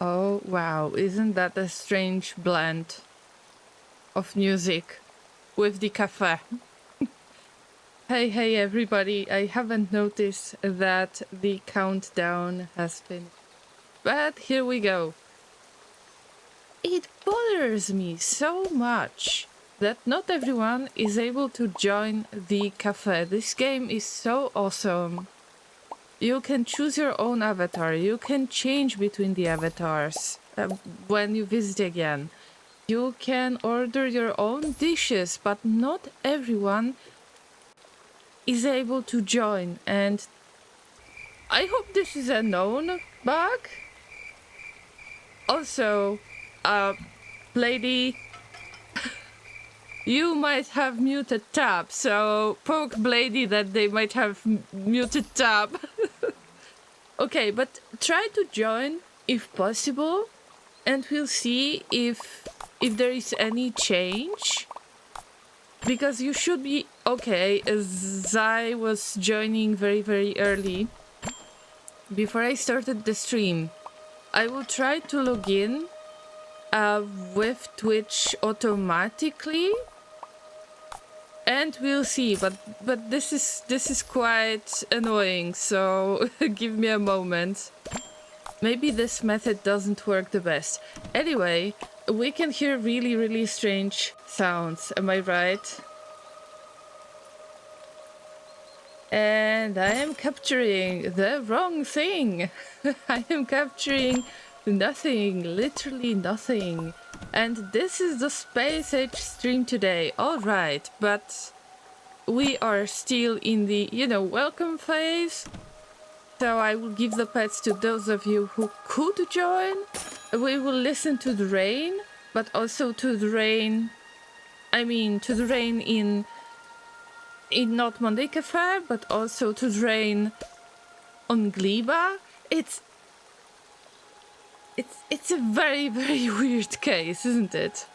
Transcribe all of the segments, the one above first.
Oh, wow. Isn't that a strange blend of music with the cafe? Hey, everybody. I haven't noticed that the countdown has finished. But here we go. It bothers me so much that not everyone is able to join the cafe. This game is so awesome. You can choose your own avatar. You can change between the avatars when you visit again. You can order your own dishes, but not everyone is able to join. And I hope this is a known bug. Also, lady, you might have muted tab, so poke Blady that they might have muted tab. Okay, but try to join if possible, and we'll see if there is any change. Because you should be okay, as I was joining very, very early. Before I started the stream, I will try to log in with Twitch automatically, and we'll see. But this is quite annoying, so give me a moment. Maybe this method doesn't work the best. Anyway, we can hear really, really strange sounds. Am I right? And I am capturing the wrong thing. I am capturing nothing, literally nothing. And this is the Space Age stream today. Alright, but we are still in the, welcome phase. So I will give the pets to those of you who could join. We will listen to the rain, but also to the rain... to the rain in not Monday Cafe, but also to the rain on Gleba. It's a very, very weird case, isn't it?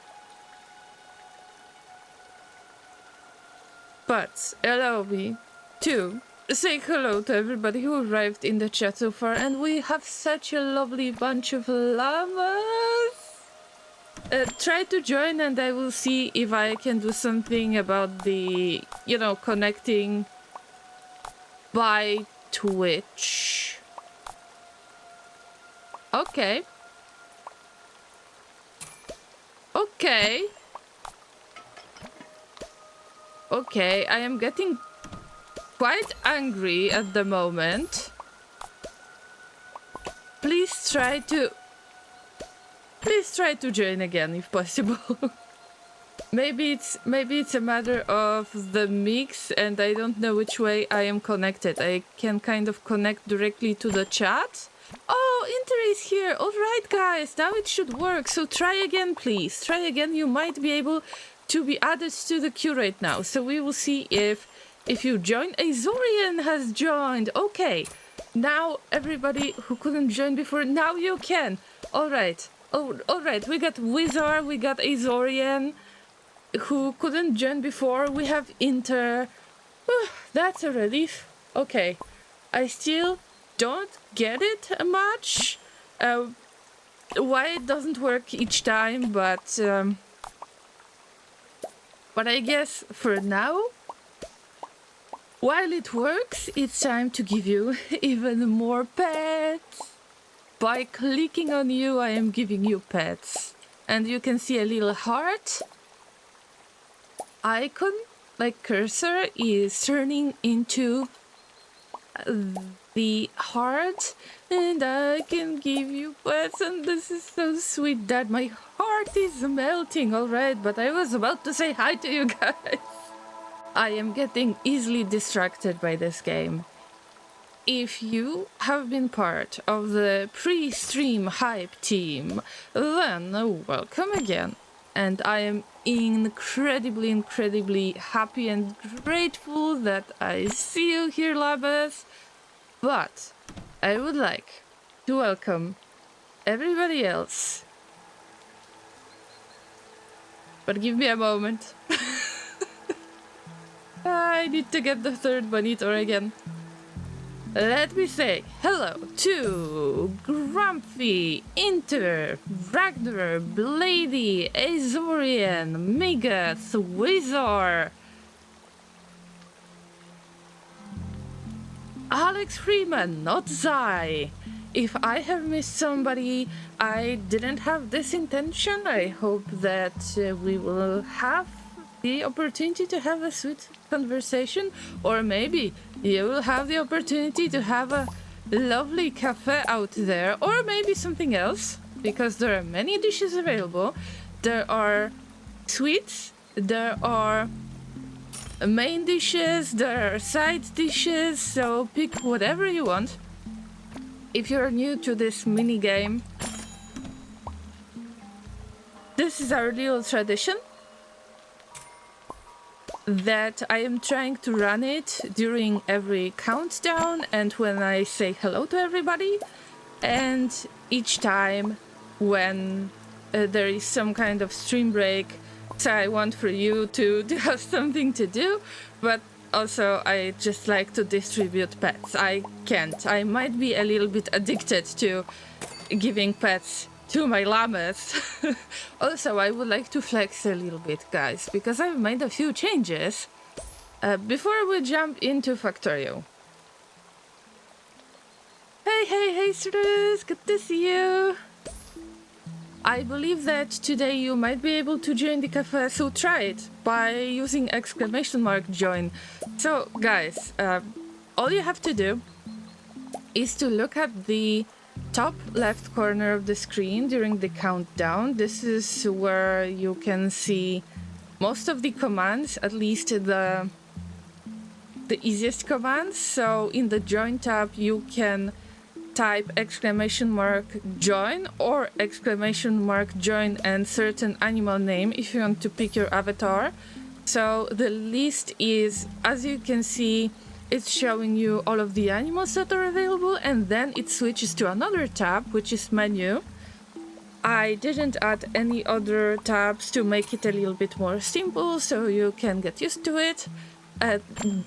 But allow me to say hello to everybody who arrived in the chat so far, and we have such a lovely bunch of llamas. Try to join and I will see if I can do something about the, connecting by Twitch. Okay. Okay, I am getting quite angry at the moment. Please try to join again if possible. Maybe it's a matter of the mix and I don't know which way I am connected. I can kind of connect directly to the chat. Oh, Inter is here. All right, guys, now it should work. So try again, please. Try again. You might be able to be added to the queue right now. So we will see if you join. Azorian has joined. Okay. Now everybody who couldn't join before, now you can. All right. Oh, all right. We got Wizard, we got Azorian, who couldn't join before. We have Inter. That's a relief. Okay. I still don't get it much. Why it doesn't work each time, but I guess for now, while it works, it's time to give you even more pets. By clicking on you, I am giving you pets. And you can see a little heart icon, like cursor, is turning into the heart. And I can give you pets, and this is so sweet that my heart is melting. Alright, but I was about to say hi to you guys. I am getting easily distracted by this game. If you have been part of the pre-stream hype team, then welcome again. And I am incredibly, incredibly happy and grateful that I see you here, Labas. But I would like to welcome everybody else. But give me a moment. I need to get the third monitor again. let me say hello to Grumpy, Inter, Ragnar, Blady, Azorian, Megas, Wizard, Alex Freeman, not Zai. If I have missed somebody, I didn't have this intention. I hope that we will have the opportunity to have a sweet conversation, or maybe you will have the opportunity to have a lovely cafe out there, or maybe something else, because there are many dishes available. There are sweets, there are main dishes, there are side dishes, so pick whatever you want. If you're new to this mini game, this is our little tradition that I am trying to run it during every countdown and when I say hello to everybody, and each time when there is some kind of stream break. So I want for you to have something to do, but also I just like to distribute pets. I can't. I might be a little bit addicted to giving pets to my llamas. Also, I would like to flex a little bit, guys, because I've made a few changes before we jump into Factorio. Hey, Struz, good to see you. I believe that today you might be able to join the cafe, so try it by using !join. So, guys, all you have to do is to look at the top left corner of the screen during the countdown. This is where you can see most of the commands, at least the easiest commands. So in the join tab you can type !join or !join and certain animal name if you want to pick your avatar. So the list is, as you can see, it's showing you all of the animals that are available, and then it switches to another tab, which is menu. I didn't add any other tabs to make it a little bit more simple, so you can get used to it.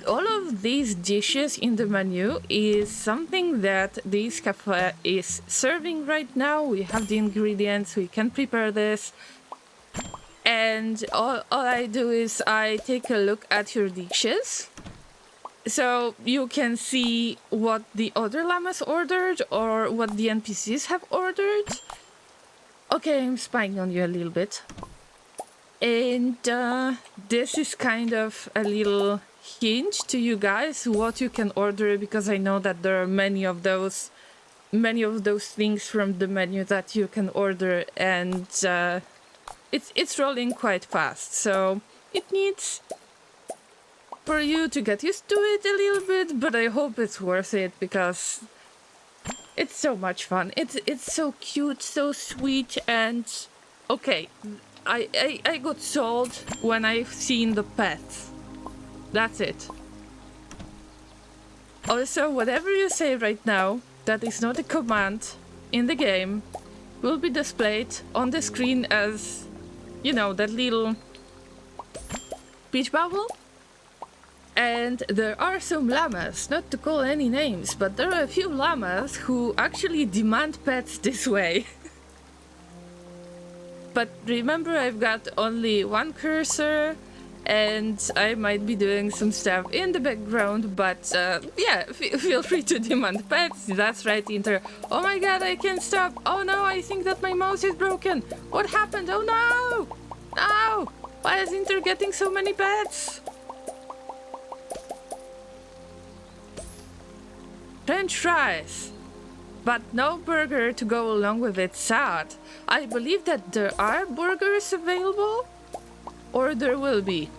All of these dishes in the menu is something that this cafe is serving right now. We have the ingredients, we can prepare this. And all I do is I take a look at your dishes. So you can see what the other llamas ordered or what the NPCs have ordered. Okay, I'm spying on you a little bit. And this is kind of a little hint to you guys what you can order, because I know that there are many of those things from the menu that you can order, and it's rolling quite fast, so it needs for you to get used to it a little bit, but I hope it's worth it because it's so much fun. It's so cute, so sweet, and okay, I got sold when I've seen the pets. That's it. Also, whatever you say right now that is not a command in the game will be displayed on the screen as, you know, that little speech bubble. And there are some llamas, not to call any names, but there are a few llamas who actually demand pets this way. But remember, I've got only one cursor, and I might be doing some stuff in the background, but yeah, feel free to demand pets. That's right, Inter. Oh my god, I can't stop. Oh no, I think that my mouse is broken. What happened? Oh no! No! Why is Inter getting so many pets? French fries, but no burger to go along with it. Sad. I believe that there are burgers available, or there will be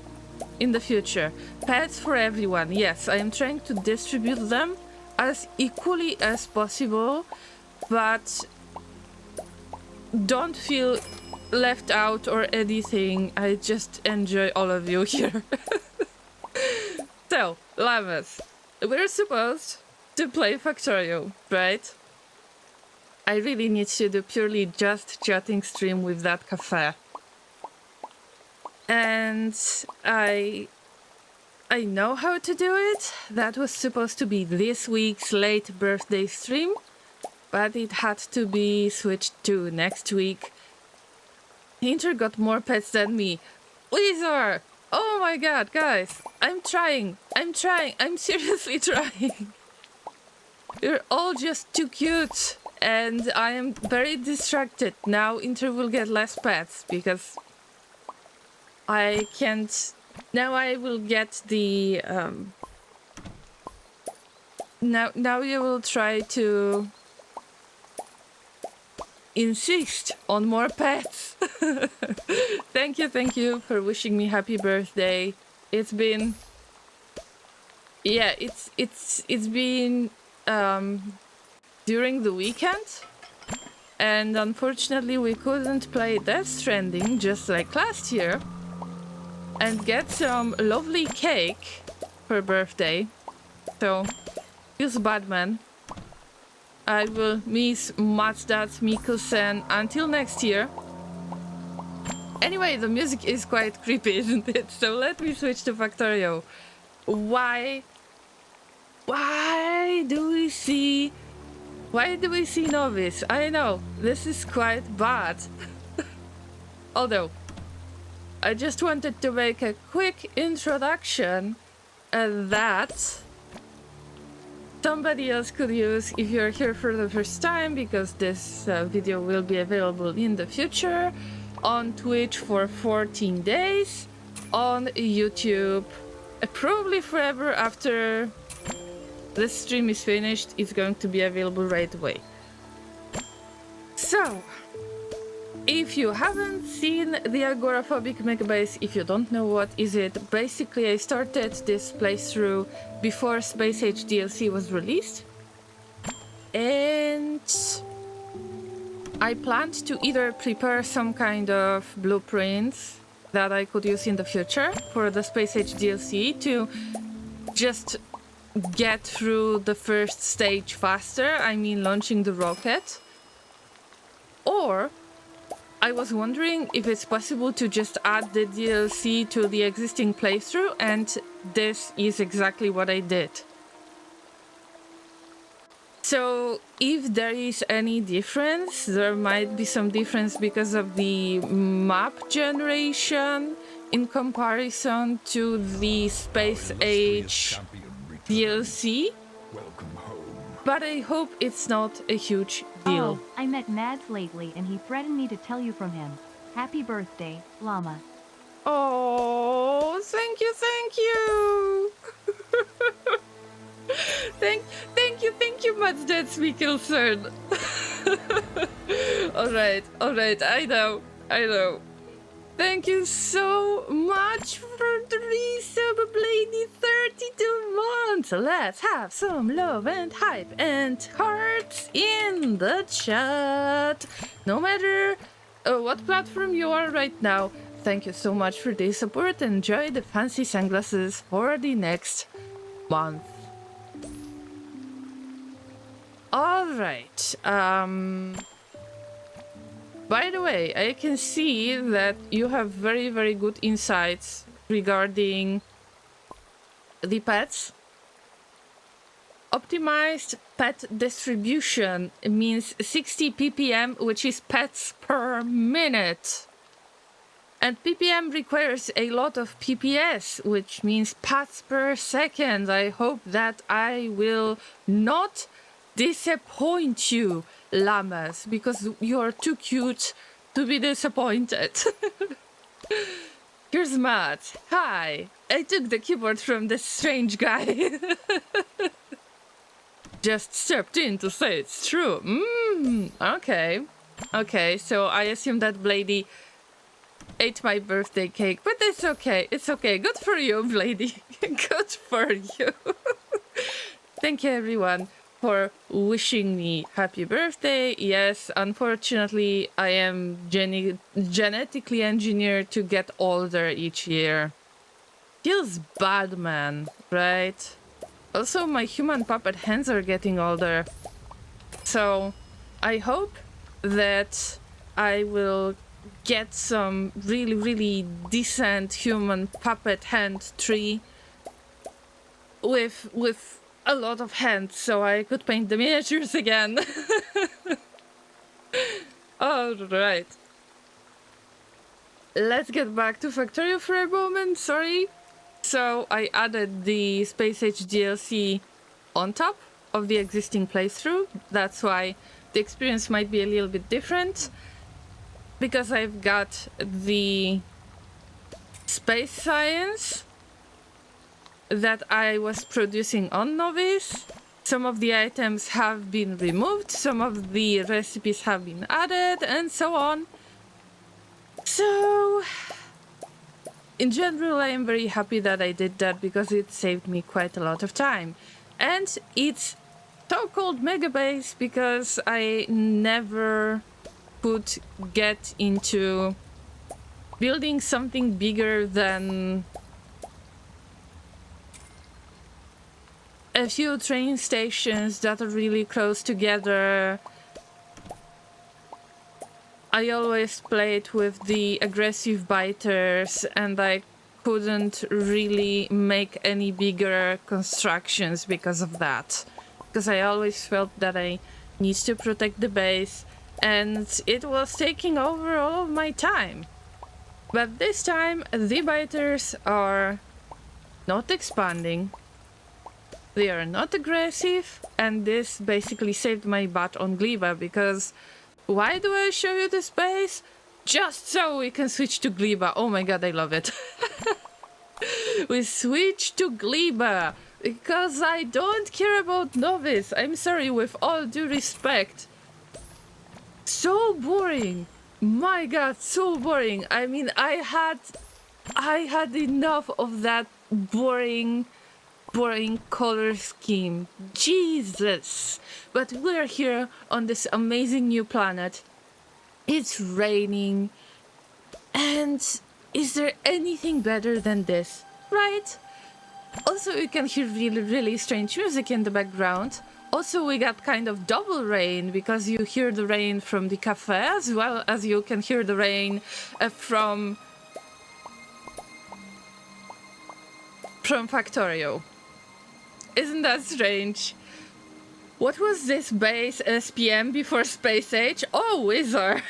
in the future. Pets for everyone. Yes, I am trying to distribute them as equally as possible, but don't feel left out or anything. I just enjoy all of you here. So, llamas, we're supposed to play Factorio, right? I really need to do purely just chatting stream with that cafe. And I I know how to do it. That was supposed to be this week's late birthday stream, but it had to be switched to next week. Inter got more pets than me. Weezer! Oh my god, guys! I'm trying! I'm seriously trying! You're all just too cute! And I am very distracted. Now Inter will get less pets, because I can't... Now I will get the... Now you will try to... insist on more pets. Thank you for wishing me happy birthday. It's been, yeah, it's been during the weekend, and unfortunately we couldn't play Death Stranding just like last year and get some lovely cake for birthday. So use Batman. I will miss Mazdat Mikkelsen until next year. Anyway, the music is quite creepy, isn't it? So let me switch to Factorio. Why do we see Novice? I know, this is quite bad. Although, I just wanted to make a quick introduction that somebody else could use if you're here for the first time, because this video will be available in the future on Twitch for 14 days, on YouTube probably forever after this stream is finished. It's going to be available right away. So, if you haven't seen the Agoraphobic Megabase, if you don't know what is it, basically I started this playthrough before Space Age DLC was released, and I planned to either prepare some kind of blueprints that I could use in the future for the Space Age DLC to just get through the first stage faster, I mean launching the rocket, or I was wondering if it's possible to just add the DLC to the existing playthrough, and this is exactly what I did. So if there is any difference, there might be some difference because of the map generation in comparison to the Space Age DLC. But I hope it's not a huge deal. Oh, I met Mads lately and he threatened me to tell you from him. Happy birthday, Llama. Oh, thank you. Thank you, Mads. That's Mikkelsen. Alright, I know. Thank you so much for the resub, Lady 32 months. Let's have some love and hype and hearts in the chat. No matter what platform you are right now, thank you so much for the support. Enjoy the fancy sunglasses for the next month. Alright, by the way, I can see that you have very, very good insights regarding the pets. Optimized pet distribution means 60 ppm, which is pets per minute. And ppm requires a lot of pps, which means pets per second. I hope that I will not disappoint you, llamas, because you're too cute to be disappointed. Here's Matt. Hi, I took the keyboard from this strange guy. Just stepped in to say it's true. Okay, so I assume that Blady ate my birthday cake, but it's okay. Good for you, Blady. Good for you. Thank you, everyone, for wishing me happy birthday. Yes, unfortunately, I am genetically engineered to get older each year. Feels bad, man, right? Also, my human puppet hands are getting older. So, I hope that I will get some really, really decent human puppet hand tree with a lot of hands, so I could paint the miniatures again. All right. Let's get back to Factorio for a moment, sorry. So I added the Space Age DLC on top of the existing playthrough. That's why the experience might be a little bit different. Because I've got the space science that I was producing on Novice. Some of the items have been removed, some of the recipes have been added, and so on. So, in general, I am very happy that I did that because it saved me quite a lot of time. And it's so-called Megabase because I never could get into building something bigger than a few train stations that are really close together. I always played with the aggressive biters and I couldn't really make any bigger constructions because of that. Because I always felt that I need to protect the base and it was taking over all of my time. But this time the biters are not expanding, they are not aggressive, and this basically saved my butt on Gleba because why do I show you this base? Just so we can switch to Gleba. Oh my god, I love it. We switch to Gleba because I don't care about Novice. I'm sorry, with all due respect. So boring. My god, so boring. I mean, I had enough of that boring color scheme. Jesus. But we're here on this amazing new planet. It's raining. And is there anything better than this? Right? Also, you can hear really strange music in the background. Also, we got kind of double rain because you hear the rain from the cafe as well as you can hear the rain from Factorio. Isn't that strange? What was this base SPM before Space Age? Oh, Wizard!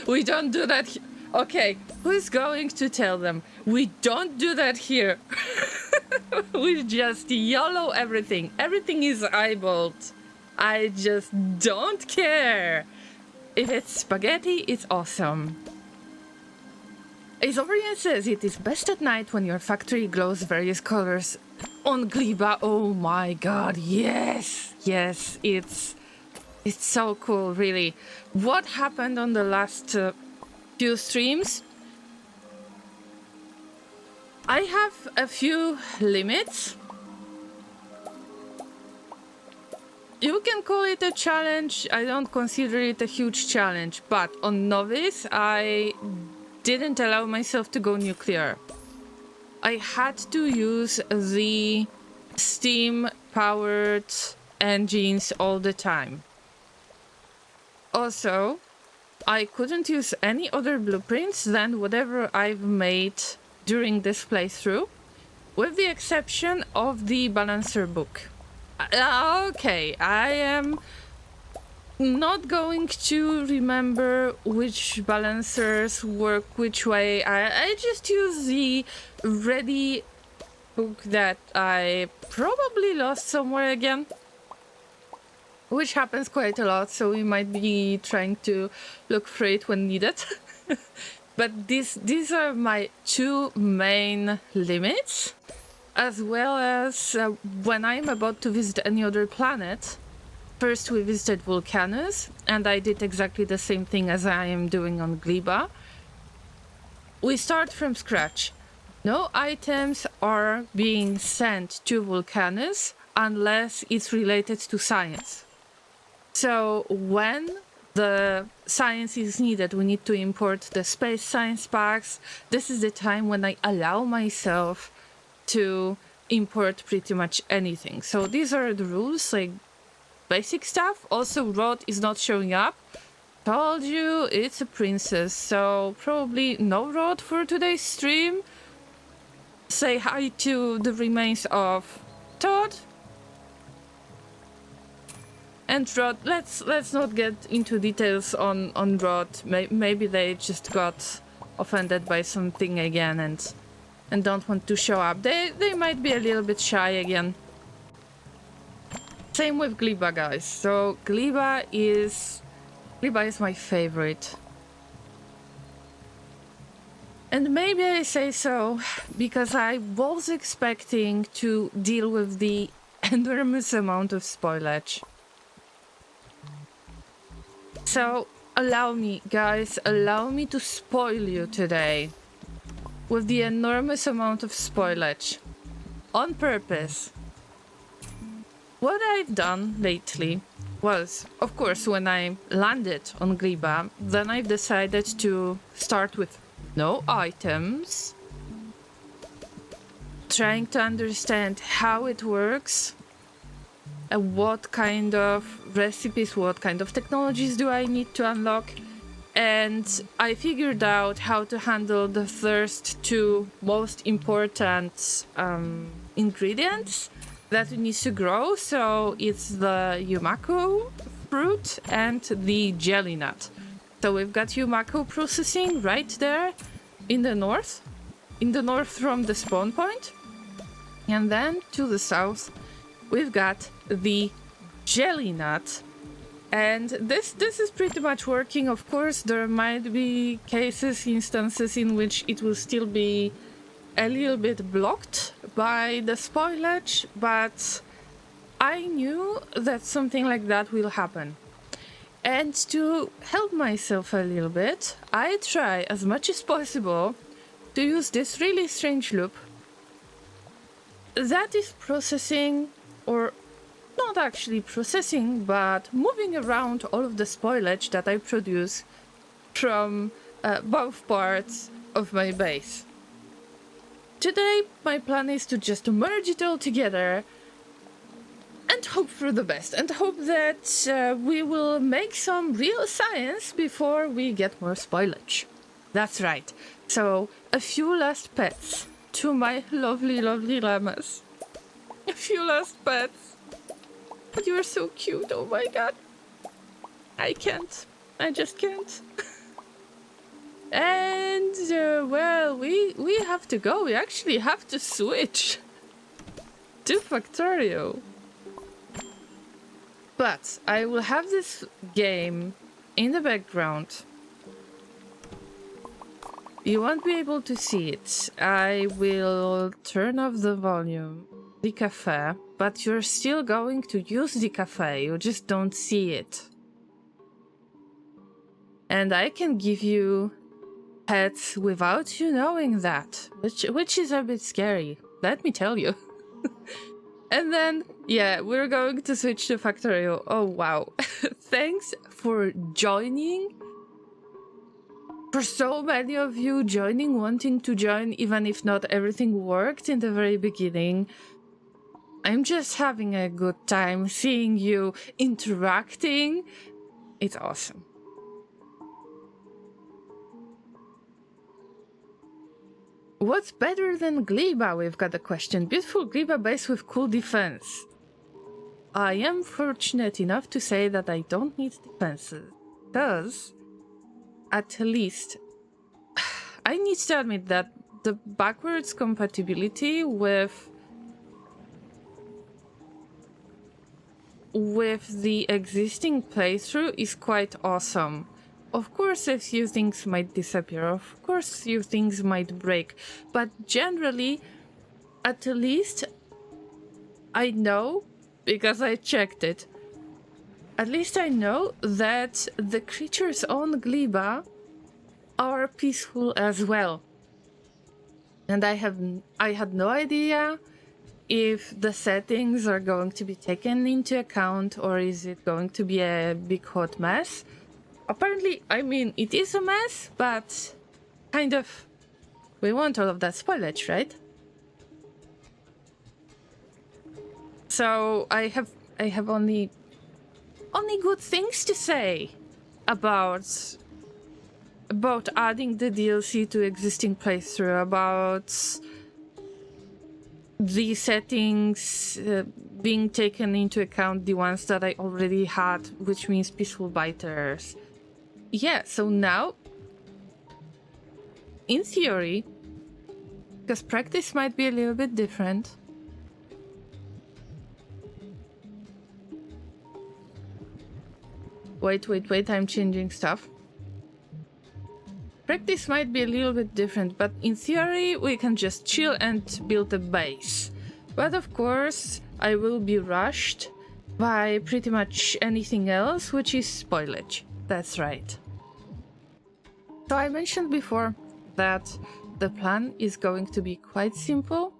we don't do that. Okay, who's going to tell them? We don't do that here. We just YOLO everything. Everything is eyeballed. I just don't care. If it's spaghetti, it's awesome. Azorian says it is best at night when your factory glows various colors. On Gleba, oh my god, yes! Yes, it's so cool, really. What happened on the last few streams? I have a few limits. You can call it a challenge. I don't consider it a huge challenge, but on Novice, I didn't allow myself to go nuclear. I had to use the steam-powered engines all the time. Also, I couldn't use any other blueprints than whatever I've made during this playthrough, with the exception of the balancer book. Okay, I am not going to remember which balancers work which way. I just use the ready book that I probably lost somewhere again, which happens quite a lot, so we might be trying to look for it when needed. But these are my two main limits, as well as when I'm about to visit any other planet. First we visited Vulcanus, and I did exactly the same thing as I am doing on Gleba. We start from scratch. No items are being sent to Vulcanus unless it's related to science. So when the science is needed, we need to import the space science packs. This is the time when I allow myself to import pretty much anything. So these are the rules, like basic stuff. Also, Rod is not showing up. Told you it's a princess, so probably no Rod for today's stream. say hi to the remains of Todd and Rod. Let's not get into details on Rod. Maybe they just got offended by something again and don't want to show up. They might be a little bit shy again. Same with Gleba, guys. So Gleba is my favorite. And maybe I say so because I was expecting to deal with the enormous amount of spoilage. So allow me, guys, allow me to spoil you today with the enormous amount of spoilage on purpose. What I've done lately was, of course, when I landed on Gleba, then I've decided to start with no items, trying to understand how it works, and what kind of recipes, what kind of technologies do I need to unlock, and I figured out how to handle the first two most important ingredients that it needs to grow. So it's the Yumako fruit and the jelly nut. So we've got Yumako processing right there in the north from the spawn point. And then to the south, we've got the jelly nut. And this is pretty much working. Of course, there might be instances in which it will still be a little bit blocked by the spoilage, but I knew that something like that will happen. And to help myself a little bit, I try as much as possible to use this really strange loop that is processing, or not actually processing, but moving around all of the spoilage that I produce from both parts of my base. Today, my plan is to just merge it all together and hope for the best, and hope that we will make some real science before we get more spoilage. That's right. So, a few last pets to my lovely, lovely llamas. A few last pets. You are so cute, oh my god. I can't. I just can't. And, well, we have to go. We actually have to switch to Factorio. But I will have this game in the background. You won't be able to see it. I will turn off the volume, the cafe, but you're still going to use the cafe. You just don't see it. And I can give you pets without you knowing that, which is a bit scary, let me tell you. And then, yeah, we're going to switch to Factorio. Oh, wow. Thanks for joining. For so many of you joining, wanting to join, even if not everything worked in the very beginning. I'm just having a good time seeing you interacting. It's awesome. What's better than Gleba? We've got a question. Beautiful Gleba base with cool defense. I am fortunate enough to say that I don't need defenses. Because, at least, I need to admit that the backwards compatibility with the existing playthrough is quite awesome. Of course, a few things might disappear, of course, a few things might break, but generally, at least, I know, because I checked it, at least I know that the creatures on Gleba are peaceful as well. And I had no idea if the settings are going to be taken into account, or is it going to be a big hot mess. Apparently, I mean, it is a mess, but kind of, we want all of that spoilage, right? So I have only good things to say about adding the DLC to existing playthrough, about the settings being taken into account, the ones that I already had, which means peaceful biters. Yeah, so now, in theory, because practice might be a little bit different. Wait, I'm changing stuff. Practice might be a little bit different, but in theory we can just chill and build a base. But of course I will be rushed by pretty much anything else, which is spoilage. That's right. So I mentioned before that the plan is going to be quite simple.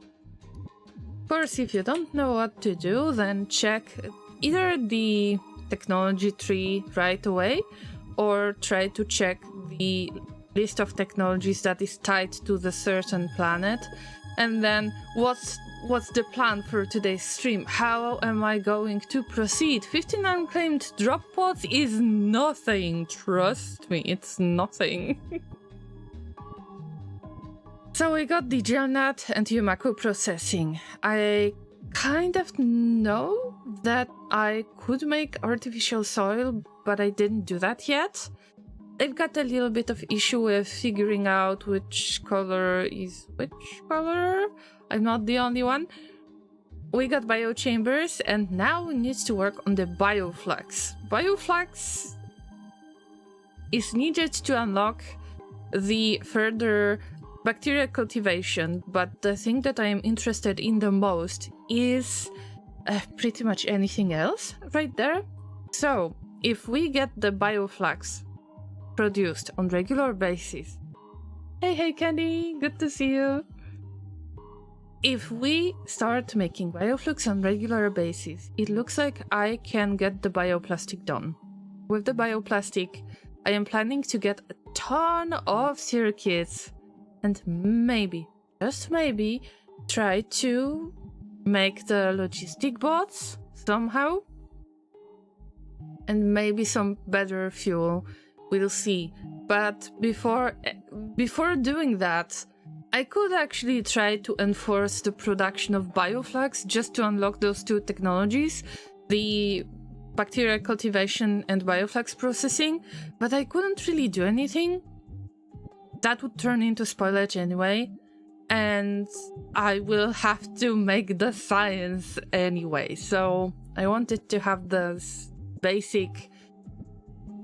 Of course, if you don't know what to do, then check either the technology tree right away or try to check the list of technologies that is tied to the certain planet, and then what's the plan for today's stream? How am I going to proceed? 15 unclaimed drop pods is nothing, trust me, it's nothing. So we got the gel nut and Yumaku processing. I kind of know that I could make artificial soil, but I didn't do that yet. I've got a little bit of issue with figuring out which color is which color. I'm not the only one. We got biochambers, and now we need to work on the bioflux. Bioflux is needed to unlock the further bacteria cultivation, but the thing that I am interested in the most is pretty much anything else right there. So if we get the bioflux produced on regular basis. Hey Candy, good to see you. If we start making bioflux on regular basis, it looks like I can get the bioplastic done. With the bioplastic, I am planning to get a ton of circuits and maybe, just maybe, try to make the logistic bots somehow. And maybe some better fuel. We'll see. But before doing that, I could actually try to enforce the production of bioflux just to unlock those two technologies, the bacteria cultivation and bioflux processing, but I couldn't really do anything. That would turn into spoilage anyway, and I will have to make the science anyway. So I wanted to have this basic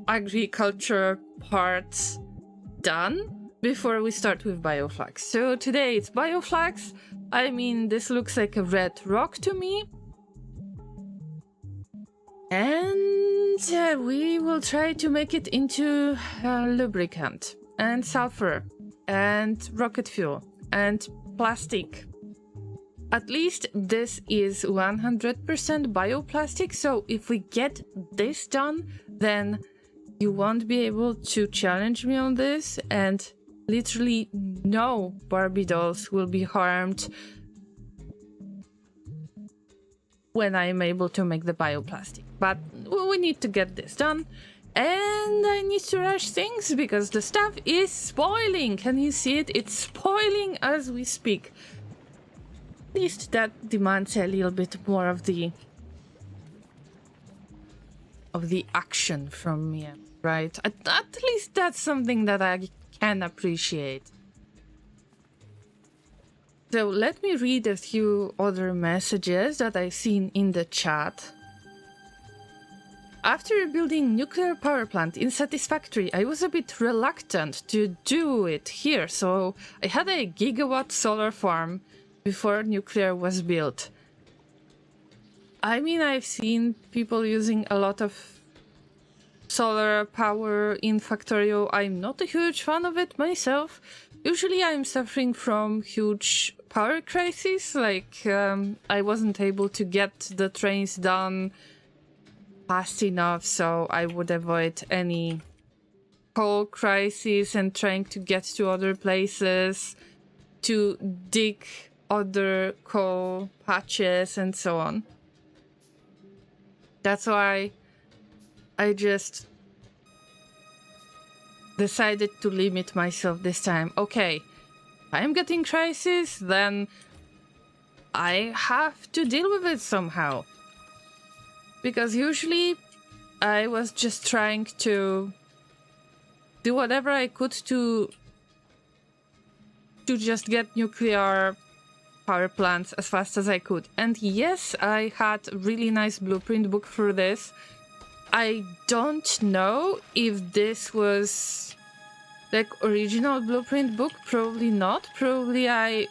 agriculture part done before we start with bioflux. So today it's bioflux. I mean, this looks like a red rock to me. And we will try to make it into lubricant and sulfur and rocket fuel and plastic. At least this is 100% bioplastic. So if we get this done, then you won't be able to challenge me on this, and literally no Barbie dolls will be harmed when I'm able to make the bioplastic. But we need to get this done, and I need to rush things because the stuff is spoiling. Can you see it? It's spoiling as we speak. At least that demands a little bit more of the action from me. Right, at least that's something that I can appreciate. So let me read a few other messages that I've seen in the chat. After building nuclear power plant in Satisfactory, I was a bit reluctant to do it here, so I had a gigawatt solar farm before nuclear was built. I mean, I've seen people using a lot of solar power in Factorio. I'm not a huge fan of it myself. Usually I'm suffering from huge power crises, like I wasn't able to get the trains done fast enough, so I would avoid any coal crisis and trying to get to other places to dig other coal patches and so on. That's why I just decided to limit myself this time. Okay, if I'm getting crisis, then I have to deal with it somehow. Because usually I was just trying to do whatever I could to just get nuclear power plants as fast as I could. And yes, I had a really nice blueprint book for this. I don't know if this was like original blueprint book. Probably not. Probably I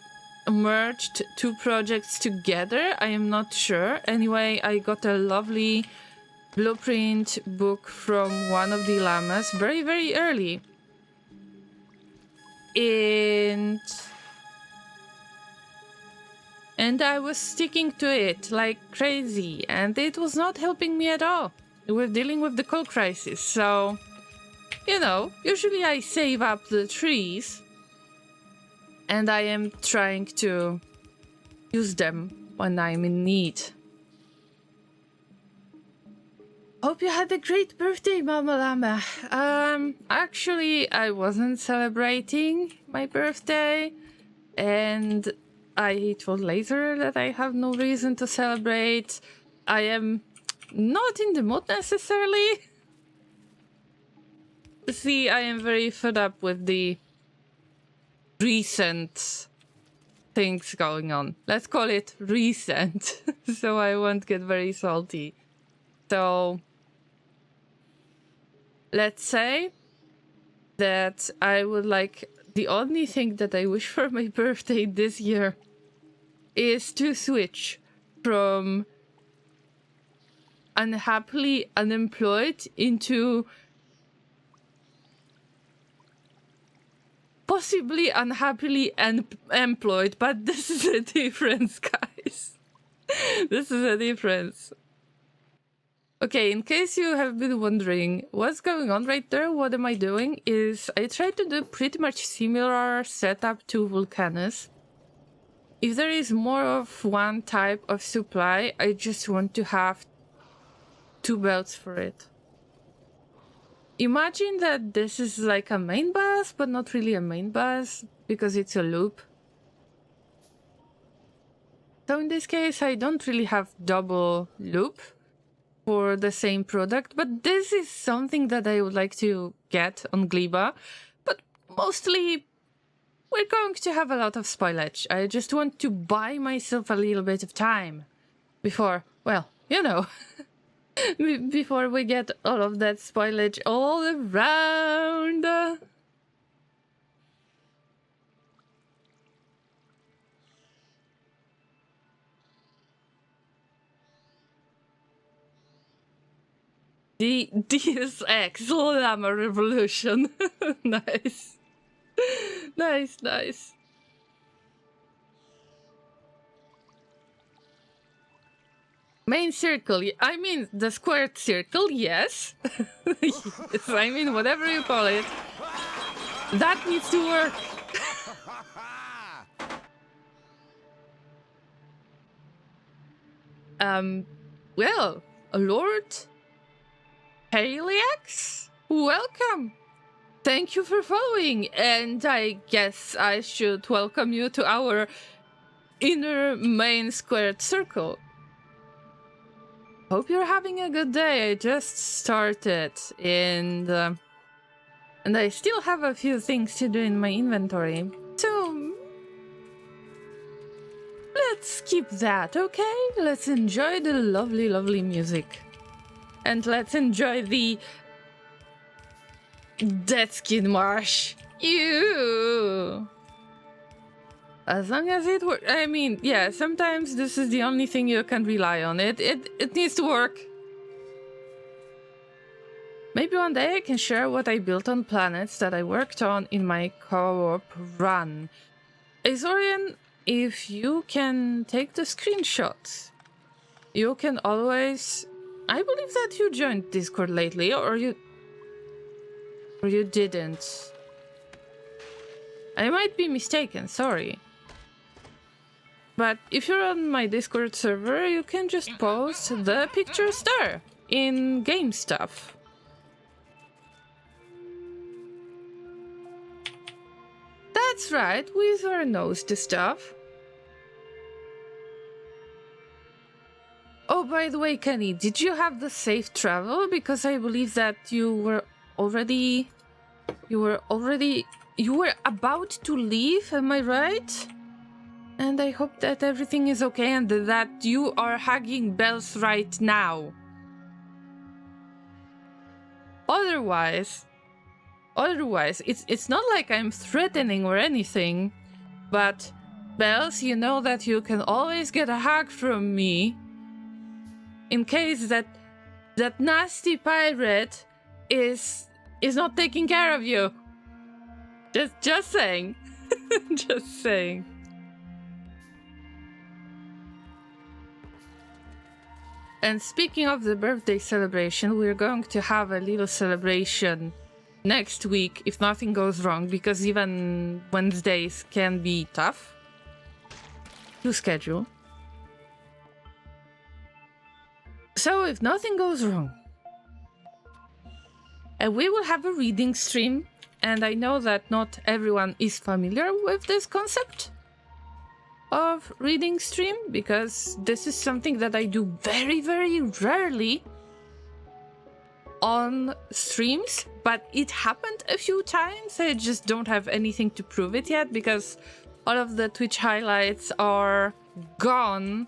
merged two projects together. I am not sure. Anyway, I got a lovely blueprint book from one of the llamas very, very early. And I was sticking to it like crazy, and it was not helping me at all. We're dealing with the coal crisis, so, you know, usually I save up the trees, and I am trying to use them when I'm in need. Hope you had a great birthday, Mama Llama. Actually, I wasn't celebrating my birthday, and I told later that I have no reason to celebrate. I am not in the mood necessarily. See, I am very fed up with the recent things going on. Let's call it recent, so I won't get very salty. So, let's say that I would like, the only thing that I wish for my birthday this year is to switch from unhappily unemployed into possibly unhappily employed, but this is a difference, guys. This is a difference. Okay, in case you have been wondering what's going on right there, what am I doing is I tried to do pretty much similar setup to Vulcanus. If there is more of one type of supply, I just want to have two belts for it. Imagine that this is like a main bus, but not really a main bus because it's a loop. So in this case, I don't really have double loop for the same product, but this is something that I would like to get on Gleba. But mostly, we're going to have a lot of spoilage. I just want to buy myself a little bit of time before, well, you know, before we get all of that spoilage all around. The DSX Llama Revolution. Nice. Nice, nice. Main circle, I mean the squared circle, yes. Yes, I mean whatever you call it. That needs to work. Well, Lord Haliax, welcome. Thank you for following, and I guess I should welcome you to our inner main squared circle. Hope you're having a good day. I just started, and I still have a few things to do in my inventory. So let's skip that, okay? Let's enjoy the lovely, lovely music. And let's enjoy the Dead Skin Marsh. Ew. As long as it works. I mean, yeah, sometimes this is the only thing you can rely on. It needs to work. Maybe one day I can share what I built on planets that I worked on in my co-op run. Azorian, if you can take the screenshots, you can always... I believe that you joined Discord lately, or you didn't. I might be mistaken, sorry. But if you're on my Discord server, you can just post the pictures there in game stuff. That's right, Wizard knows the stuff. Oh, by the way, Kenny, did you have the safe travel? Because I believe that you were about to leave, am I right? And I hope that everything is okay and that you are hugging Bells right now. Otherwise, it's not like I'm threatening or anything, but Bells, you know that you can always get a hug from me in case that nasty pirate is not taking care of you. Just saying. Just saying. And speaking of the birthday celebration, we're going to have a little celebration next week if nothing goes wrong, because even Wednesdays can be tough to schedule. So if nothing goes wrong, we will have a reading stream, and I know that not everyone is familiar with this concept of reading stream, because this is something that I do very, very rarely on streams, but it happened a few times. I just don't have anything to prove it yet, because all of the Twitch highlights are gone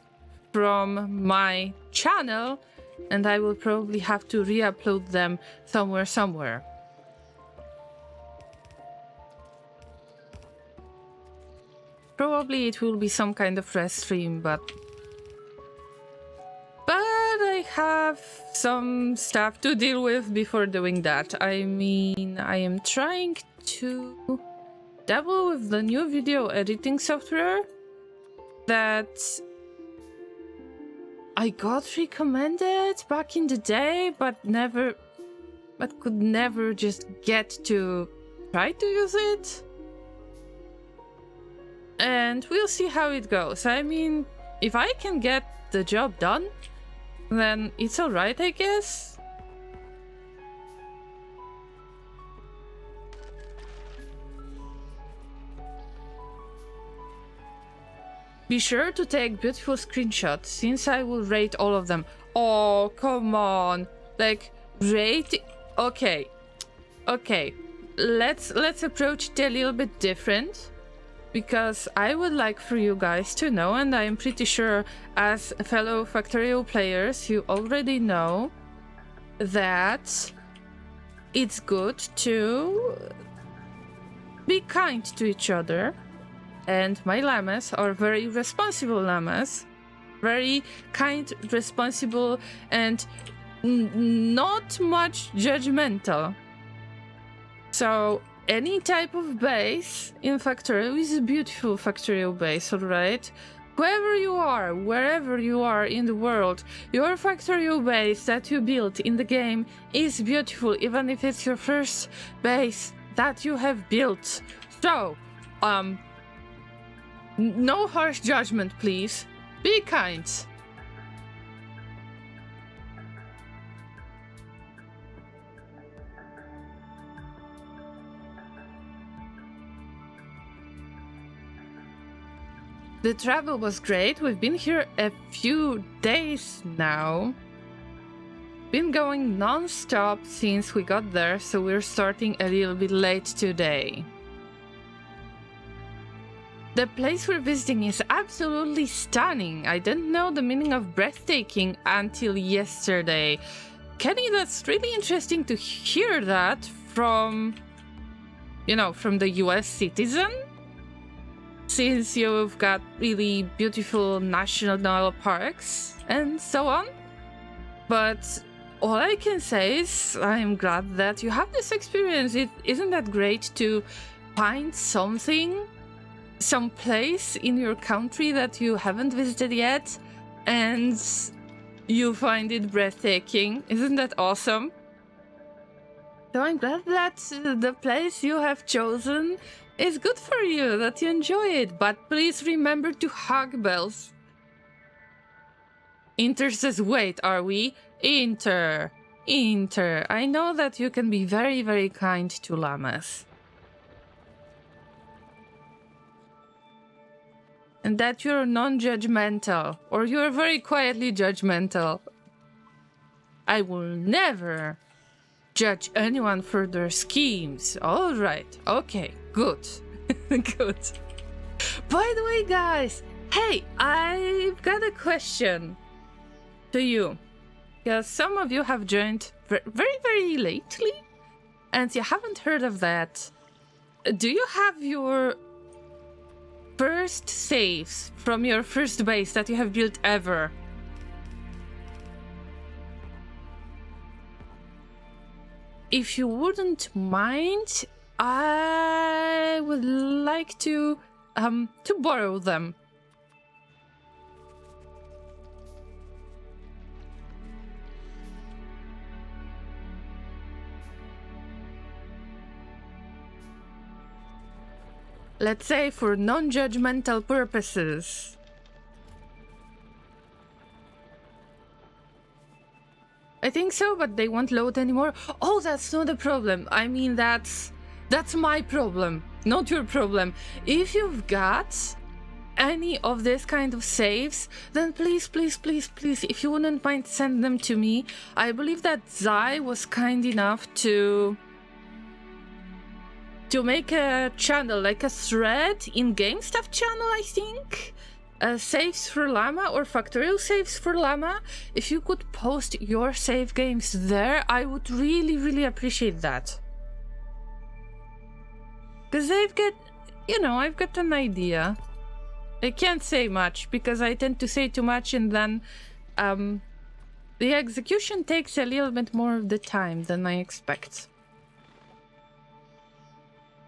from my channel, and I will probably have to re-upload them somewhere. Probably it will be some kind of rest stream, but I have some stuff to deal with before doing that. I mean, I am trying to dabble with the new video editing software that I got recommended back in the day, but could never just get to try to use it. And we'll see how it goes. I mean, if I can get the job done, then it's alright, I guess. Be sure to take beautiful screenshots, since I will rate all of them. Oh, come on. Like, rate... Okay. Let's approach it a little bit different. Because I would like for you guys to know, and I am pretty sure as fellow Factorio players, you already know that it's good to be kind to each other. And my llamas are very responsible llamas. Very kind, responsible, and not much judgmental. So any type of base in Factorio is a beautiful Factorio base, alright? Whoever you are, wherever you are in the world, your Factorio base that you built in the game is beautiful, even if it's your first base that you have built. So, no harsh judgment, please. Be kind. The travel was great. We've been here a few days now. Been going non-stop since we got there, so we're starting a little bit late today. The place we're visiting is absolutely stunning. I didn't know the meaning of breathtaking until yesterday. Kenny, that's really interesting to hear that from, from the US citizen. Since you've got really beautiful national parks and so on. But all I can say is I'm glad that you have this experience. Isn't that great to find something, some place in your country that you haven't visited yet, and you find it breathtaking? Isn't that awesome? So I'm glad that the place you have chosen is good for you, that you enjoy it, but please remember to hug Bells. Inter says, wait, are we? Inter. I know that you can be very, very kind to llamas. and that you're non-judgmental, or you're very quietly judgmental. I will never judge anyone for their schemes. All right, okay, good. Good. By the way, guys, hey, I've got a question to you. Because some of you have joined very lately, and you haven't heard of that. Do you have your first saves from your first base that you have built ever? If you wouldn't mind, I would like to borrow them. Let's say for non-judgmental purposes. I think so, but they won't load anymore. Oh, that's not a problem. I mean, that's my problem, not your problem. If you've got any of this kind of saves, then please, if you wouldn't mind, send them to me. I believe that Zai was kind enough to make a channel, like a thread in Game Stuff channel, I think. Saves for Llama or Factorial saves for Llama. If you could post your save games there, I would really appreciate that. Because I've got an idea. I can't say much because I tend to say too much, and then the execution takes a little bit more of the time than I expect.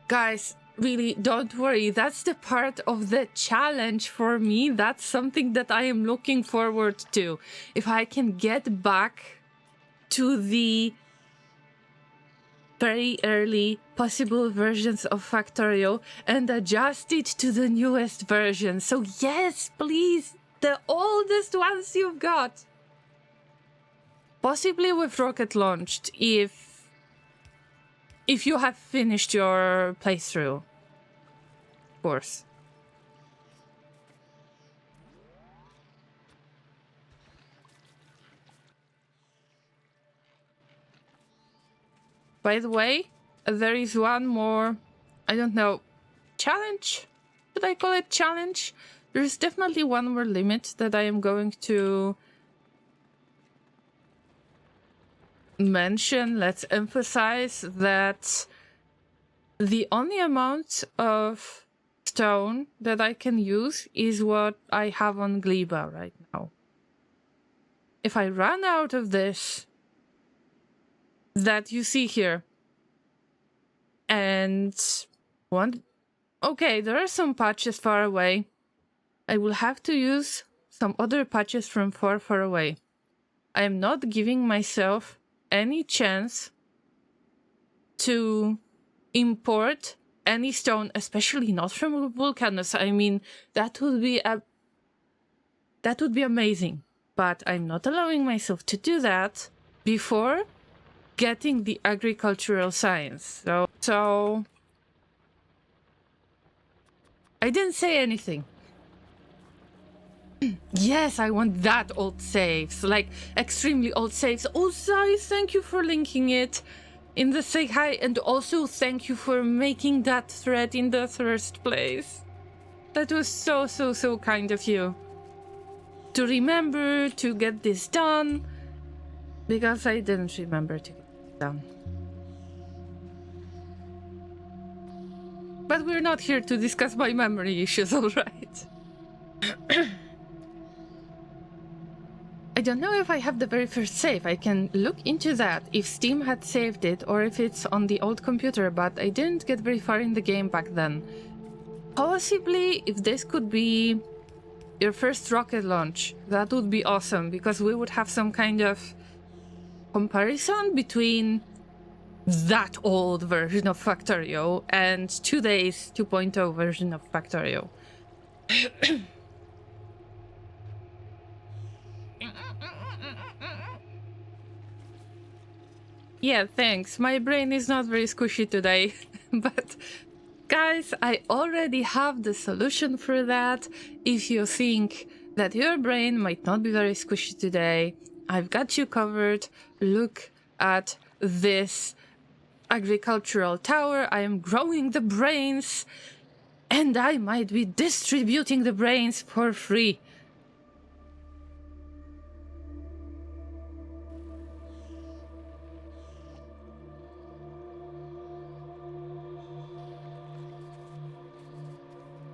Guys, really, don't worry. That's the part of the challenge for me. That's something that I am looking forward to. If I can get back to the very early possible versions of Factorio and adjust it to the newest version. So yes, please, the oldest ones you've got. Possibly with rocket launched, if you have finished your playthrough, of course. By the way, there is one more, I don't know, challenge? Should I call it challenge? There's definitely one more limit that I am going to mention. Let's emphasize that the only amount of stone that I can use is what I have on Gleba right now. If I run out of this that you see here, and okay, there are some patches far away. I will have to use some other patches from far away. I am not giving myself any chance to import any stone, especially not from Vulcanus. I mean, that would be amazing, but I'm not allowing myself to do that before getting the agricultural science. So I didn't say anything. Yes, I want that old saves, like extremely old saves. Oh, Zai, thank you for linking it in the say hi, and also thank you for making that thread in the first place. That was so kind of you to remember to get this done, because I didn't remember to get it done. But we're not here to discuss my memory issues, all right? I don't know if I have the very first save. I can look into that, if Steam had saved it or if it's on the old computer, but I didn't get very far in the game back then. Possibly, if this could be your first rocket launch, that would be awesome, because we would have some kind of comparison between that old version of Factorio and today's 2.0 version of Factorio. Yeah, thanks. My brain is not very squishy today, but Guys, I already have the solution for that. If you think that your brain might not be very squishy today, I've got you covered. Look at this agricultural tower. I am growing the brains, and I might be distributing the brains for free.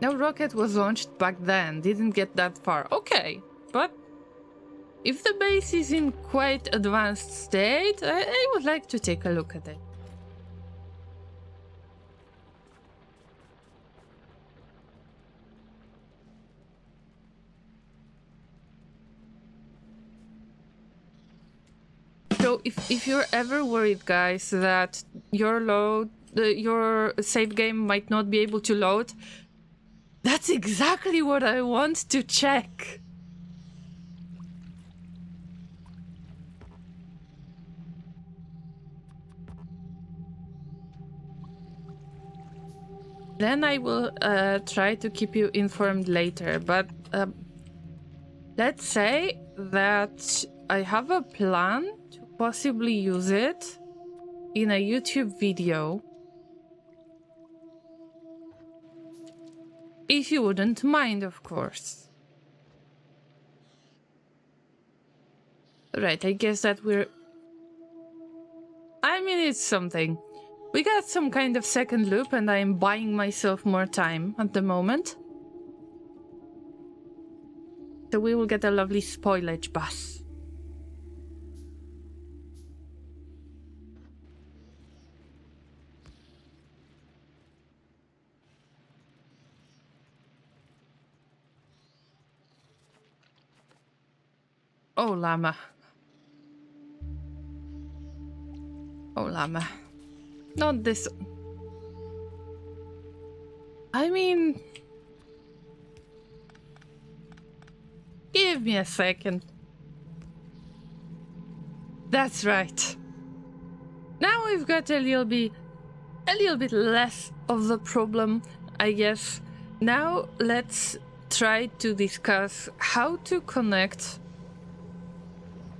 No rocket was launched back then, didn't get that far. Okay, but if the base is in quite advanced state, I would like to take a look at it. So if you're ever worried, guys, that your save game might not be able to load, that's exactly what I want to check. Then I will try to keep you informed later, but let's say that I have a plan to possibly use it in a YouTube video. If you wouldn't mind, of course. Right, I guess that I mean, it's something. We got some kind of second loop and I'm buying myself more time at the moment. So we will get a lovely spoilage bus. Oh, Llama. Oh, Llama. Not this. I mean... Give me a second. That's right. Now we've got a little bit less of the problem, I guess. Now let's try to discuss how to connect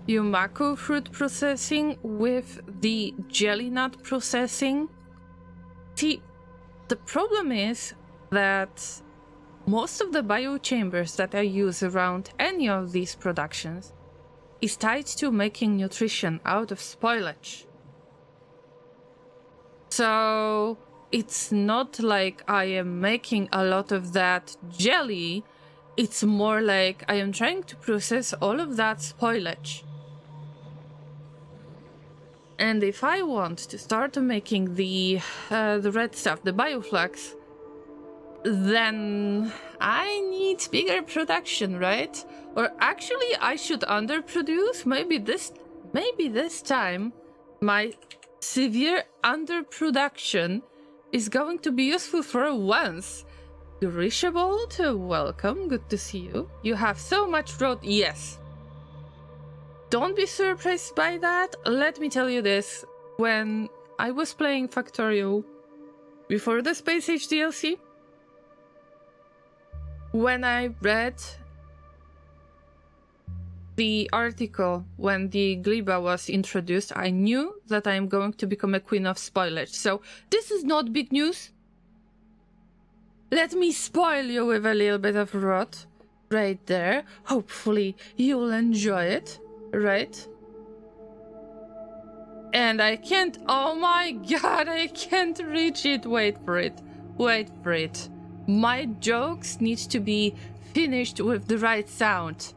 Yumako fruit processing with the jelly nut processing. See, the problem is that most of the biochambers that I use around any of these productions is tied to making nutrition out of spoilage. So it's not like I am making a lot of that jelly, it's more like I am trying to process all of that spoilage. And if I want to start making the red stuff, the bioflux, then I need bigger production, right? Or actually, I should underproduce. Maybe this time, my severe underproduction is going to be useful for once. Grishabold, welcome. Good to see you. You have so much road. Yes. Don't be surprised by that. Let me tell you this. When I was playing Factorio before the Space Age DLC, when I read the article when the Gleba was introduced, I knew that I'm going to become a queen of spoilage. So this is not big news. Let me spoil you with a little bit of rot right there. Hopefully you'll enjoy it. Right? And I can't, oh my god, I can't reach it. Wait for it. Wait for it. My jokes need to be finished with the right sound.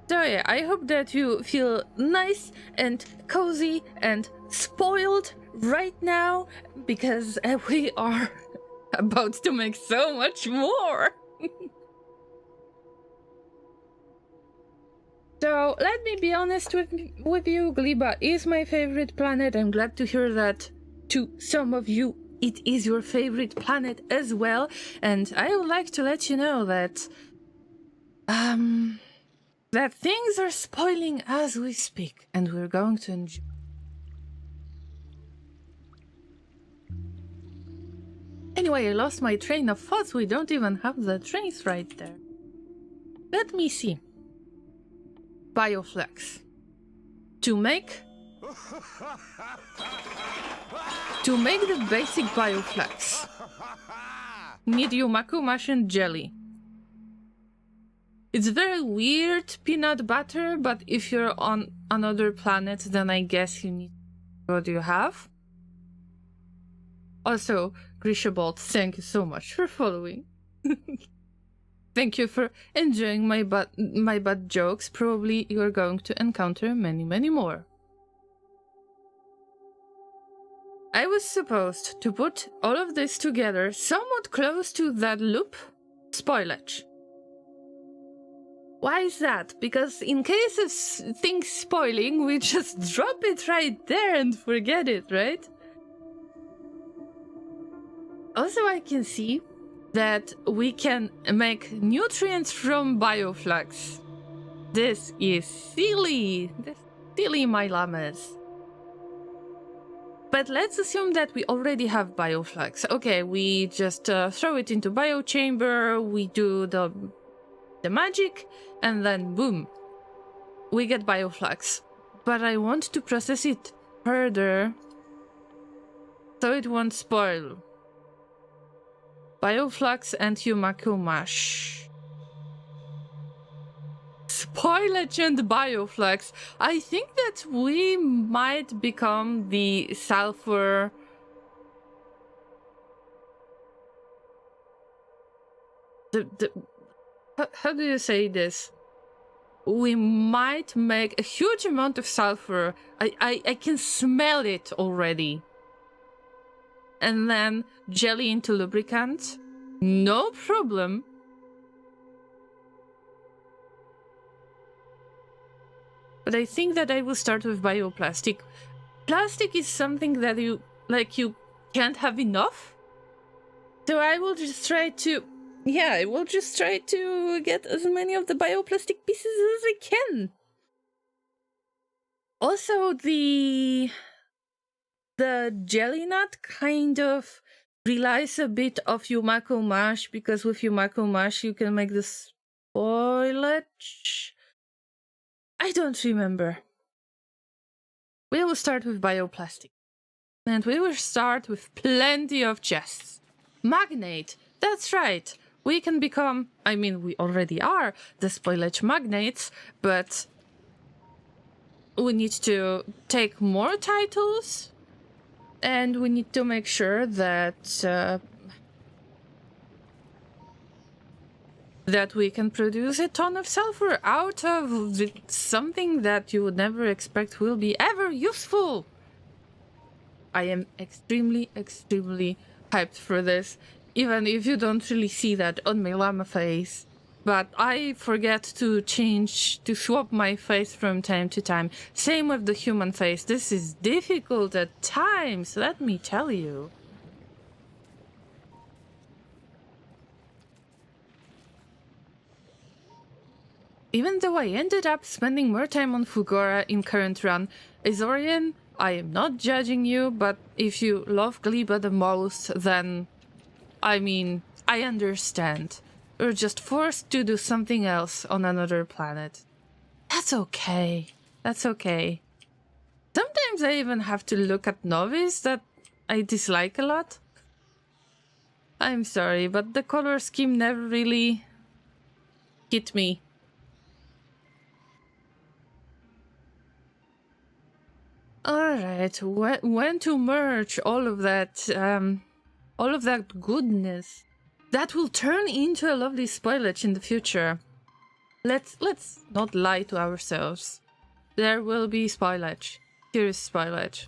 So yeah, I hope that you feel nice and cozy and spoiled right now, because we are about to make so much more. So, let me be honest with you, Gleba is my favorite planet. I'm glad to hear that to some of you it is your favorite planet as well. And I would like to let you know that that things are spoiling as we speak, and we're going to enjoy. Anyway, I lost my train of thought. We don't even have the trains right there. Let me see. Bioflex. To make the basic bioflex, need Yumaku mash and jelly. It's very weird peanut butter, but if you're on another planet, then I guess you need what you have. Also, Grishabolt, thank you so much for following. Thank you for enjoying my bad jokes. Probably you're going to encounter many, many more. I was supposed to put all of this together somewhat close to that loop spoilage. Why is that? Because in case of things spoiling, we just drop it right there and forget it, right? Also, I can see that we can make nutrients from bioflux. This is silly. This is silly, my llamas. But let's assume that we already have bioflux. Okay, we just throw it into biochamber, we do the magic, and then boom, we get bioflux. But I want to process it further so it won't spoil. Bioflux and Yumaku mash. Spoilage and bioflux. I think that we might become the sulfur. How do you say this? We might make a huge amount of sulfur. I can smell it already. And then jelly into lubricant. No problem. But I think that I will start with bioplastic. Plastic is something that you can't have enough. So I will just try to... Yeah, I will just try to get as many of the bioplastic pieces as I can. Also, the jelly nut kind of relies a bit of Yumaku mash, because with Yumaku mash you can make the spoilage. I don't remember. We will start with bioplastic. And we will start with plenty of chests. Magnate, that's right. We can become, I mean, we already are the spoilage magnates, but we need to take more titles, and we need to make sure that that we can produce a ton of sulfur out of something that you would never expect will be ever useful. I am extremely, extremely hyped for this, even if you don't really see that on my llama face. But I forget to swap my face from time to time. Same with the human face. This is difficult at times, let me tell you. Even though I ended up spending more time on Fugora in current run, Azorian, I am not judging you, but if you love Gleba the most, then... I mean, I understand. You're just forced to do something else on another planet. That's okay. That's okay. Sometimes I even have to look at novice that I dislike a lot. I'm sorry, but the color scheme never really hit me. Alright, when to merge all of that goodness that will turn into a lovely spoilage in the future. Let's not lie to ourselves. There will be spoilage. Serious spoilage.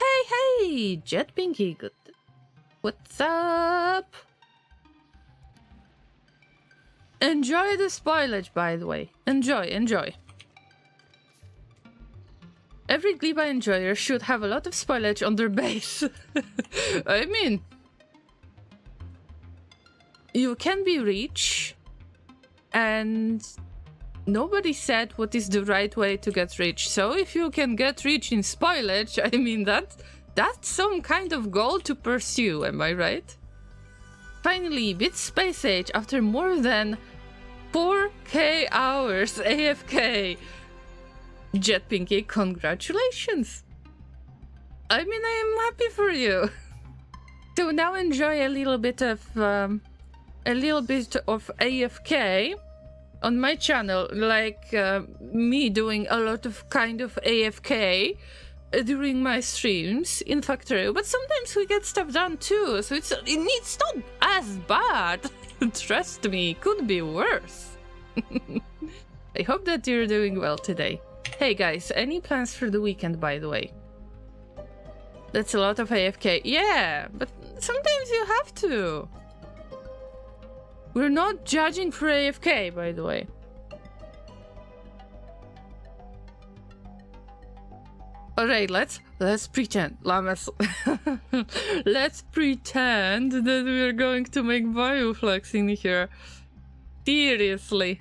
Hey, Jet Pinky, good. What's up? Enjoy the spoilage, by the way. Enjoy. Every Gleba enjoyer should have a lot of spoilage on their base. I mean, you can be rich, and nobody said what is the right way to get rich. So if you can get rich in spoilage, I mean, That's some kind of goal to pursue, am I right? Finally, beat Space Age after more than 4K hours AFK. Jet Pinky, congratulations! I mean, I am happy for you. So now enjoy a little bit of AFK on my channel, like me doing a lot of kind of AFK during my streams in Factorio. But sometimes we get stuff done too, so it's not as bad. Trust me, could be worse. I hope that you're doing well today. Hey guys, any plans for the weekend, by the way? That's a lot of AFK. Yeah, but sometimes you have to. We're not judging for AFK, by the way. Alright, let's pretend, Llamas. Let's pretend that we're going to make bioflux in here. Seriously.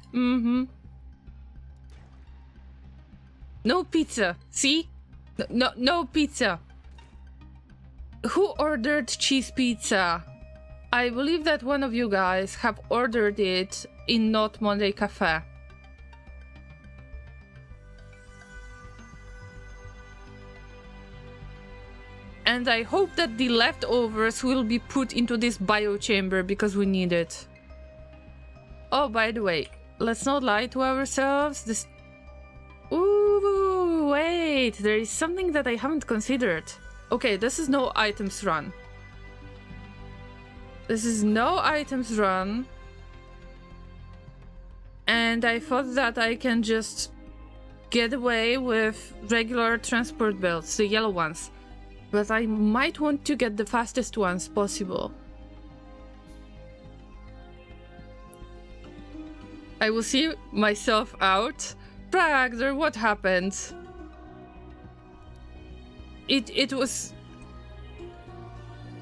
No pizza. See? No pizza. Who ordered cheese pizza? I believe that one of you guys have ordered it in Not Monday Cafe. And I hope that the leftovers will be put into this biochamber because we need it. Oh, by the way, let's not lie to ourselves. This... Ooh, wait, there is something that I haven't considered. Okay, this is no items run. This is no items run. And I thought that I can just get away with regular transport belts, the yellow ones. But I might want to get the fastest ones possible. I will see myself out. Ragnar, what happened? It was...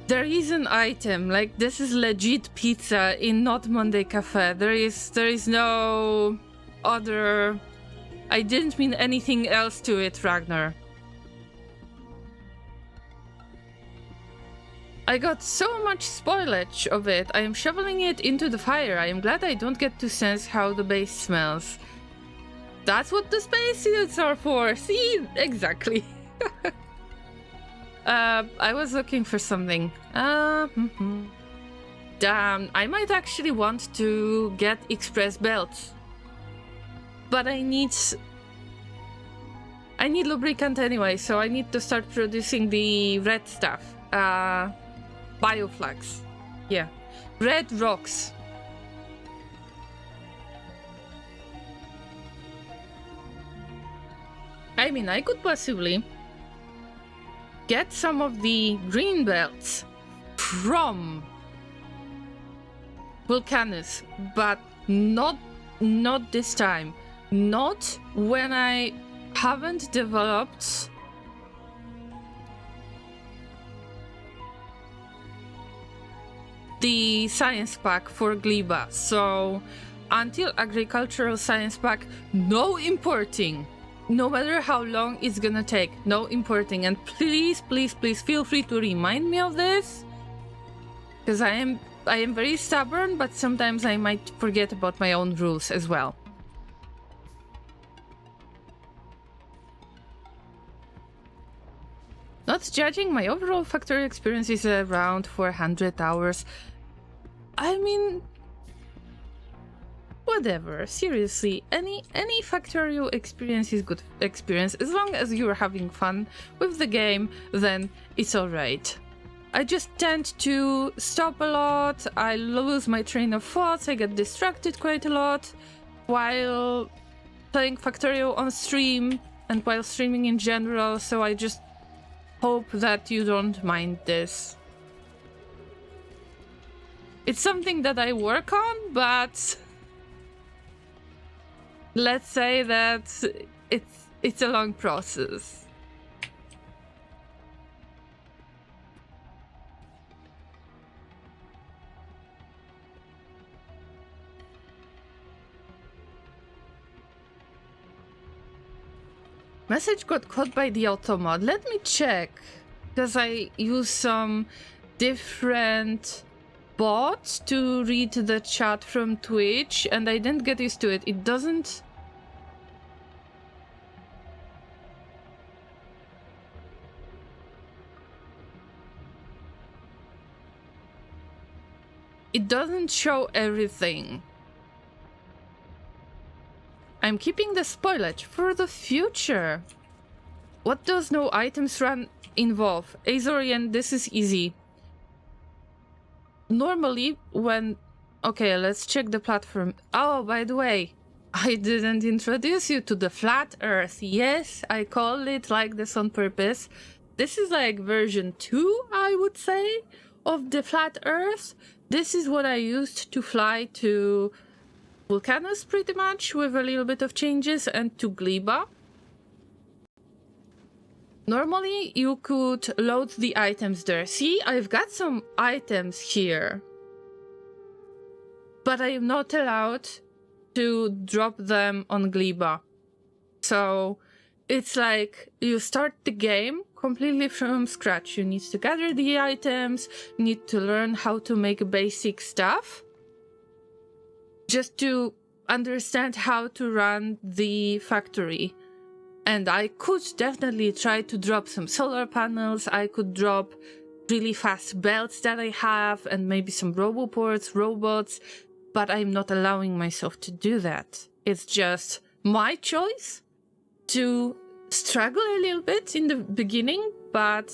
There is an item, like this is legit pizza in Not Monday Cafe. There is no other... I didn't mean anything else to it, Ragnar. I got so much spoilage of it. I am shoveling it into the fire. I am glad I don't get to sense how the base smells. That's what the spacesuits are for. See? Exactly. I was looking for something. Damn, I might actually want to get express belts. But I need lubricant anyway, so I need to start producing the red stuff. Bioflux. Yeah. Red rocks. I mean, I could possibly get some of the green belts from Vulcanus, but not this time. Not when I haven't developed the science pack for Gleba. So until agricultural science pack, no importing. No matter how long it's gonna take, no importing. And please feel free to remind me of this, because I am very stubborn, but sometimes I might forget about my own rules as well. Not judging, my overall factory experience is around 400 hours. I mean, whatever, seriously, any Factorio experience is good experience. As long as you're having fun with the game, then it's alright. I just tend to stop a lot, I lose my train of thoughts, I get distracted quite a lot while playing Factorio on stream and while streaming in general, so I just hope that you don't mind this. It's something that I work on, but let's say that it's a long process. Message got caught by the automod. Let me check. because I use some different bots to read the chat from Twitch, and I didn't get used to it. It doesn't... It doesn't show everything. I'm keeping the spoilage for the future. What does no items run involve? Azorian, this is easy. Normally, when... Okay, let's check the platform. Oh, by the way, I didn't introduce you to the flat Earth. Yes, I call it like this on purpose. This is like version 2, I would say, of the flat Earth. This is what I used to fly to Vulcanus, pretty much, with a little bit of changes, and to Gleba. Normally, you could load the items there. See, I've got some items here. But I am not allowed to drop them on Gleba. So, it's like you start the game completely from scratch. You need to gather the items, you need to learn how to make basic stuff. Just to understand how to run the factory. And I could definitely try to drop some solar panels, I could drop really fast belts that I have, and maybe some roboports, robots, but I'm not allowing myself to do that. It's just my choice to struggle a little bit in the beginning, but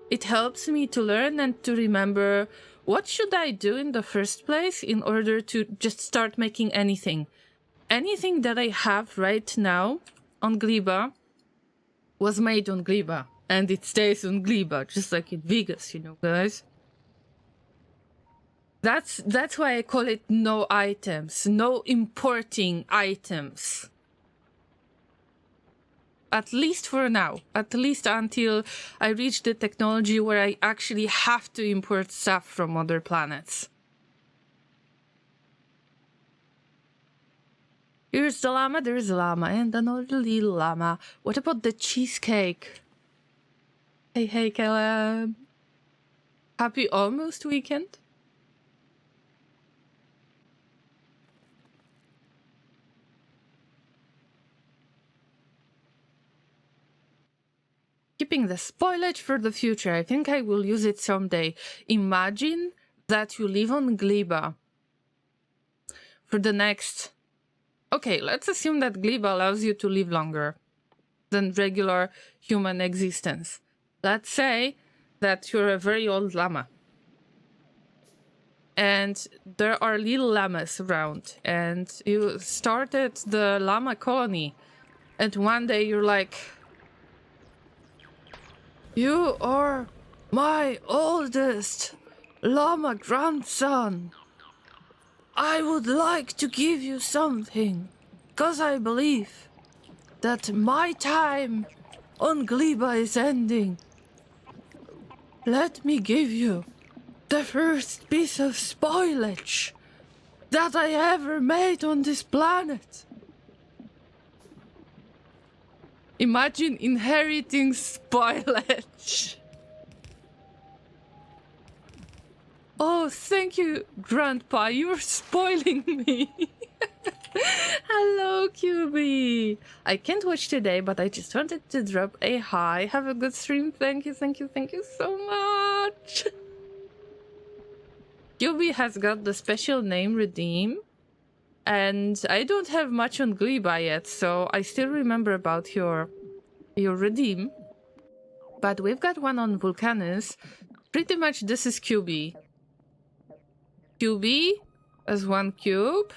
it helps me to learn and to remember what should I do in the first place in order to just start making anything. Anything that I have right now on Gleba was made on Gleba, and it stays on Gleba, just like in Vegas, you know, guys. That's why I call it no items, no importing items. At least for now, at least until I reach the technology where I actually have to import stuff from other planets. Here's the llama, there's a llama, and another little llama. What about the cheesecake? Hey, Caleb. Happy almost weekend. Keeping the spoilage for the future. I think I will use it someday. Imagine that you live on Gleba for the next... Okay, let's assume that Gleba allows you to live longer than regular human existence. Let's say that you're a very old llama. And there are little llamas around. And you started the llama colony. And one day you're like... You are my oldest llama grandson. I would like to give you something, because I believe that my time on Gleba is ending. Let me give you the first piece of spoilage that I ever made on this planet. Imagine inheriting spoilage. Oh, thank you, Grandpa. You're spoiling me. Hello, QB. I can't watch today, but I just wanted to drop a hi. Have a good stream. Thank you so much. QB has got the special name Redeem. And I don't have much on Gleba yet, so I still remember about your Redeem. But we've got one on Vulcanus. Pretty much this is QB. QB as one cube,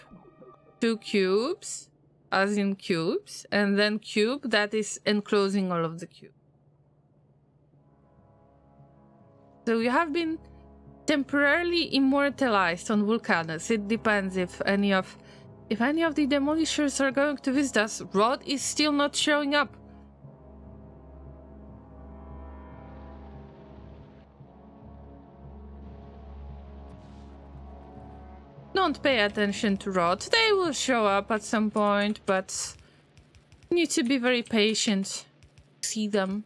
2 cubes, as in cubes, and then cube that is enclosing all of the cube. So you have been temporarily immortalized on Vulcanus. It depends if any of the demolishers are going to visit us. Rod is still not showing up. Don't pay attention to Rod. They will show up at some point, but you need to be very patient to see them.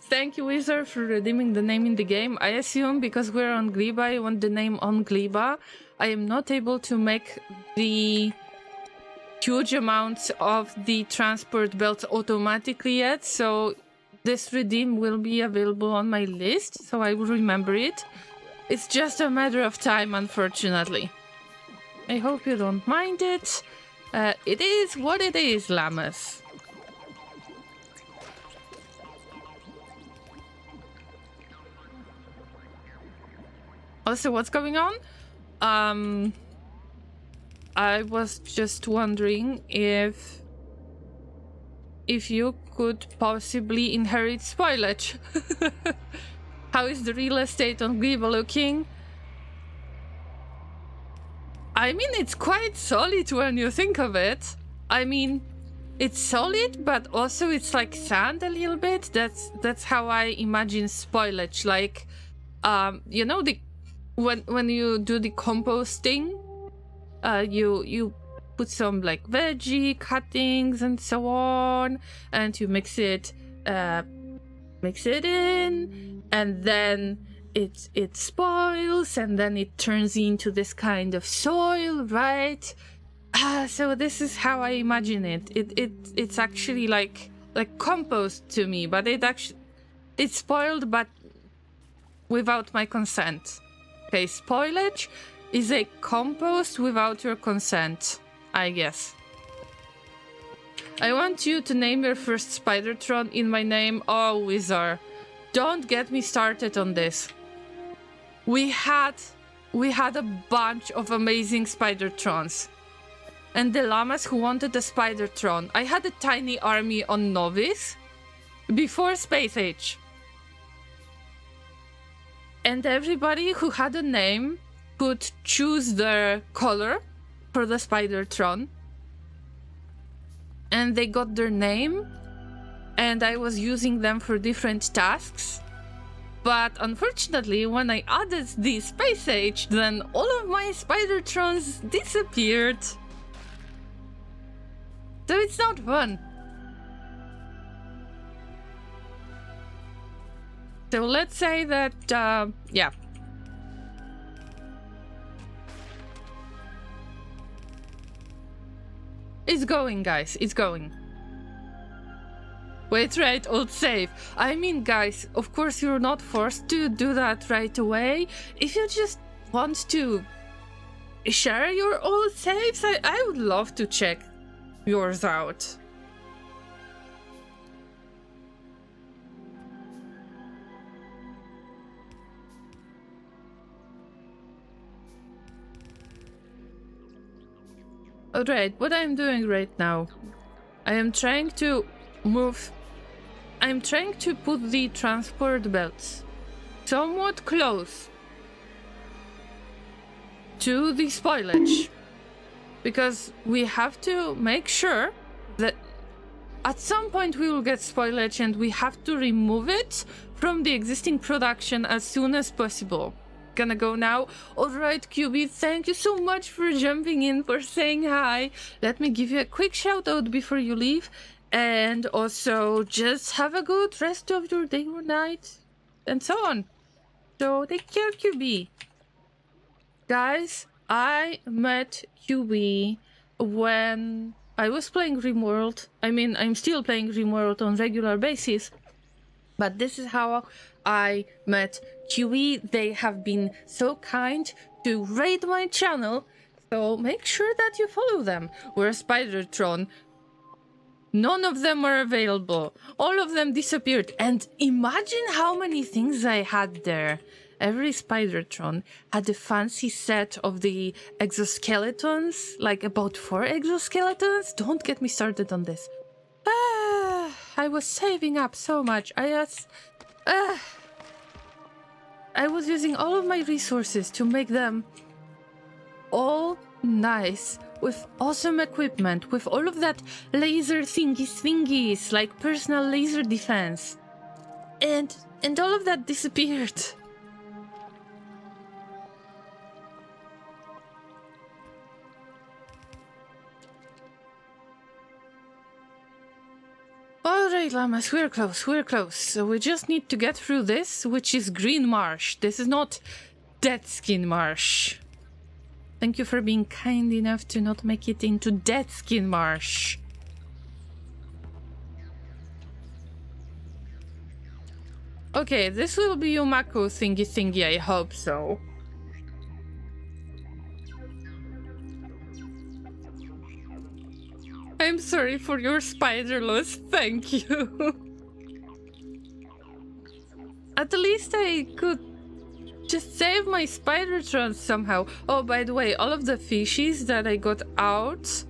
Thank you, Wizard, for redeeming the name in the game. I assume because we're on Gleba, I want the name on Gleba. I am not able to make the huge amounts of the transport belts automatically yet, so this redeem will be available on my list, so I will remember it. It's just a matter of time, unfortunately. I hope you don't mind it. It is what it is, Llamas. Also, what's going on? I was just wondering if you could possibly inherit spoilage. How is the real estate on Gleba looking? I mean, it's quite solid when you think of it. I mean, it's solid, but also it's like sand a little bit. That's how I imagine spoilage. Like, you know, when you do the composting, you put some like veggie cuttings and so on, and you mix it in, and then it spoils, and then it turns into this kind of soil, right? So this is how I imagine it. It's actually like compost to me, but it's spoiled, but without my consent. Okay, spoilage is a compost without your consent, I guess. I want you to name your first Spidertron in my name. Oh, Wizard, don't get me started on this. We had a bunch of amazing Spidertrons. And the llamas who wanted a Spidertron. I had a tiny army on Novice before Space Age. And everybody who had a name could choose their color for the Spidertron. And they got their name. And I was using them for different tasks. But unfortunately, when I added the Space Age, then all of my Spidertrons disappeared. So it's not fun. So let's say that, yeah. It's going, guys. It's going. Wait, right, old save. I mean, guys, of course you're not forced to do that right away. If you just want to share your old saves, I would love to check yours out. Alright, what I'm doing right now, I am trying to put the transport belts somewhat close to the spoilage, because we have to make sure that at some point we will get spoilage and we have to remove it from the existing production as soon as possible. Gonna go now. Alright, QB, thank you so much for jumping in, for saying hi. Let me give you a quick shout out before you leave, and also just have a good rest of your day or night and so on. So take care, QB. Guys, I met QB when I was playing RimWorld. I mean, I'm still playing RimWorld on regular basis, but this is how I met QE. They have been so kind to raid my channel, so make sure that you follow them. We're Spidertron. None of them are available. All of them disappeared. And imagine how many things I had there. Every Spidertron had a fancy set of the exoskeletons, like about 4 exoskeletons. Don't get me started on this. I was saving up so much. I was using all of my resources to make them all nice, with awesome equipment, with all of that laser thingies, like personal laser defense. And all of that disappeared. Alright, Alright, llamas, we're close, we're close. So we just need to get through this, which is green marsh. This is not dead skin marsh. Thank you for being kind enough to not make it into dead skin marsh. Okay, this will be Yumako thingy, I hope so. I'm sorry for your spider loss, thank you. At least I could just save my spider trance somehow. Oh, by the way, all of the fishies that I got out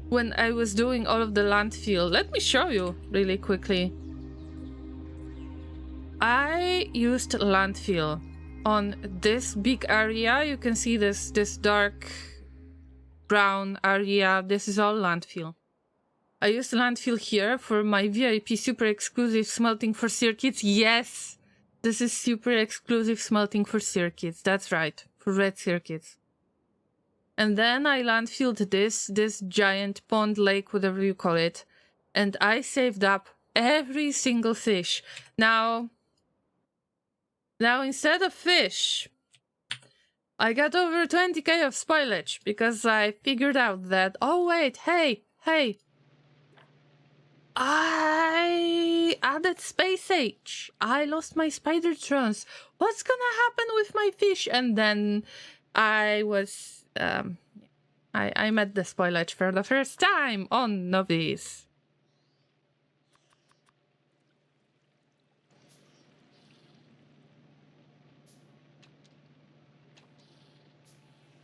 when I was doing all of the landfill, let me show you really quickly. I used landfill on this big area. You can see this dark brown area. This is all landfill. I used landfill here for my VIP super exclusive smelting for circuits. Yes, this is super exclusive smelting for circuits. That's right, for red circuits. And then I landfilled this giant pond, lake, whatever you call it. And I saved up every single fish. Now instead of fish, I got over 20k of spoilage because I figured out that, oh wait, hey, I added space age. I lost my spider trance. What's gonna happen with my fish? And then I was, I met the spoilage for the first time on Novice.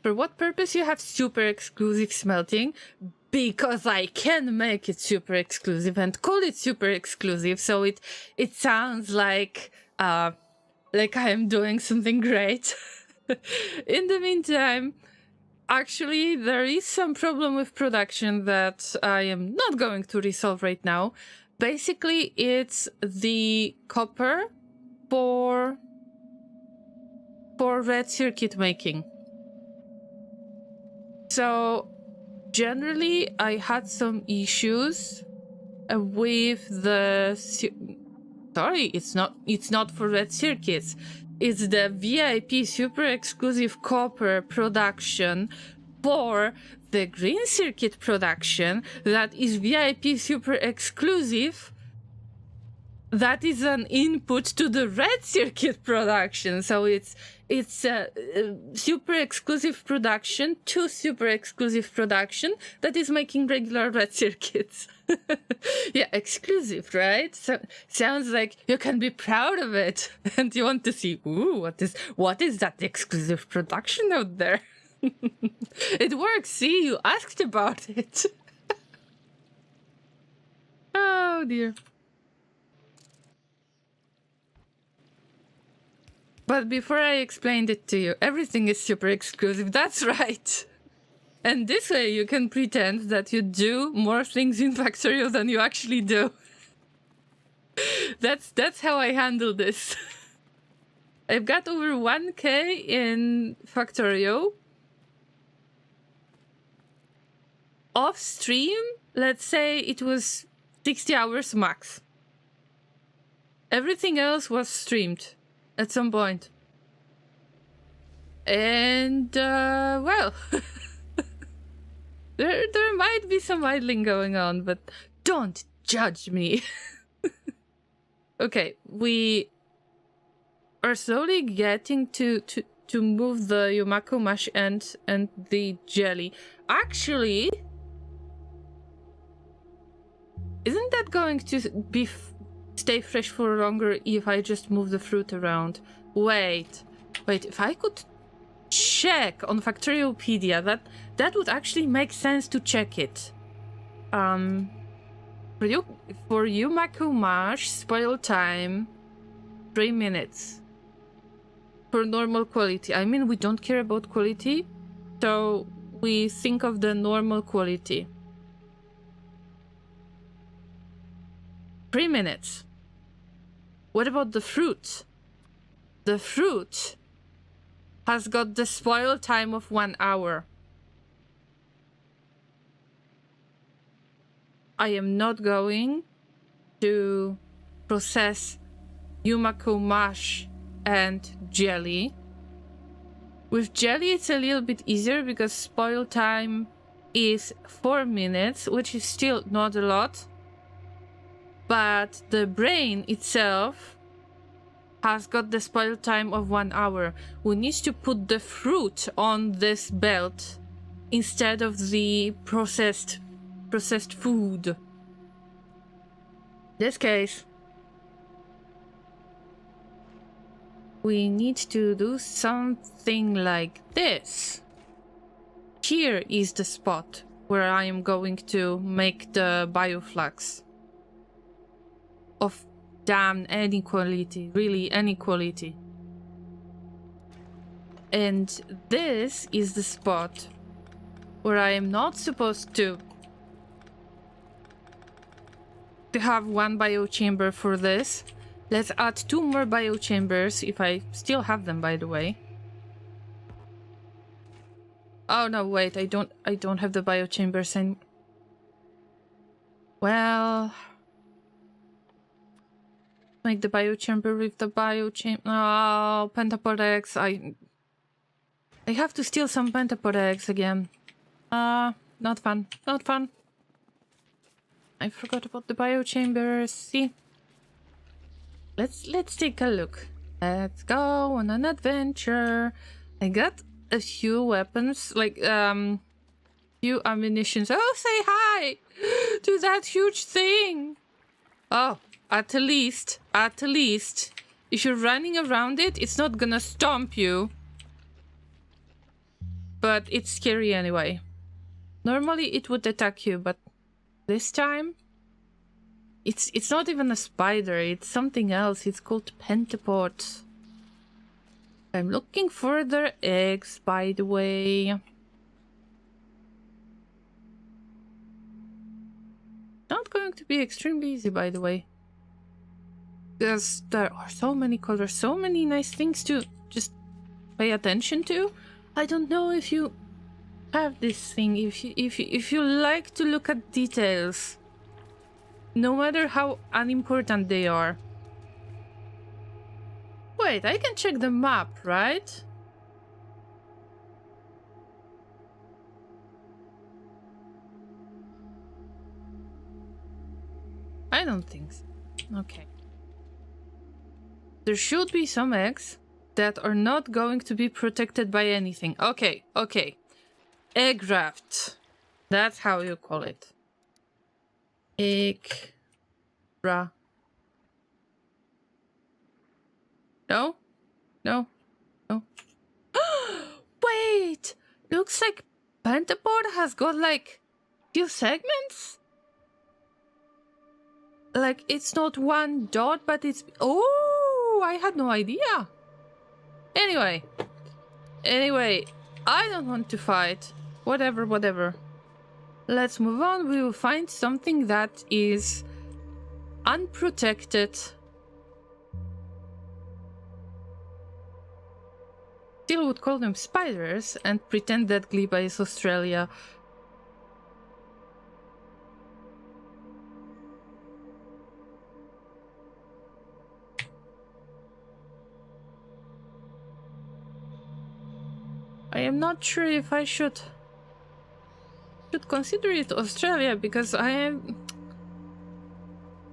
For what purpose you have super exclusive smelting? Because I can make it super exclusive and call it super exclusive, so it sounds like I am doing something great. In the meantime, actually, there is some problem with production that I am not going to resolve right now. Basically, it's the copper for red circuit making. So generally, I had some issues with the... Sorry, it's not for red circuits. It's the VIP super exclusive copper production for the green circuit production that is VIP super exclusive. That is an input to the red circuit production. So it's a super exclusive production to super exclusive production that is making regular red circuits. Yeah, exclusive, right? So sounds like you can be proud of it and you want to see, ooh, what is that exclusive production out there? It works, see, you asked about it. Oh dear. But before I explained it to you, everything is super exclusive, that's right. And this way you can pretend that you do more things in Factorio than you actually do. That's how I handle this. I've got over 1k in Factorio. Off stream, let's say it was 60 hours max. Everything else was streamed at some point. And, well, there might be some idling going on, but don't judge me. Okay, we are slowly getting to move the Yumako mash and the jelly. Actually, isn't that going to be stay fresh for longer if I just move the fruit around? Wait, if I could check on Factoriopedia, that would actually make sense to check it. For Yumako mash, spoil time 3 minutes. For normal quality. I mean, we don't care about quality, so we think of the normal quality. 3 minutes. What about the fruit? The fruit has got the spoil time of 1 hour. I am not going to process Yumako mash and jelly. With jelly, it's a little bit easier because spoil time is 4 minutes, which is still not a lot. But the brain itself has got the spoil time of 1 hour. We need to put the fruit on this belt instead of the processed food. In this case, we need to do something like this. Here is the spot where I am going to make the bioflux. Of damn any quality, really any quality. And this is the spot where I am not supposed to have 1 biochamber for this. Let's add 2 more biochambers, if I still have them, by the way. Oh no, wait, I don't have the biochambers in. Well, make the biochamber with the biochamber. Oh, pentapod eggs. I have to steal some pentapod eggs again. Not fun. Not fun. I forgot about the biochambers. See? Let's take a look. Let's go on an adventure. I got a few weapons, like few ammunitions. Oh, say hi to that huge thing. Oh, at least, if you're running around it, it's not gonna stomp you. But it's scary anyway. Normally it would attack you, but this time it's not even a spider, it's something else. It's called pentapod. I'm looking for their eggs, by the way. Not going to be extremely easy, by the way. Because there are so many colors, so many nice things to just pay attention to. I don't know if you have this thing, if you like to look at details, no matter how unimportant they are. Wait, I can check the map, right? I don't think so. Okay. There should be some eggs that are not going to be protected by anything. Okay, okay. Egg raft. That's how you call it. Egg raft. No? No? No? Wait! Looks like Pentapod has got like few segments? Like it's not 1 dot, but it's... Oh! I had no idea. Anyway, I don't want to fight. Whatever. Let's move on. We will find something that is unprotected. Still would call them spiders and pretend that Gleba is Australia. I am not sure if I should consider it Australia, because I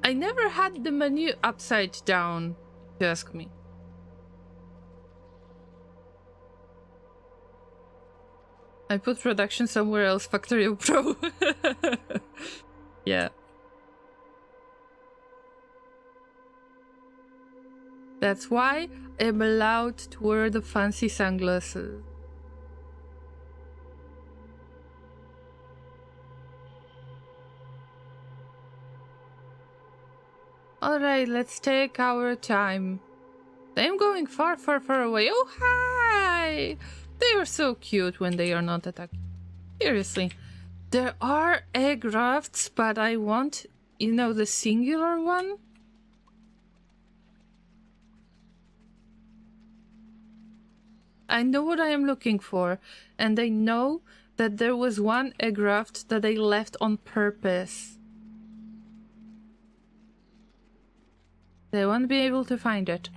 never had the menu upside down, if you ask me. I put production somewhere else, Factorio Pro. Yeah. That's why I'm allowed to wear the fancy sunglasses. Alright, let's take our time. I'm going far away. Oh, hi! They are so cute when they are not attacking. Seriously. There are egg rafts, but I want, you know, the singular one? I know what I am looking for, and I know that there was one egg raft that I left on purpose. They won't be able to find it.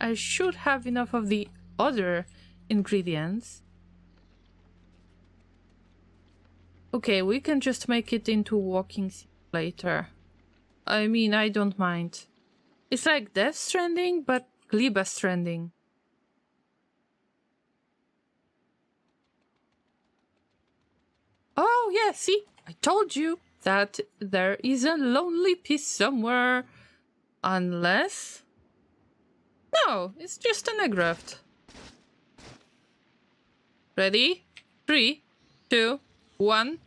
I should have enough of the other ingredients. Okay, we can just make it into walking simulator. I mean, I don't mind. It's like Death Stranding, but Gleba Stranding. Oh, yeah, see? I told you that there is a lonely piece somewhere. Unless... No, it's just an egg raft. Ready? 3, 2, 1. Run!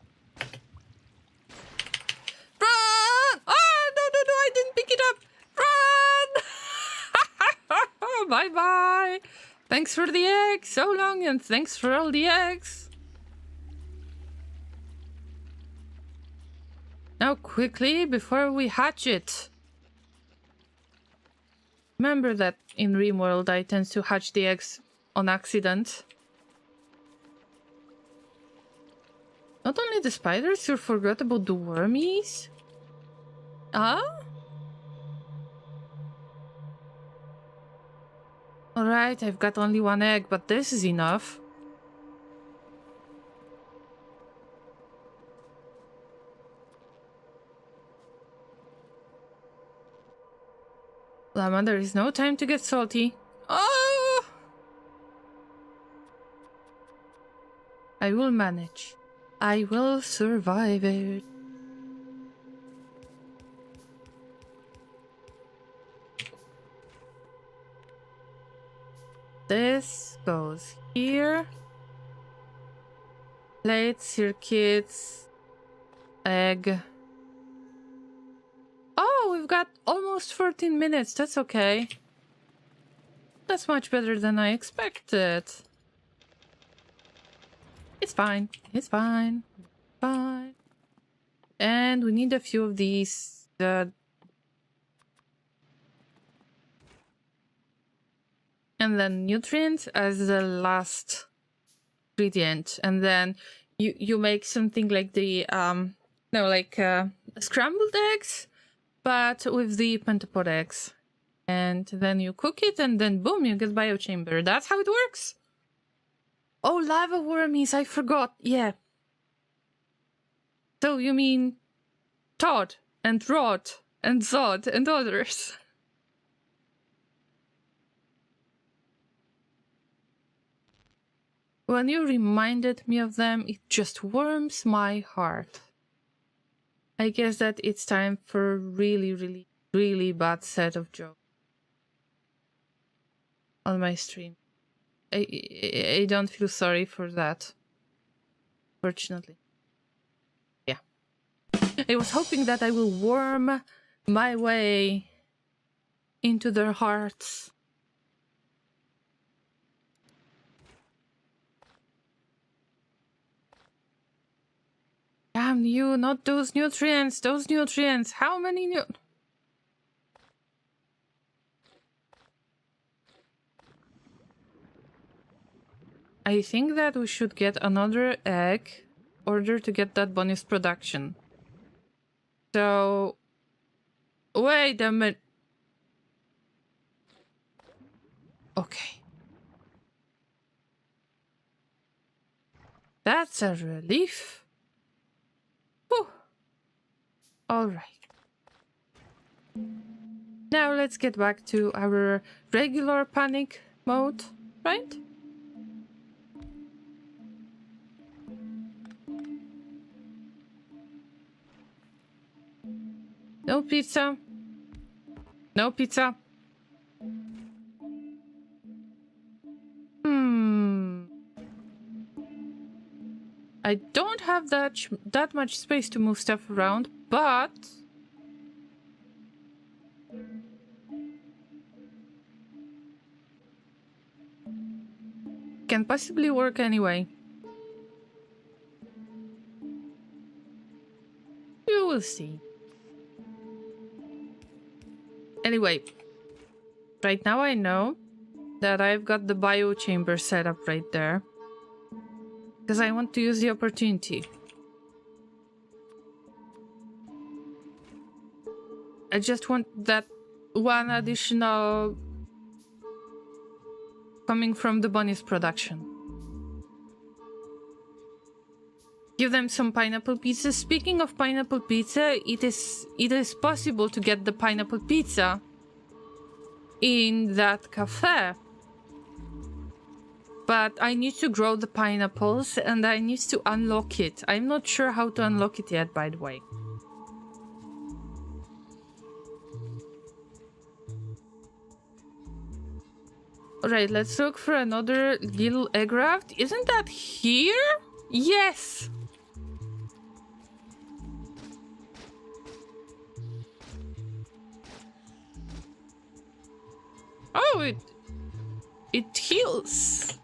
Oh, no, I didn't pick it up. Run! Bye-bye. Thanks for the egg. So long, and thanks for all the eggs. Now quickly, before we hatch it. Remember that in RimWorld I tend to hatch the eggs on accident. Not only the spiders, you forgot about the wormies? Ah? Alright, I've got only one egg, but this is enough. Llama, there is no time to get salty. Oh! I will manage. I will survive it. This goes here. Plates, circuits, egg. Oh, we've got almost 14 minutes. That's okay. That's much better than I expected. It's fine. It's fine. Fine. And we need a few of these. And then nutrients as the last ingredient. And then you make something like the scrambled eggs, but with the pentapod eggs. And then you cook it, and then boom, you get biochamber. That's how it works. Oh, lava wormies, I forgot. Yeah. So you mean Todd and Rod and Zod and others. When you reminded me of them, it just warms my heart. I guess that it's time for a really bad set of jokes on my stream. I don't feel sorry for that, fortunately. Yeah. I was hoping that I will worm my way into their hearts. Damn you, not those nutrients, how many I think that we should get another egg in order to get that bonus production. So... Wait a minute. Okay. That's a relief. Whew. Alright. Now let's get back to our regular panic mode, right? No pizza. No pizza. I don't have that much space to move stuff around, but can possibly work anyway. You will see. Anyway, right now I know that I've got the biochamber set up right there. Because I want to use the opportunity. I just want that one additional coming from the bonus production. Give them some pineapple pizza. Speaking of pineapple pizza, it is possible to get the pineapple pizza in that cafe. But I need to grow the pineapples and I need to unlock it. I'm not sure how to unlock it yet, by the way. Alright, let's look for another little egg raft. Isn't that here? Yes! Oh, it heals.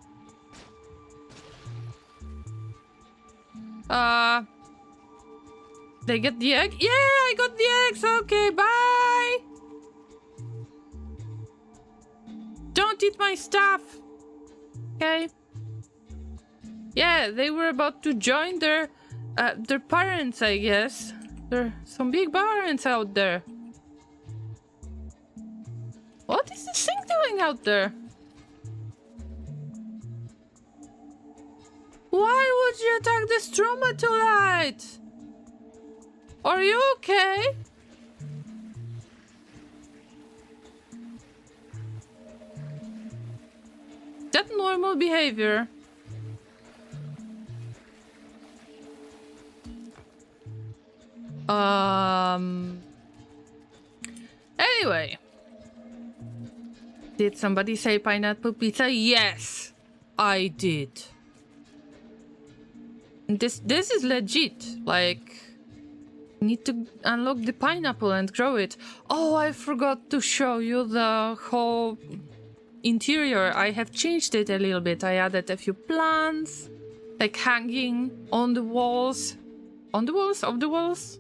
They get the egg? Yeah, I got the eggs. Okay, bye. Don't eat my stuff. Okay. Yeah, they were about to join their parents, I guess. There are some big parents out there. What is this thing doing out there? Why would you attack the stromatolite? Are you okay? That normal behavior. Anyway. Did somebody say pineapple pizza? Yes, I did. This is legit. Like, need to unlock the pineapple and grow it. Oh, I forgot to show you the whole interior. I have changed it a little bit. I added a few plants, like hanging on the walls. On the walls? Of the walls?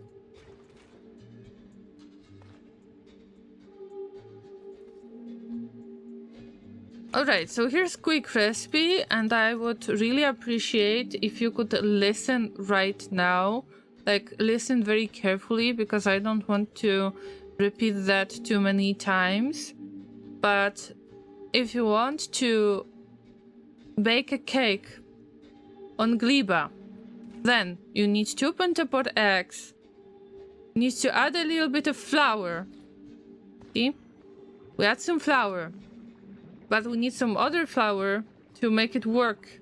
Alright, so here's quick recipe, and I would really appreciate if you could listen right now. Like, listen very carefully, because I don't want to repeat that too many times. But if you want to bake a cake on Gleba, then you need 2 pentapod eggs. You need to add a little bit of flour. See? We add some flour. But we need some other flour to make it work.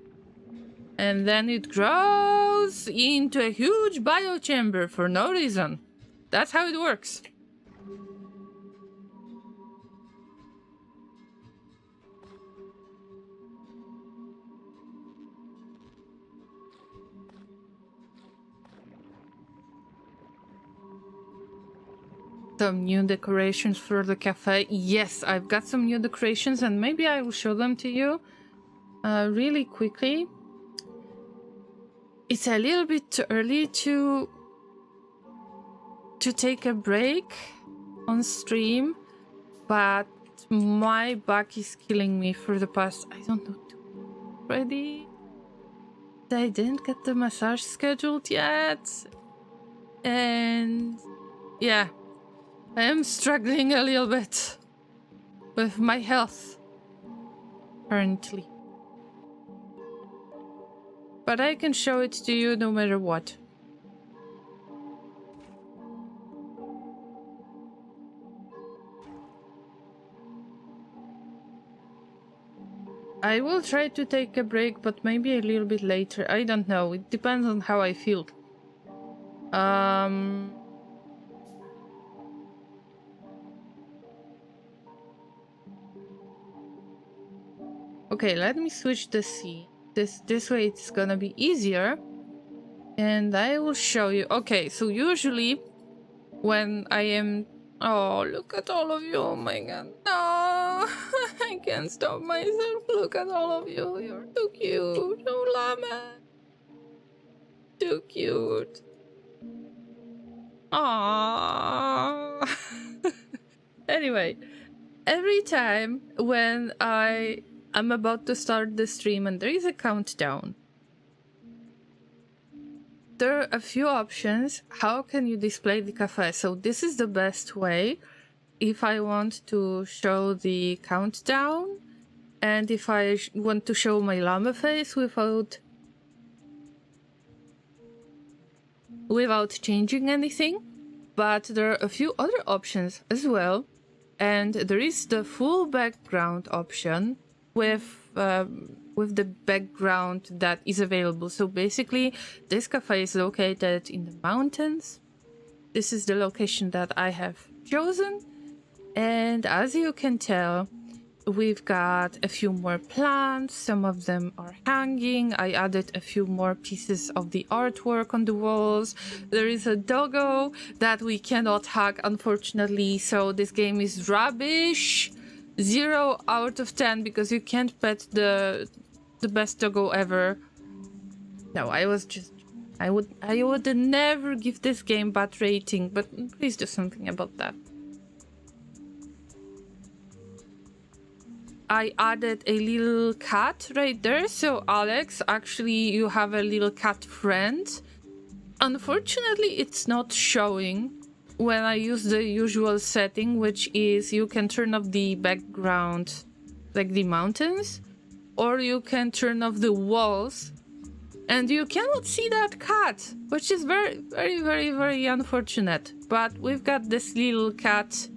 And then it grows into a huge biochamber for no reason. That's how it works. Some new decorations for the cafe. Yes, I've got some new decorations and maybe I will show them to you really quickly. It's a little bit too early to take a break on stream, but my back is killing me for the past, I don't know, already. I didn't get the massage scheduled yet. And yeah. I am struggling a little bit with my health currently. But I can show it to you no matter what. I will try to take a break, but maybe a little bit later. I don't know. It depends on how I feel. Okay, let me switch the C. This way it's gonna be easier. And I will show you. Okay, so usually when I am... Oh, look at all of you. Oh my god. No, I can't stop myself. Look at all of you. You're too cute. Oh, Llama. Too cute. Aww. Anyway, every time when I'm about to start the stream and there is a countdown, there are a few options. How can you display the cafe? So this is the best way. If I want to show the countdown, and if I want to show my llama face without changing anything. But there are a few other options as well. And there is the full background option with the background that is available. So basically, this cafe is located in the mountains. This is the location that I have chosen. And as you can tell, we've got a few more plants. Some of them are hanging. I added a few more pieces of the artwork on the walls. There is a doggo that we cannot hug, unfortunately. So this game is rubbish. 0 out of 10 because you can't pet the best doggo ever. No, I would never give this game bad rating, but please do something about that. I added a little cat right there. So Alex, actually you have a little cat friend. Unfortunately, it's not showing when I use the usual setting, which is you can turn off the background, like the mountains, or you can turn off the walls, and you cannot see that cat, which is very, very, very, very unfortunate. But we've got this little cat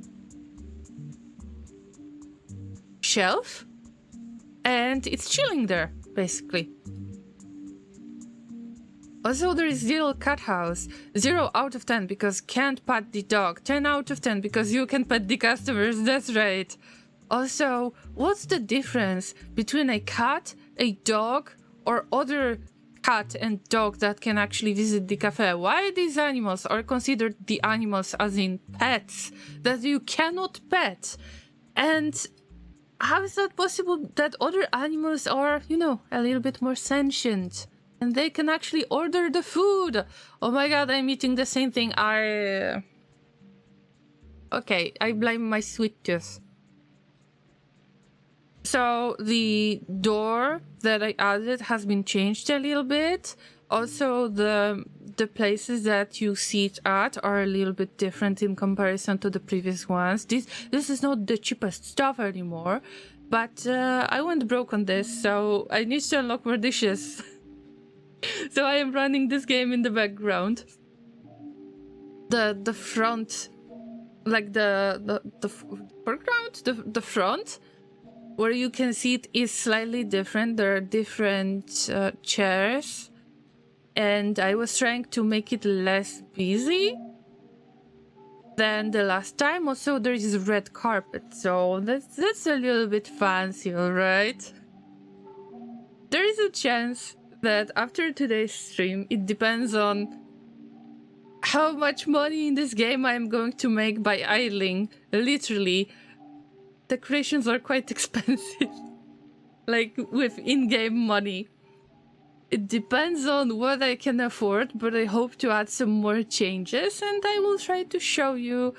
shelf, and it's chilling there, basically. Also, there is little cat house. 0 out of 10 because can't pet the dog. 10 out of 10 because you can pet the customers. That's right. Also, what's the difference between a cat, a dog, or other cat and dog that can actually visit the cafe? Why these animals are considered the animals as in pets that you cannot pet? And how is that possible that other animals are, you know, a little bit more sentient and they can actually order the food? Oh my god, I'm eating the same thing. Okay, I blame my sweet tooth. So the door that I added has been changed a little bit. Also, the places that you sit at are a little bit different in comparison to the previous ones. This is not the cheapest stuff anymore, but I went broke on this, so I need to unlock more dishes. So I am running this game in the background. The front, like the foreground, the front, where you can see it is slightly different. There are different chairs. And I was trying to make it less busy than the last time. Also, there is red carpet, so that's a little bit fancy, alright? There is a chance that after today's stream, it depends on how much money in this game I'm going to make by idling. Literally, decorations are quite expensive. Like, with in-game money. It depends on what I can afford, but I hope to add some more changes, and I will try to show you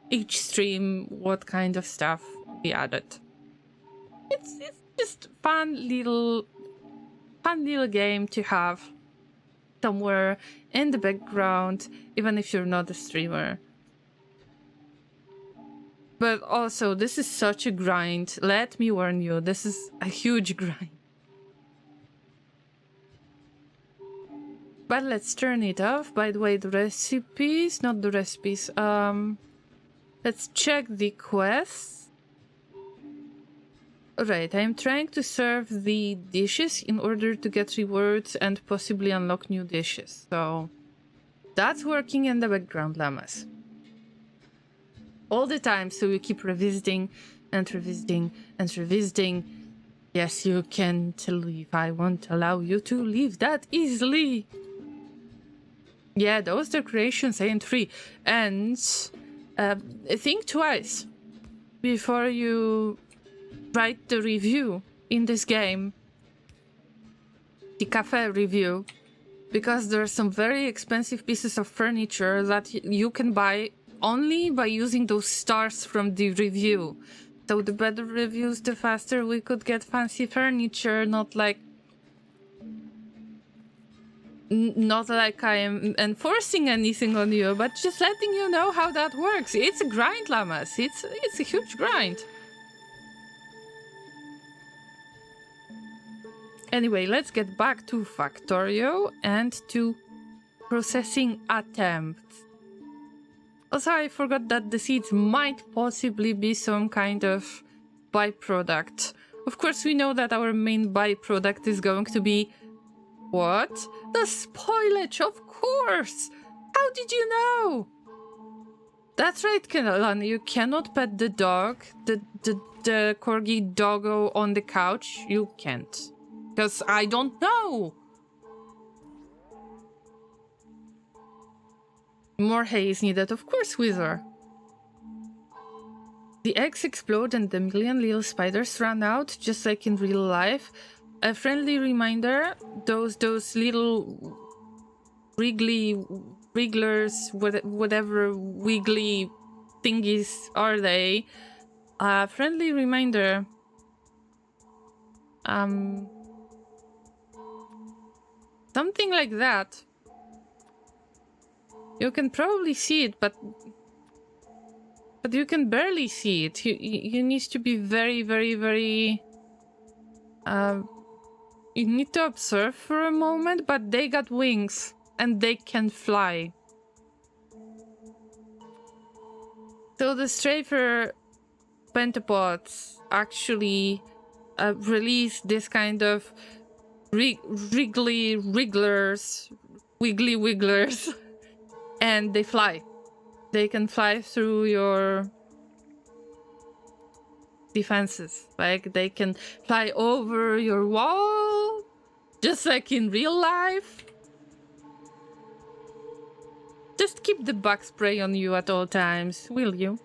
each stream what kind of stuff we added. It's just fun little game to have somewhere in the background, even if you're not a streamer. But also, this is such a grind. Let me warn you, this is a huge grind. But let's turn it off. By the way, the recipes, not the recipes. Let's check the quests. Alright, I'm trying to serve the dishes in order to get rewards and possibly unlock new dishes. So that's working in the background, llamas. All the time, so you keep revisiting and revisiting and revisiting. Yes, you can't leave. I won't allow you to leave that easily. Yeah, those decorations ain't free. And think twice before you write the review in this game. The cafe review. Because there are some very expensive pieces of furniture that you can buy only by using those stars from the review. So the better reviews, the faster we could get fancy furniture, not like Not like I am enforcing anything on you, but just letting you know how that works. It's a grind, Llamas. It's a huge grind. Anyway, let's get back to Factorio and to processing attempts. Also, I forgot that the seeds might possibly be some kind of byproduct. Of course, we know that our main byproduct is going to be what? The spoilage, of course! How did you know? That's right, Kenalan, you cannot pet the dog, the corgi doggo on the couch. You can't. Because I don't know! More hay is needed, of course, Wither. The eggs explode and the million little spiders run out, just like in real life. A friendly reminder, those little wrigglers, whatever wiggly thingies are they? A friendly reminder. Something like that. You can probably see it, but you can barely see it. You need to be very, very, very... you need to observe for a moment, but they got wings and they can fly. So the strafer pentapods actually release this kind of wiggly wrigglers, and they fly. They can fly through your defenses. Like, they can fly over your wall, just like in real life. Just keep the bug spray on you at all times, will you?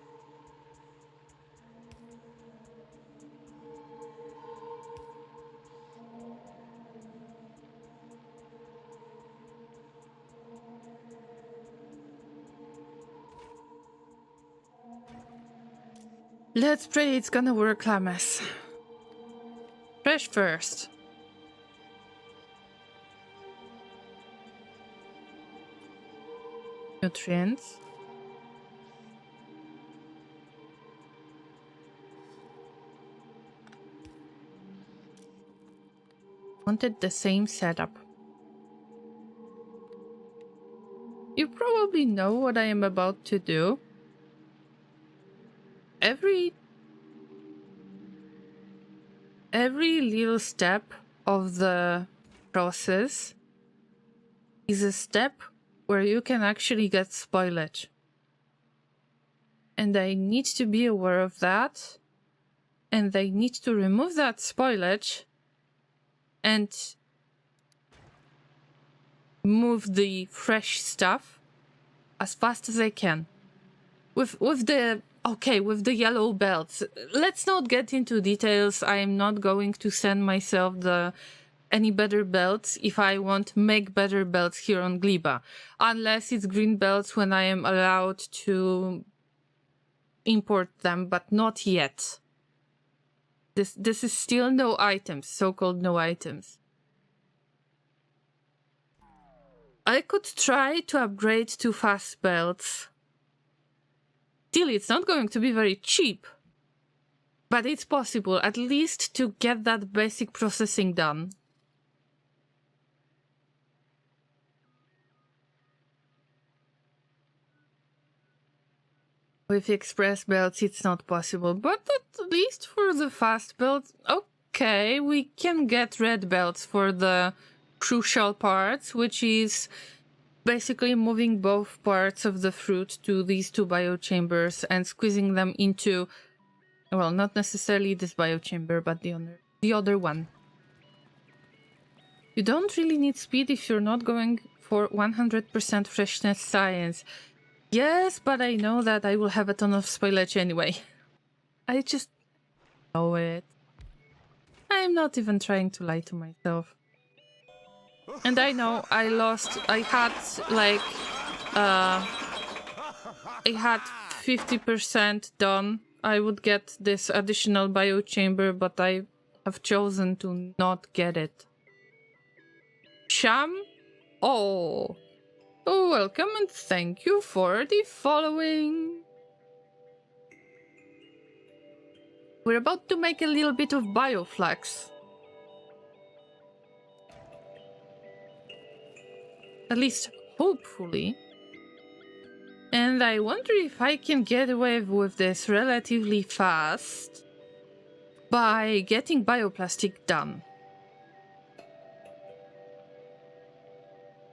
Let's pray it's gonna work, Llamas. Fresh first. Nutrients. Wanted the same setup. You probably know what I am about to do. Every little step of the process is a step where you can actually get spoilage. And I need to be aware of that. And I need to remove that spoilage and move the fresh stuff as fast as I can. With the yellow belts. Let's not get into details. I am not going to send myself any better belts if I want to make better belts here on Gleba. Unless it's green belts when I am allowed to import them, but not yet. This is still no items, so-called no items. I could try to upgrade to fast belts. Still, it's not going to be very cheap. But it's possible, at least to get that basic processing done. With express belts, it's not possible. But at least for the fast belts, okay, we can get red belts for the crucial parts, which is basically moving both parts of the fruit to these two biochambers and squeezing them into, well, not necessarily this biochamber, but the other one. You don't really need speed if you're not going for 100% freshness science. Yes, but I know that I will have a ton of spoilage anyway. I just know it. I'm not even trying to lie to myself. And I know I had 50% done. I would get this additional biochamber, but I have chosen to not get it. Sham Oh, welcome and thank you for the following. We're about to make a little bit of bioflax. At least, hopefully. And I wonder if I can get away with this relatively fast by getting bioplastic done.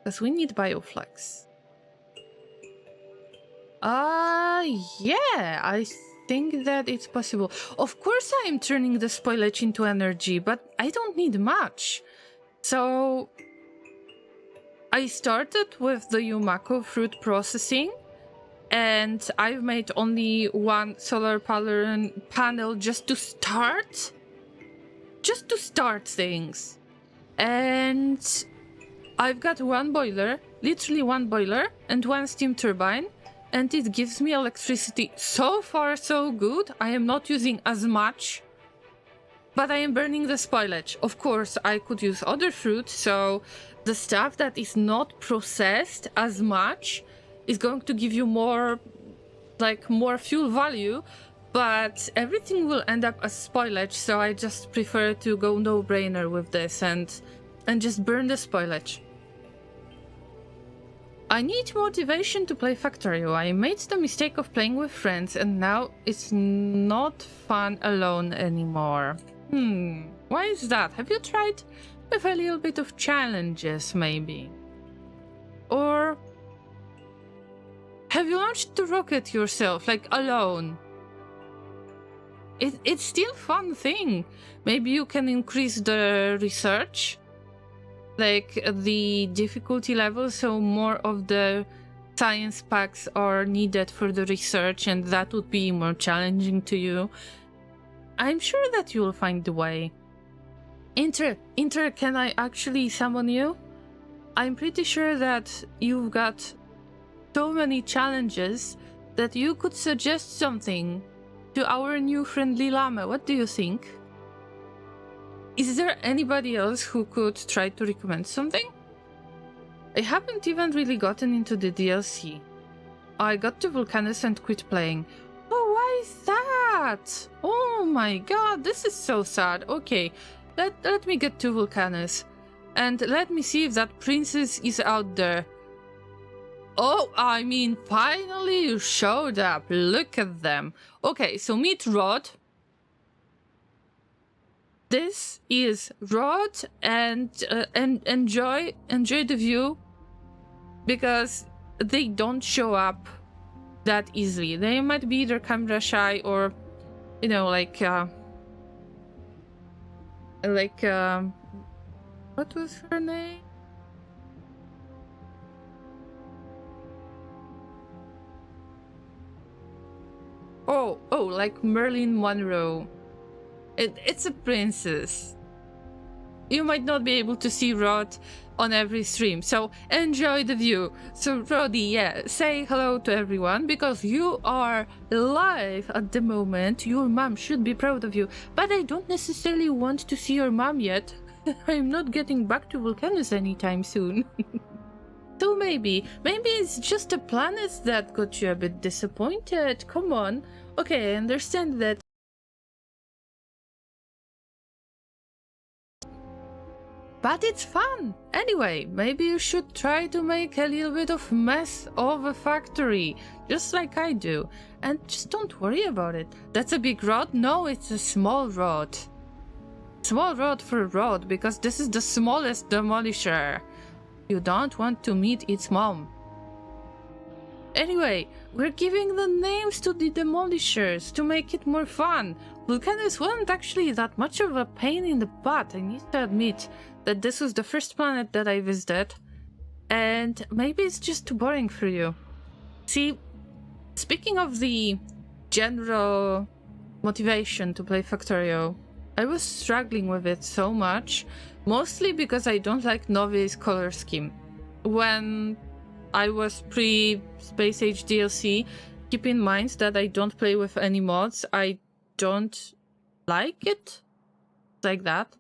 Because we need bioflax. Yeah, I think that it's possible. Of course I am turning the spoilage into energy, but I don't need much. So I started with the Yumako fruit processing, and I've made only one solar panel just to start things. And I've got one boiler, literally one boiler, and one steam turbine, and it gives me electricity. So far, so good. I am not using as much, but I am burning the spoilage. Of course, I could use other fruit, so the stuff that is not processed as much is going to give you more fuel value, but everything will end up as spoilage, so I just prefer to go no-brainer with this and just burn the spoilage. I need motivation to play Factorio. I made the mistake of playing with friends, and now it's not fun alone anymore. Why is that? Have you tried with a little bit of challenges, maybe? Or have you launched the rocket yourself, like alone? It's still a fun thing. Maybe you can increase the research, like the difficulty level, so more of the science packs are needed for the research, and that would be more challenging to you. I'm sure that you'll find the way. Inter, can I actually summon you? I'm pretty sure that you've got so many challenges that you could suggest something to our new friendly Llama. What do you think? Is there anybody else who could try to recommend something? I haven't even really gotten into the DLC. I got to Vulcanus and quit playing. Oh, why is that? Oh my god, this is so sad. Okay, let me get to Vulcanus. And let me see if that princess is out there. Oh, I mean, finally you showed up. Look at them. Okay, so meet Rod. This is Rod, and enjoy the view, because they don't show up that easily. They might be either camera shy or, you know, what was her name? Oh, like Marilyn Monroe. It's a princess. You might not be able to see Rod on every stream, so enjoy the view. So Roddy, yeah, say hello to everyone, because you are live at the moment. Your mom should be proud of you, but I don't necessarily want to see your mom yet. I'm not getting back to Vulcanus anytime soon. So maybe it's just the planets that got you a bit disappointed. Come on. Okay, I understand that. But it's fun! Anyway, maybe you should try to make a little bit of mess of a factory, just like I do. And just don't worry about it. That's a big rod? No, it's a small rod. Small rod for rod, because this is the smallest demolisher. You don't want to meet its mom. Anyway, we're giving the names to the demolishers to make it more fun. Vulcanus wasn't actually that much of a pain in the butt. I need to admit that this was the first planet that I visited, and maybe it's just too boring for you. See, speaking of the general motivation to play Factorio, I was struggling with it so much, mostly because I don't like Novi's color scheme. When I was pre-Space Age DLC, keep in mind that I don't play with any mods. I don't like it like that.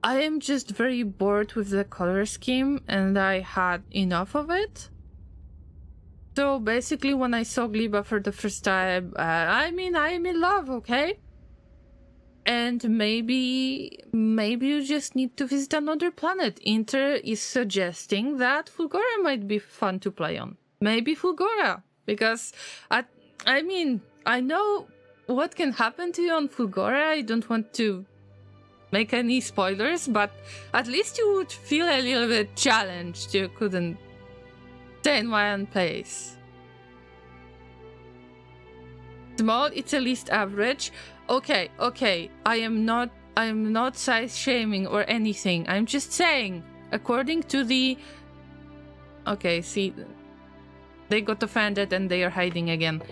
I am just very bored with the color scheme and I had enough of it. So basically when I saw Gleba for the first time, I mean, I am in love, okay? And maybe you just need to visit another planet. Inter is suggesting that Fulgora might be fun to play on. Maybe Fulgora, because I mean, I know what can happen to you on Fulgora. I don't want to make any spoilers, but at least you would feel a little bit challenged. You couldn't stay in one place. Small, it's at least average. Okay, I am not size shaming or anything. I'm just saying, according to the... Okay, see, they got offended and they are hiding again.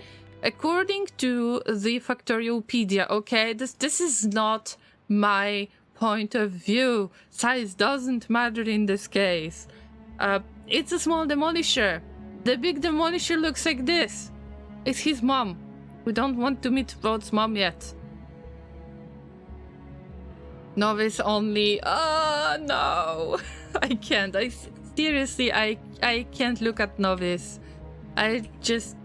According to the Factoriopedia, okay, this is not my point of view. Size doesn't matter in this case. It's a small demolisher. The big demolisher looks like this. It's his mom. We don't want to meet Rod's mom yet. Novice only. Oh no. I can't. Seriously, I can't look at Novice. I just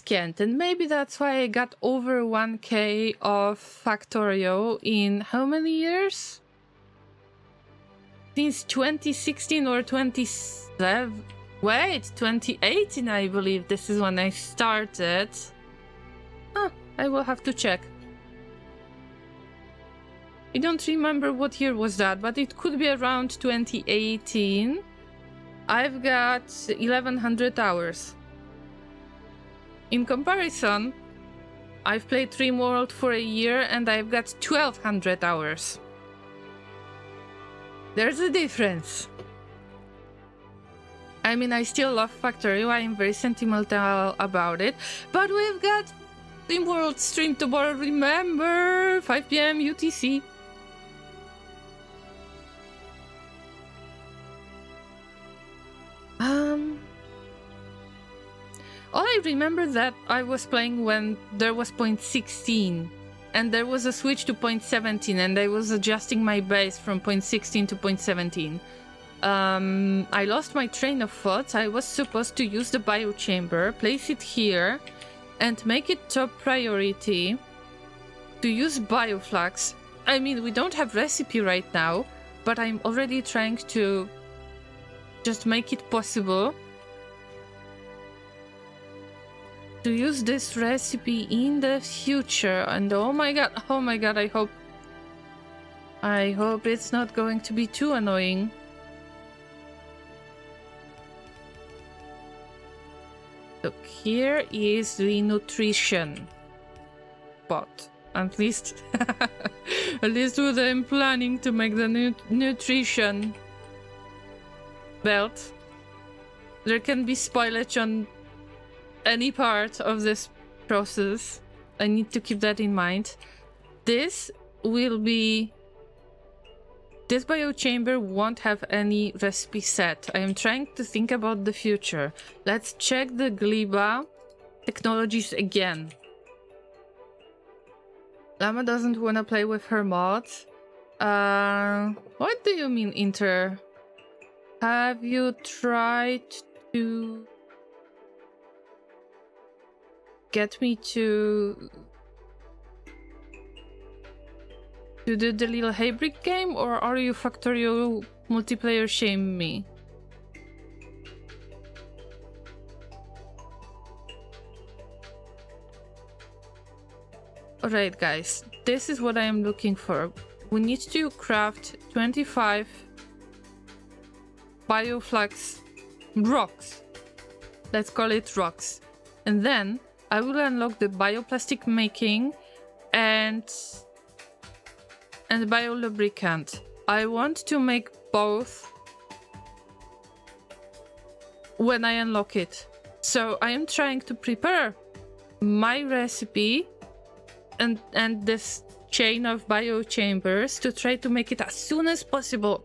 can't. And maybe that's why I got over 1k of Factorio in how many years? Since 2016 or 27? Wait, 2018 I believe this is when I started. Huh, I will have to check. I don't remember what year was that, but it could be around 2018. I've got 1100 hours. In comparison, I've played RimWorld for a year and I've got 1200 hours. There's a difference. I mean, I still love Factorio, I'm very sentimental about it, but we've got RimWorld stream tomorrow, remember? 5 PM UTC. All I remember that I was playing when there was 0.16 and there was a switch to 0.17 and I was adjusting my base from 0.16 to 0.17. I lost my train of thought. I was supposed to use the biochamber, place it here, and make it top priority to use bioflux. I mean, we don't have recipe right now, but I'm already trying to just make it possible to use this recipe in the future. And oh my god, I hope it's not going to be too annoying. Look, here is the nutrition pot. At least what I'm planning to make the nutrition belt. There can be spoilage on any part of this process. I need to keep that in mind. This biochamber won't have any recipe set. I am trying to think about the future. Let's check the Gleba technologies again. Llama doesn't want to play with her mods. What do you mean, Inter? Have you tried to get me to do the little hybrid game, or are you Factorio multiplayer shaming me? Alright guys, this is what I am looking for. We need to craft 25 bioflux rocks. Let's call it rocks. And then I will unlock the bioplastic making and biolubricant. I want to make both when I unlock it. So I am trying to prepare my recipe and this chain of biochambers to try to make it as soon as possible.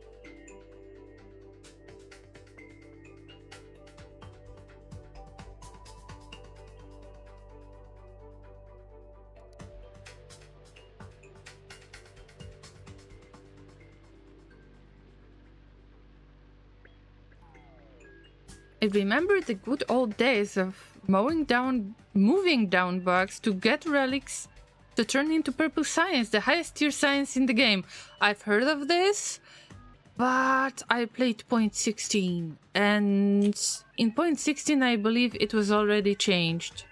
I remember the good old days of moving down bugs to get relics to turn into purple science, the highest tier science in the game. I've heard of this, but I played 0.16, and in 0.16 I believe it was already changed.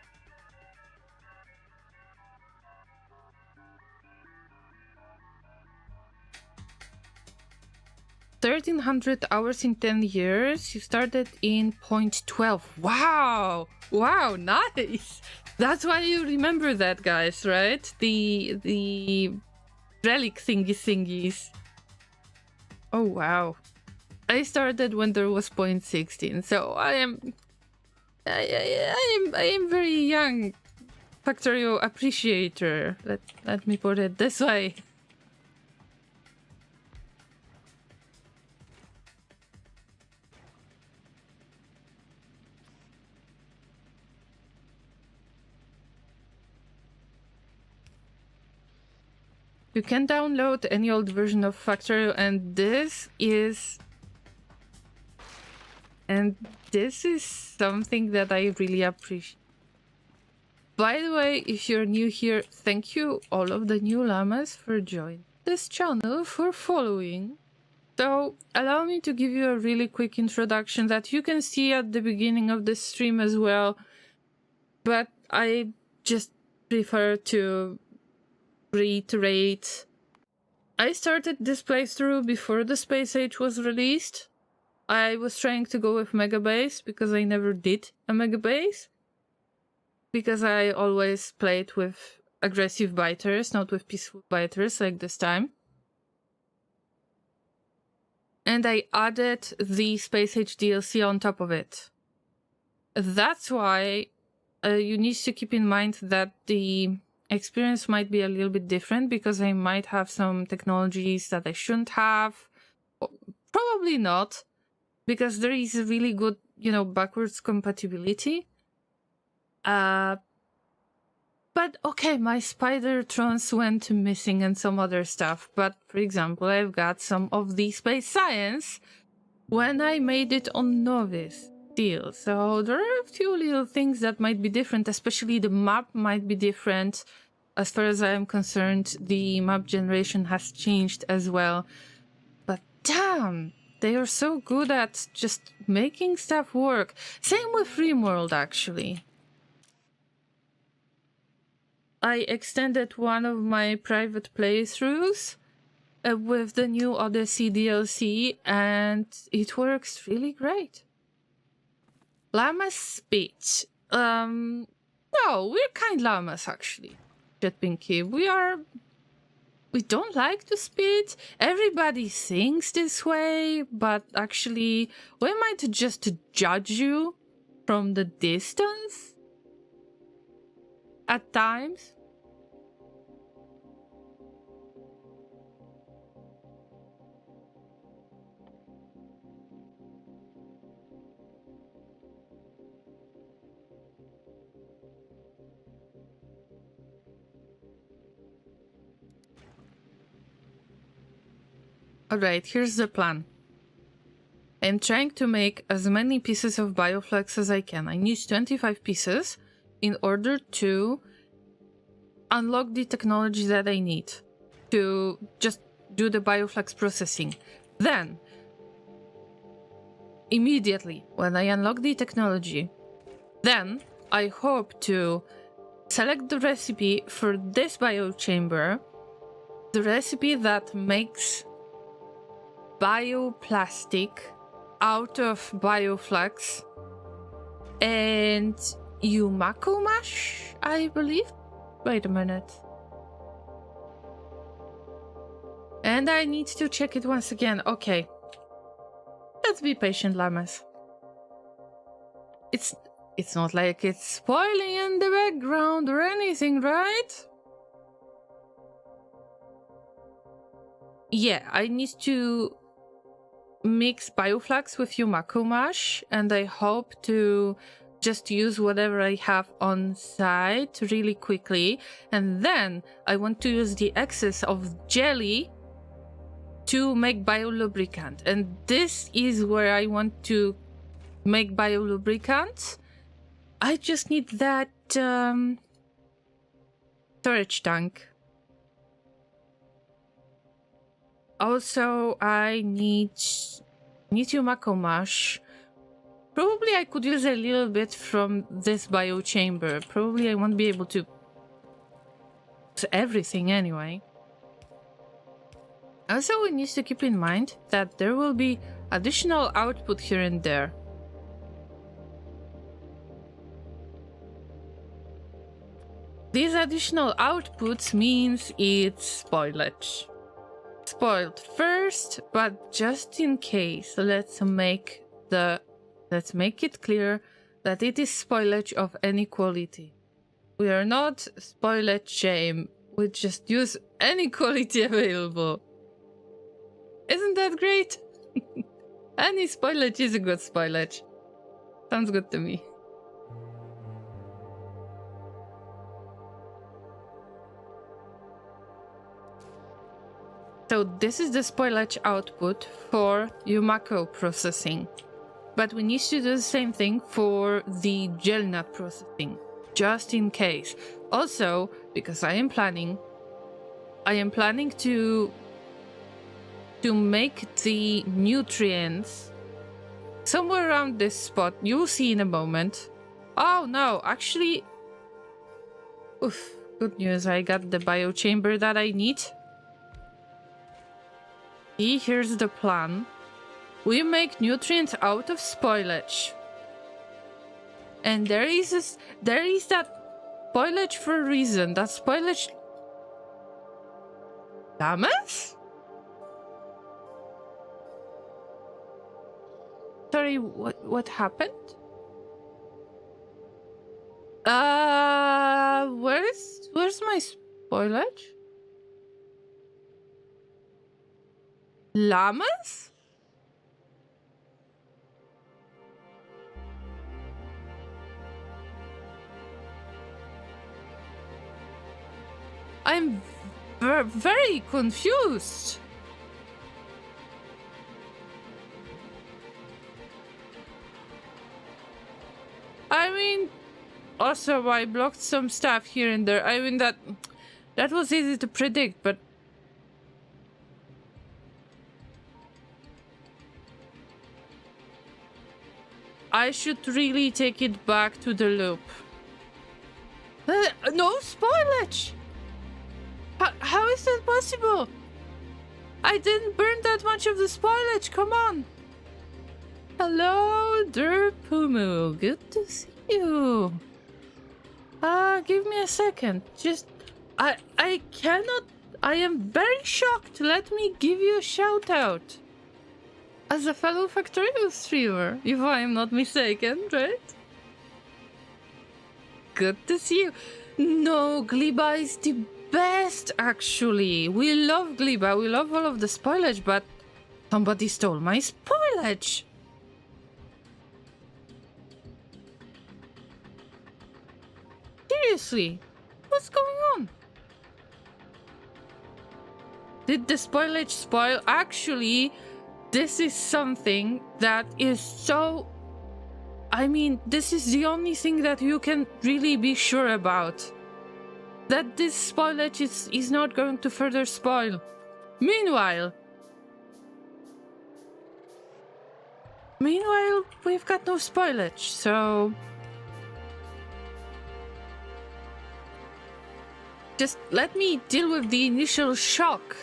$1,300 hours in 10 years. You started in 0.12. Wow! Wow, nice! That's why you remember that, guys, right? The relic thingies. Oh, wow. I started when there was 0.16, so I am very young Factorio appreciator. Let me put it this way. You can download any old version of Factorio, and this is something that I really appreciate. By the way, if you're new here, thank you all of the new llamas for joining this channel, for following. So allow me to give you a really quick introduction that you can see at the beginning of this stream as well, but I just prefer to reiterate. I started this playthrough before the Space Age was released. I was trying to go with Megabase because I never did a Megabase, because I always played with aggressive biters, not with peaceful biters like this time. And I added the Space Age DLC on top of it. That's why you need to keep in mind that the experience might be a little bit different, because I might have some technologies that I shouldn't have. Probably not, because there is a really good, backwards compatibility. But okay, my Spider-Trons went missing and some other stuff. But for example, I've got some of the space science when I made it on Novice still. So there are a few little things that might be different, especially the map might be different. As far as I am concerned, the map generation has changed as well. But damn, they are so good at just making stuff work. Same with RimWorld, actually. I extended one of my private playthroughs with the new Odyssey DLC, and it works really great. Llama's speech. No, we're kind llamas, actually. Pinky. We don't like to spit. Everybody thinks this way, but actually we might just judge you from the distance at times. Alright, here's the plan. I'm trying to make as many pieces of bioflux as I can. I need 25 pieces in order to unlock the technology that I need to just do the bioflux processing. Then, immediately, when I unlock the technology, then I hope to select the recipe for this biochamber, the recipe that makes bioplastic out of bioflux and Yumako mash, I believe. Wait a minute. And I need to check it once again. Okay. Let's be patient, llamas. It's not like it's spoiling in the background or anything, right? Yeah, I need to mix bioflux with Yumako mash, and I hope to just use whatever I have on site really quickly, and then I want to use the excess of jelly to make biolubricant, and this is where I want to make biolubricants. I just need that storage tank. Also, I need Yumako mash. Probably I could use a little bit from this biochamber. Probably I won't be able to use everything anyway. Also, we need to keep in mind that there will be additional output here and there. These additional outputs means it's spoilage. Spoiled first, but just in case, let's make it clear that it is spoilage of any quality. We are not spoilage shame. We just use any quality available. Isn't that great? Any spoilage is a good spoilage. Sounds good to me. So this is the spoilage output for Yumako processing. But we need to do the same thing for the gel nut processing, just in case. Also, because I am planning to make the nutrients somewhere around this spot. You'll see in a moment. Oh no, actually, oof, good news, I got the biochamber that I need. See, here's the plan. We make nutrients out of spoilage. And there is that spoilage for a reason. That spoilage... Llamas? Sorry, what happened? Where's my spoilage? Llamas? I'm very confused. I mean, also I blocked some stuff here and there. I mean, that was easy to predict, but I should really take it back to the loop. No spoilage! How is that possible? I didn't burn that much of the spoilage, come on! Hello, Derpumu. Good to see you. Give me a second. I cannot... I am very shocked. Let me give you a shout out. As a fellow Factorio streamer, if I am not mistaken, right? Good to see you. No, Gleba is the best, actually. We love Gleba. We love all of the spoilage, but somebody stole my spoilage. Seriously, what's going on? Did the spoilage spoil? Actually, this is something that is so... I mean, this is the only thing that you can really be sure about. That this spoilage is not going to further spoil. Meanwhile, we've got no spoilage, so... Just let me deal with the initial shock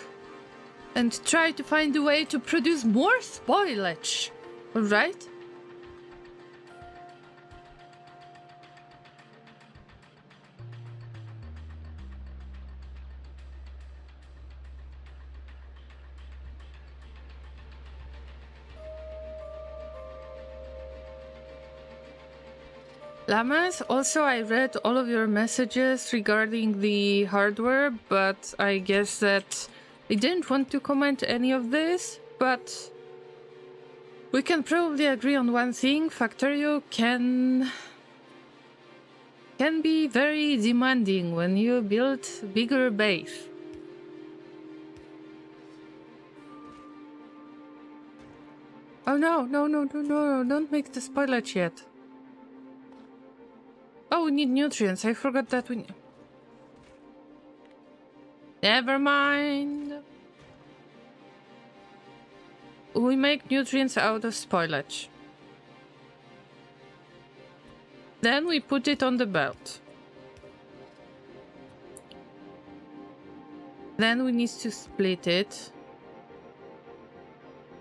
and try to find a way to produce more spoilage, alright? Llamas, also I read all of your messages regarding the hardware, but I guess that I didn't want to comment any of this, but we can probably agree on one thing. Factorio can be very demanding when you build bigger base. Oh no, no, don't make the spoilage yet. Oh, we need nutrients. I forgot that we... Never mind. We make nutrients out of spoilage. Then we put it on the belt. Then we need to split it.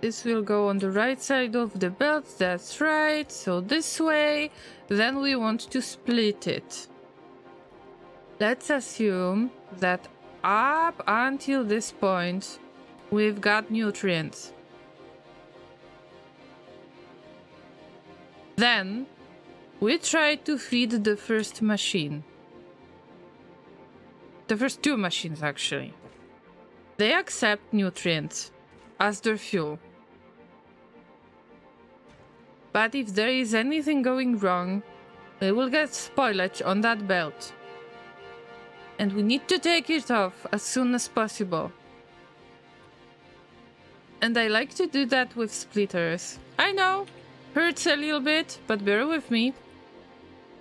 This will go on the right side of the belt, that's right, so this way. Then we want to split it. Let's assume that up until this point, we've got nutrients. Then, we try to feed the first machine. The first two machines, actually. They accept nutrients as their fuel. But if there is anything going wrong, they will get spoilage on that belt. And we need to take it off as soon as possible. And I like to do that with splitters. I know, hurts a little bit, but bear with me.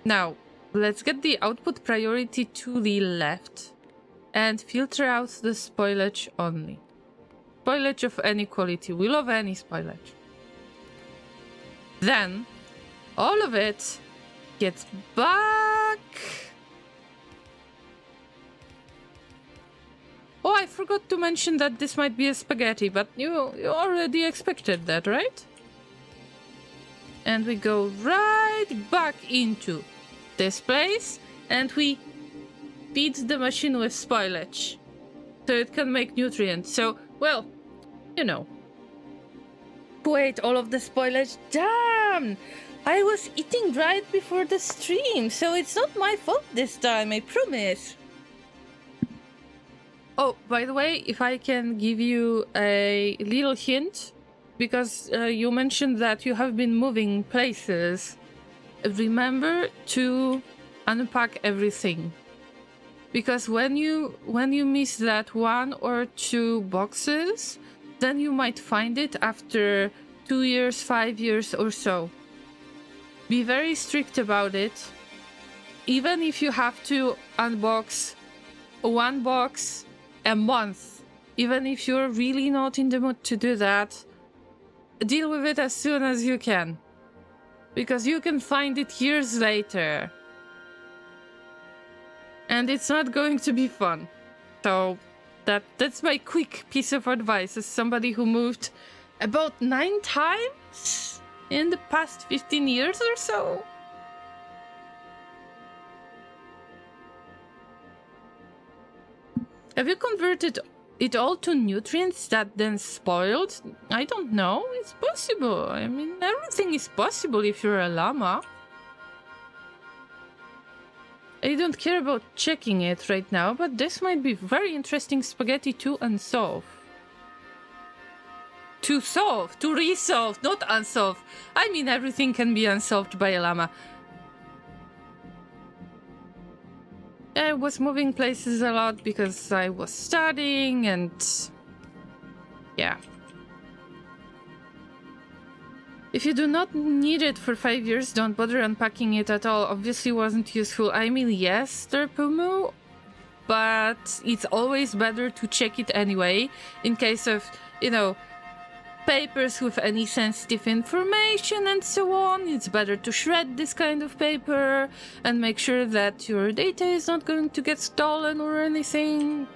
Now, let's get the output priority to the left and filter out the spoilage only. Spoilage of any quality, we love any spoilage. Then, all of it gets back. Oh, I forgot to mention that this might be a spaghetti, but you already expected that, right? And we go right back into this place, and we feed the machine with spoilage, so it can make nutrients. So, well, you know. Wait, all of the spoilage? Damn! I was eating right before the stream, so it's not my fault this time, I promise. Oh, by the way, if I can give you a little hint, because you mentioned that you have been moving places, remember to unpack everything. Because when you miss that 1 or 2 boxes, then you might find it after 2 years, 5 years or so. Be very strict about it. Even if you have to unbox 1 box a month, even if you're really not in the mood to do that, deal with it as soon as you can. Because you can find it years later. And it's not going to be fun. So that's my quick piece of advice as somebody who moved about 9 times in the past 15 years or so. Have you converted it all to nutrients that then spoiled? I don't know. It's possible. I mean, everything is possible if you're a llama. I don't care about checking it right now, but this might be very interesting spaghetti to unsolve. To solve, to resolve, not unsolve. I mean, everything can be unsolved by a llama. I was moving places a lot because I was studying and... yeah. If you do not need it for 5 years, don't bother unpacking it at all. Obviously wasn't useful. I mean, yes, Terpumu, but it's always better to check it anyway, in case of, you know, papers with any sensitive information and so on. It's better to shred this kind of paper and make sure that your data is not going to get stolen or anything.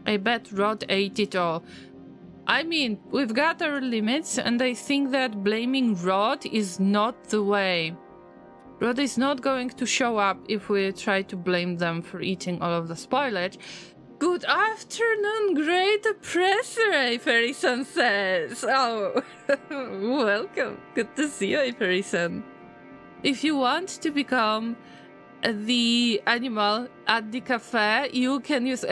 I bet Rod ate it all. I mean, we've got our limits, and I think that blaming Rod is not the way. Rod is not going to show up if we try to blame them for eating all of the spoilage. Good afternoon, great oppressor, Aperison says. Oh, welcome. Good to see you, Aperison. If you want to become the animal at the cafe, you can use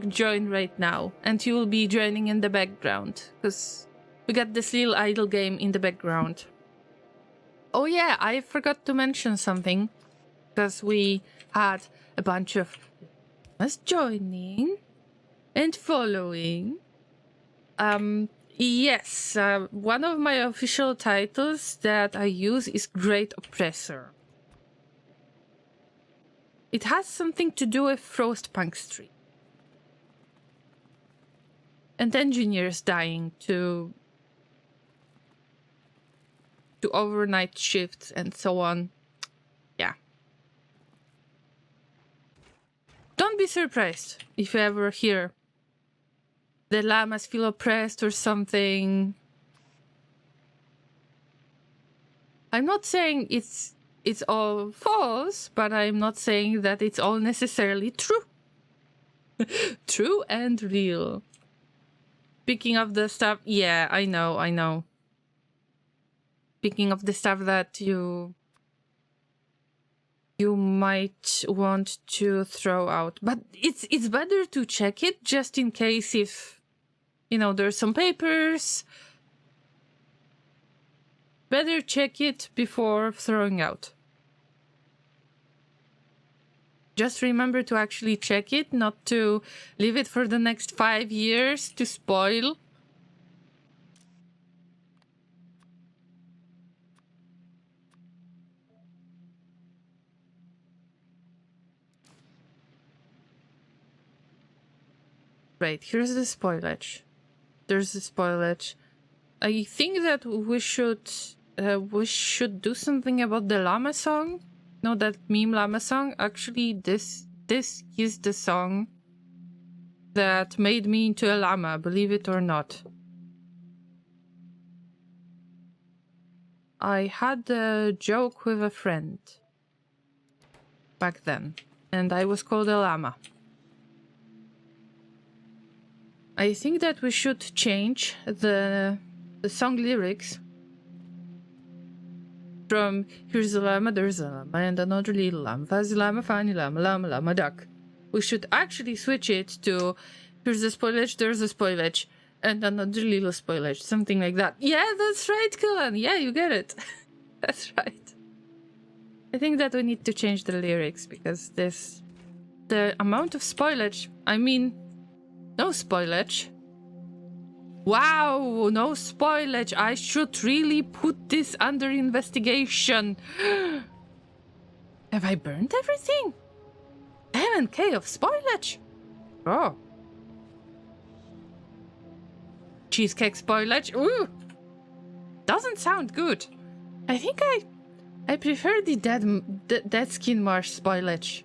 !join right now, and you will be joining in the background, because we got this little idle game in the background. Oh yeah, I forgot to mention something, because we had a bunch of us joining and following. Yes, one of my official titles that I use is Great Oppressor. It has something to do with Frostpunk Street. And engineers dying to overnight shifts and so on. Yeah. Don't be surprised if you ever hear the llamas feel oppressed or something. I'm not saying it's all false, but I'm not saying that it's all necessarily true. True and real. Speaking of the stuff, yeah, I know. Speaking of the stuff that you might want to throw out, but it's better to check it just in case if, you know, there's some papers. Better check it before throwing out. Just remember to actually check it, not to leave it for the next 5 years to spoil. Right, here's the spoilage. There's the spoilage. I think that we should do something about the llama song. No, that meme llama song. Actually, this is the song that made me into a llama, believe it or not. I had a joke with a friend back then, and I was called a llama. I think that we should change the song lyrics from here's a llama, there's a llama, and another little llama, fuzzy llama, funny llama, llama, llama, duck. We should actually switch it to here's a spoilage, there's a spoilage, and another little spoilage, something like that. Yeah, that's right, Cullen. Yeah, you get it. That's right. I think that we need to change the lyrics because the amount of spoilage, I mean, no spoilage. Wow, no spoilage. I should really put this under investigation. Have I burned everything? M&K of spoilage? Oh. Cheesecake spoilage? Ooh. Doesn't sound good. I think I prefer the dead skin marsh spoilage.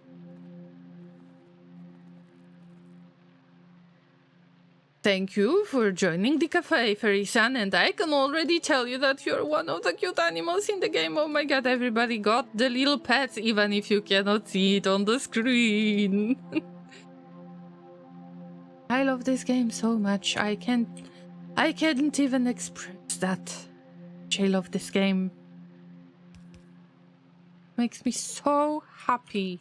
Thank you for joining the cafe, Fairy-san, and I can already tell you that you're one of the cute animals in the game. Oh my god, everybody got the little pets, even if you cannot see it on the screen. I love this game so much. I can't even express that. I love this game. Makes me so happy.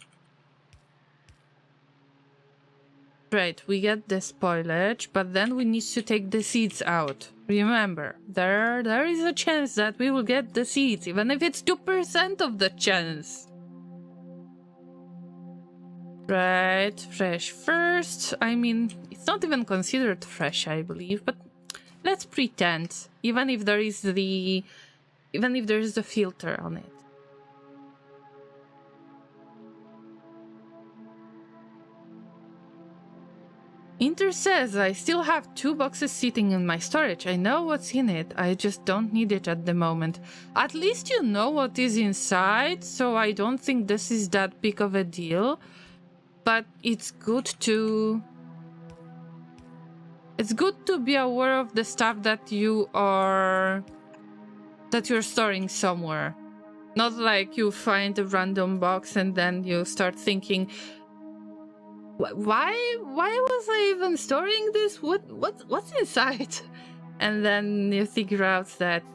Right, we get the spoilage, but then we need to take the seeds out. Remember, there is a chance that we will get the seeds, even if it's 2% of the chance. Right, fresh first. I mean, it's not even considered fresh, I believe, but let's pretend, even if there is the filter on it. Inter says, I still have 2 boxes sitting in my storage. I know what's in it. I just don't need it at the moment. At least you know what is inside, so I don't think this is that big of a deal. But it's good to be aware of the stuff that you're storing somewhere. Not like you find a random box and then you start thinking, why was I even storing this? What's inside? And then you figure out that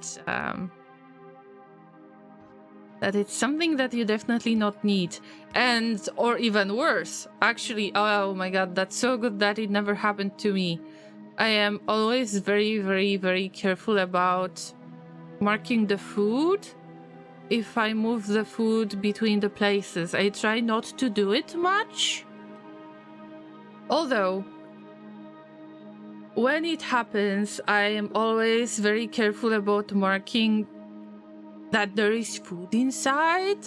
that it's something that you definitely not need, or even worse, actually. Oh my god, that's so good that it never happened to me. I am always very, very, very careful about marking the food if I move the food between the places. I try not to do it much. Although, when it happens, I am always very careful about marking that there is food inside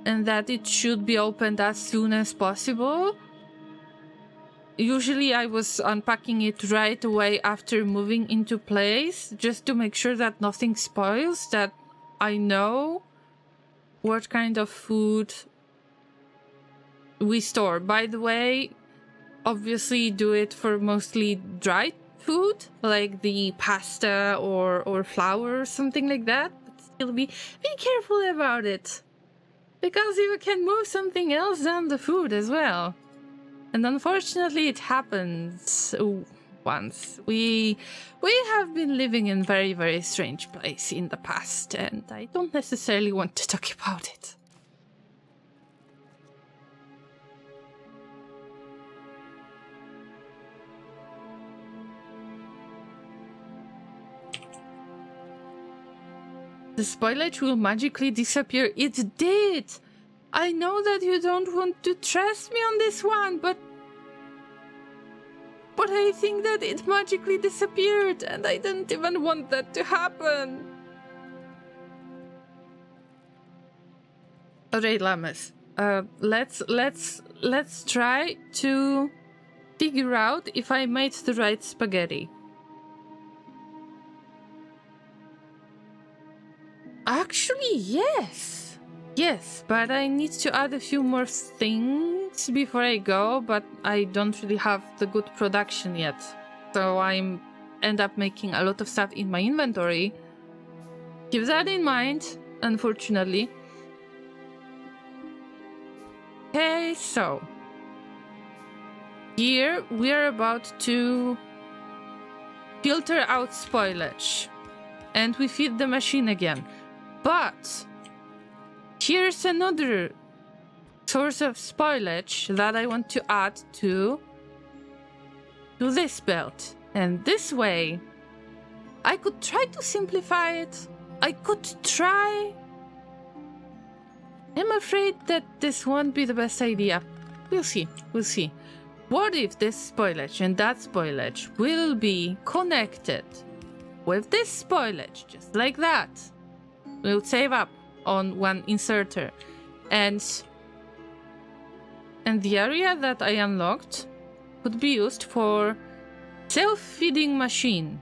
and that it should be opened as soon as possible. Usually I was unpacking it right away after moving into place, just to make sure that nothing spoils, that I know what kind of food we store. By the way, obviously do it for mostly dried food, like the pasta or flour or something like that. But still be careful about it, because you can move something else than the food as well. And unfortunately it happens once. We have been living in very, very strange place in the past, and I don't necessarily want to talk about it. The spoilage will magically disappear. It did! I know that you don't want to trust me on this one, but I think that it magically disappeared, and I didn't even want that to happen. Alright, Llamas. Let's try to figure out if I made the right spaghetti. Actually, yes. Yes, but I need to add a few more things before I go, but I don't really have the good production yet. So I end up making a lot of stuff in my inventory. Keep that in mind, unfortunately. Okay, so here we are about to filter out spoilage, and we feed the machine again. But here's another source of spoilage that I want to add to this belt. And this way, I could try to simplify it. I could try. I'm afraid that this won't be the best idea. We'll see. We'll see. What if this spoilage and that spoilage will be connected with this spoilage, just like that? We'll save up on one inserter, and the area that I unlocked could be used for self-feeding machine.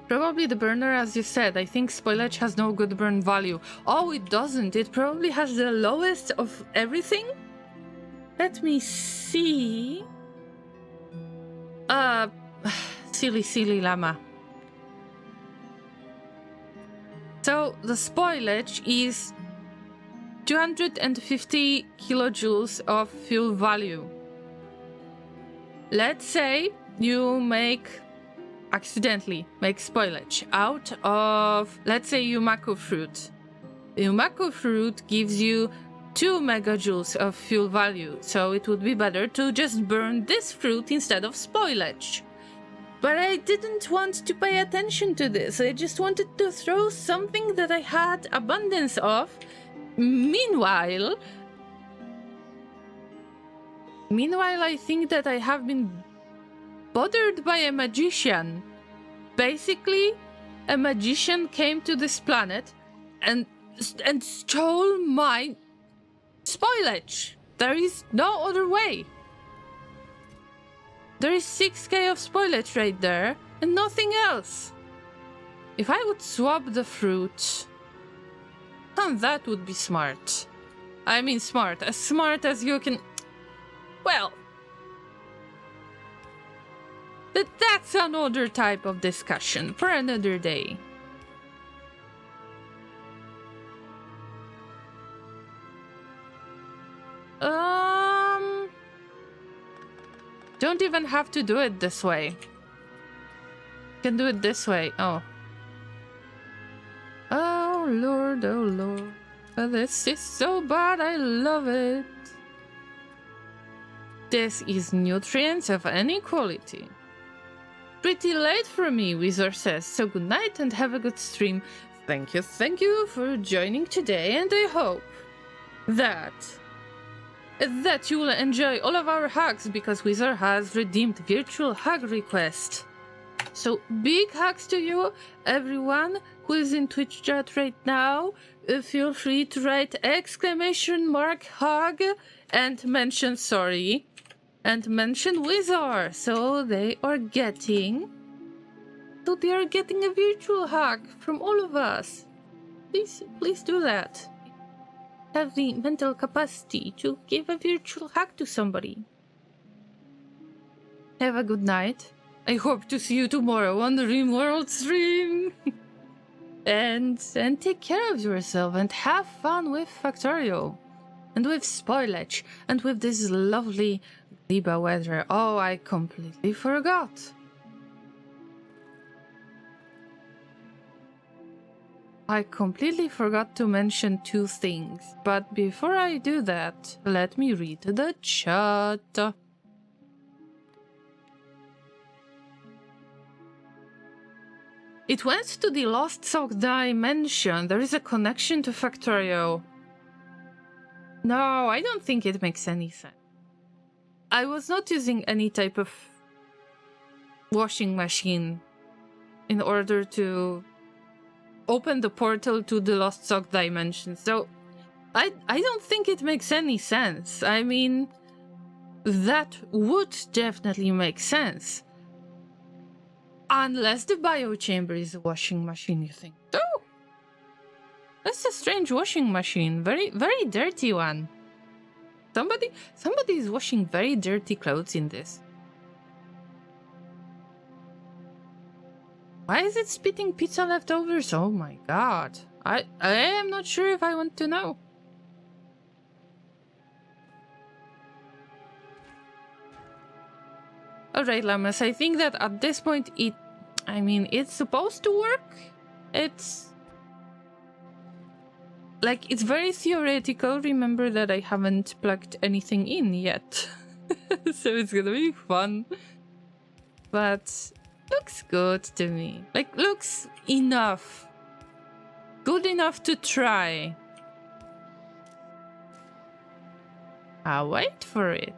Probably the burner, as you said. I think spoilage has no good burn value. Oh, it doesn't. It probably has the lowest of everything. Let me see. Silly llama. So the spoilage is 250 kilojoules of fuel value. Let's say you accidentally make spoilage out of, let's say, Yumako fruit. Yumako fruit gives you 2 megajoules of fuel value, so it would be better to just burn this fruit instead of spoilage. But I didn't want to pay attention to this. I just wanted to throw something that I had abundance of. Meanwhile, I think that I have been bothered by a magician. Basically, a magician came to this planet and stole my spoilage. There is no other way. There is 6k of spoilage right there, and nothing else. If I would swap the fruit, that would be smart. I mean smart, as smart as you can. Well, that's another type of discussion for another day. Don't even have to do it this way. You can do it this way. Oh. Oh Lord, oh Lord. This is so bad, I love it. This is nutrients of any quality. Pretty late for me, Wizard says, so good night and have a good stream. Thank you for joining today, and I hope that you will enjoy all of our hugs because Wizard has redeemed virtual hug request. So big hugs to you, everyone who is in Twitch chat right now. Feel free to write !hug and mention sorry and mention Wizard, so they are getting a virtual hug from all of us. Please do that. Have the mental capacity to give a virtual hug to somebody. Have a good night. I hope to see you tomorrow on the RimWorld stream. and take care of yourself and have fun with Factorio. And with spoilage. And with this lovely Gleba weather. Oh, I completely forgot. I completely forgot to mention two things. But before I do that, let me read the chat. It went to the Lost Sock dimension. There is a connection to Factorio. No, I don't think it makes any sense. I was not using any type of washing machine in order to open the portal to the Lost Sock dimension, so I don't think it makes any sense. I mean, that would definitely make sense. Unless the biochamber is a washing machine, you think? Oh! That's a strange washing machine. Very, very dirty one. Somebody is washing very dirty clothes in this. Why is it spitting pizza leftovers? Oh my god. I am not sure if I want to know. Alright, Llamas, I think that at this point it's supposed to work. It's very theoretical. Remember that I haven't plugged anything in yet. So it's gonna be fun. But looks good to me. Looks enough. Good enough to try. I'll wait for it.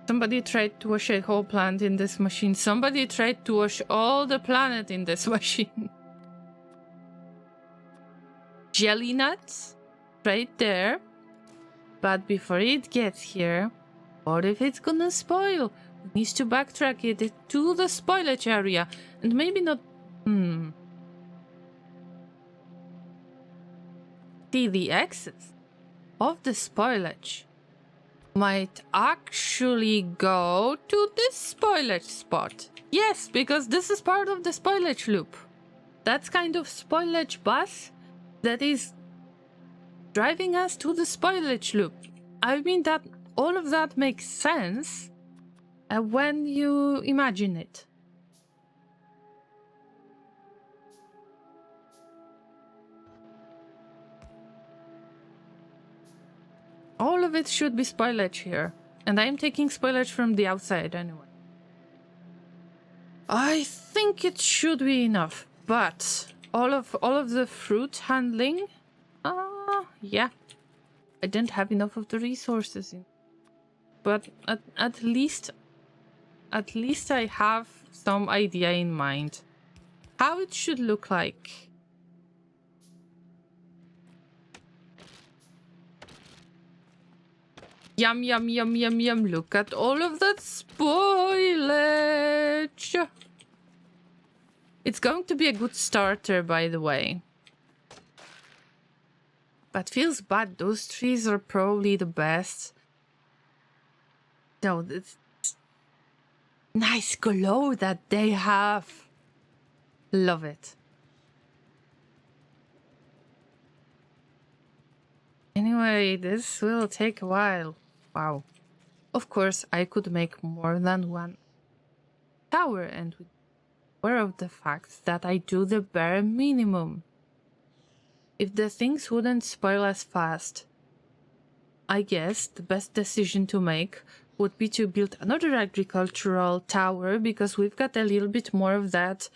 Somebody tried to wash a whole plant in this machine. Somebody tried to wash all the planet in this machine. Jelly nuts? Right there. But before it gets here, what if it's gonna spoil? We need to backtrack it to the spoilage area. And maybe not... See, the excess of the spoilage might actually go to this spoilage spot. Yes, because this is part of the spoilage loop. That's kind of spoilage bus that is driving us to the spoilage loop. I mean that all of that makes sense when you imagine it. All of it should be spoilage here. And I'm taking spoilage from the outside anyway. I think it should be enough. But all of the fruit handling, yeah. I didn't have enough of the resources in. But at least I have some idea in mind how it should look like. Yum, yum, yum, yum, yum. Look at all of that spoilage. It's going to be a good starter, by the way. But feels bad. Those trees are probably the best. No, it's nice glow that they have. Love it. Anyway, this will take a while. Wow. Of course, I could make more than one tower and be aware of the fact that I do the bare minimum. If the things wouldn't spoil as fast, I guess the best decision to make would be to build another agricultural tower because we've got a little bit more of that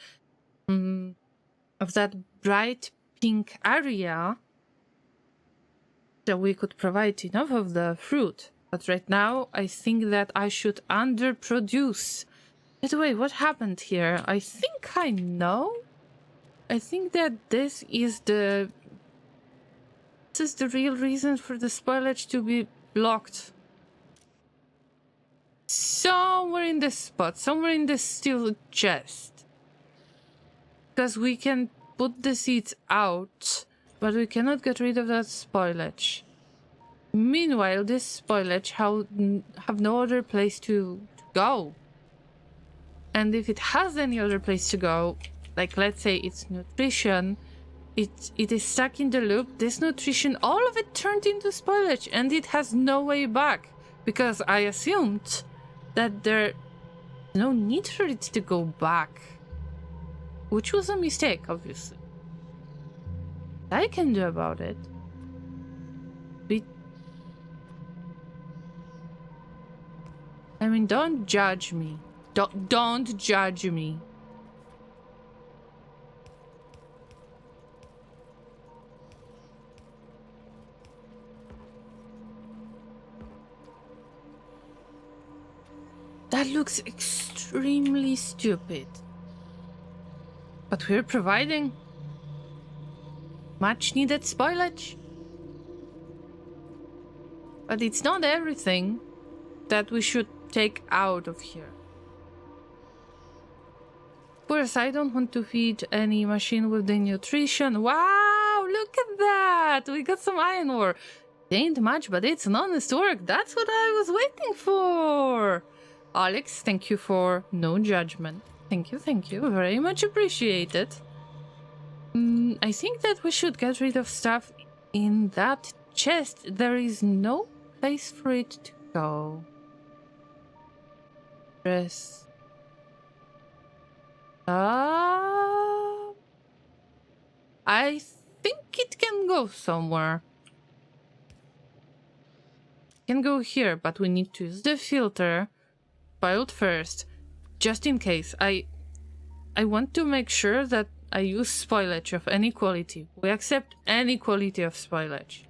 of that bright pink area, that we could provide enough of the fruit. But right now, I think that I should underproduce. By the way, what happened here? I think I know. I think that this is the real reason for the spoilage to be blocked. Somewhere in this spot, somewhere in this steel chest. Because we can put the seeds out, but we cannot get rid of that spoilage. Meanwhile, this spoilage have no other place to go. And if it has any other place to go, like let's say it's nutrition, it is stuck in the loop. This nutrition, all of it turned into spoilage, and it has no way back. Because I assumed that there's no need for it to go back. Which was a mistake, obviously. I can do about it. I mean, don't judge me. Don't judge me. That looks extremely stupid. But we're providing much needed spoilage. But it's not everything that we should take out of here. Of course, I don't want to feed any machine with the nutrition. Wow, look at that! We got some iron ore. It ain't much, but it's an honest work. That's what I was waiting for. Alex, thank you for no judgment. Thank you. Very much appreciated. I think that we should get rid of stuff in that chest. There is no place for it to go. Dress. I think it can go somewhere. It can go here, but we need to use the filter. Pilot first, just in case. I want to make sure that I use spoilage of any quality. We accept any quality of spoilage.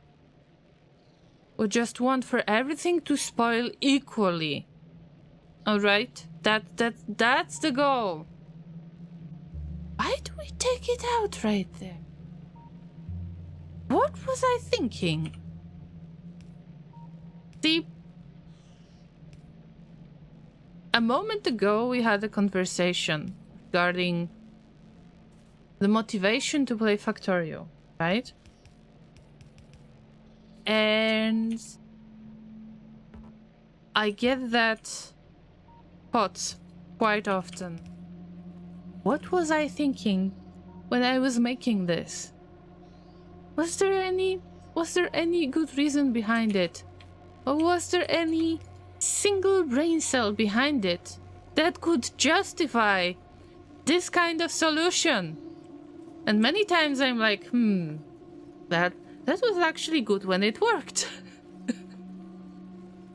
We just want for everything to spoil equally. Alright? That's the goal. Why do we take it out right there? What was I thinking? See, a moment ago we had a conversation regarding the motivation to play Factorio, right? And I get that thoughts quite often. What was I thinking when I was making this? Was there any good reason behind it? Or was there any single brain cell behind it that could justify this kind of solution? And many times I'm like, that was actually good when it worked.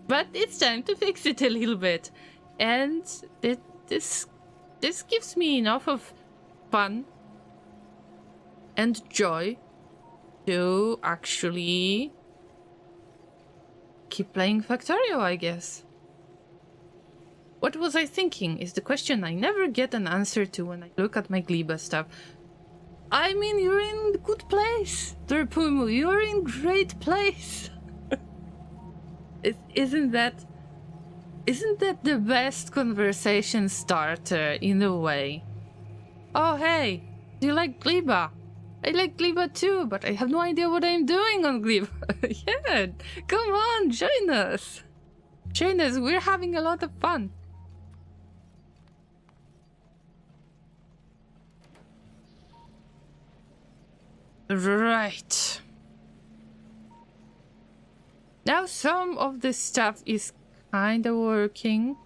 But it's time to fix it a little bit. And this gives me enough of fun and joy to actually keep playing Factorio, I guess. What was I thinking is the question I never get an answer to when I look at my Gleba stuff. I mean, you're in good place, Derpumu. You're in great place. Isn't that the best conversation starter in a way? Oh, hey, do you like Gleba? I like Gleba too, but I have no idea what I'm doing on Gleba. Yeah, come on, join us. Join us, we're having a lot of fun. Right. Now some of this stuff is kind of working.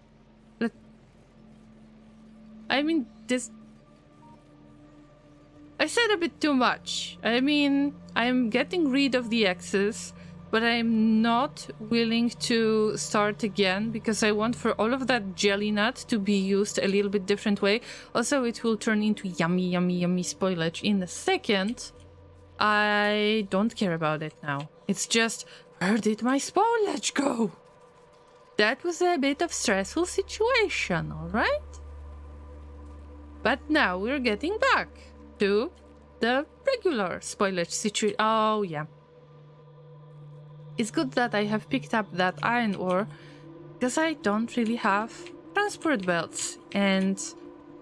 I mean, this... I said a bit too much. I mean, I'm getting rid of the excess. but I'm not willing to start again because I want for all of that jelly nut to be used a little bit different way. Also, it will turn into yummy, yummy, yummy spoilage in a second. I don't care about it now. It's just, where did my spoilage go? That was a bit of stressful situation, alright? But now we're getting back to the regular spoilage situation. Oh, yeah. It's good that I have picked up that iron ore because I don't really have transport belts. And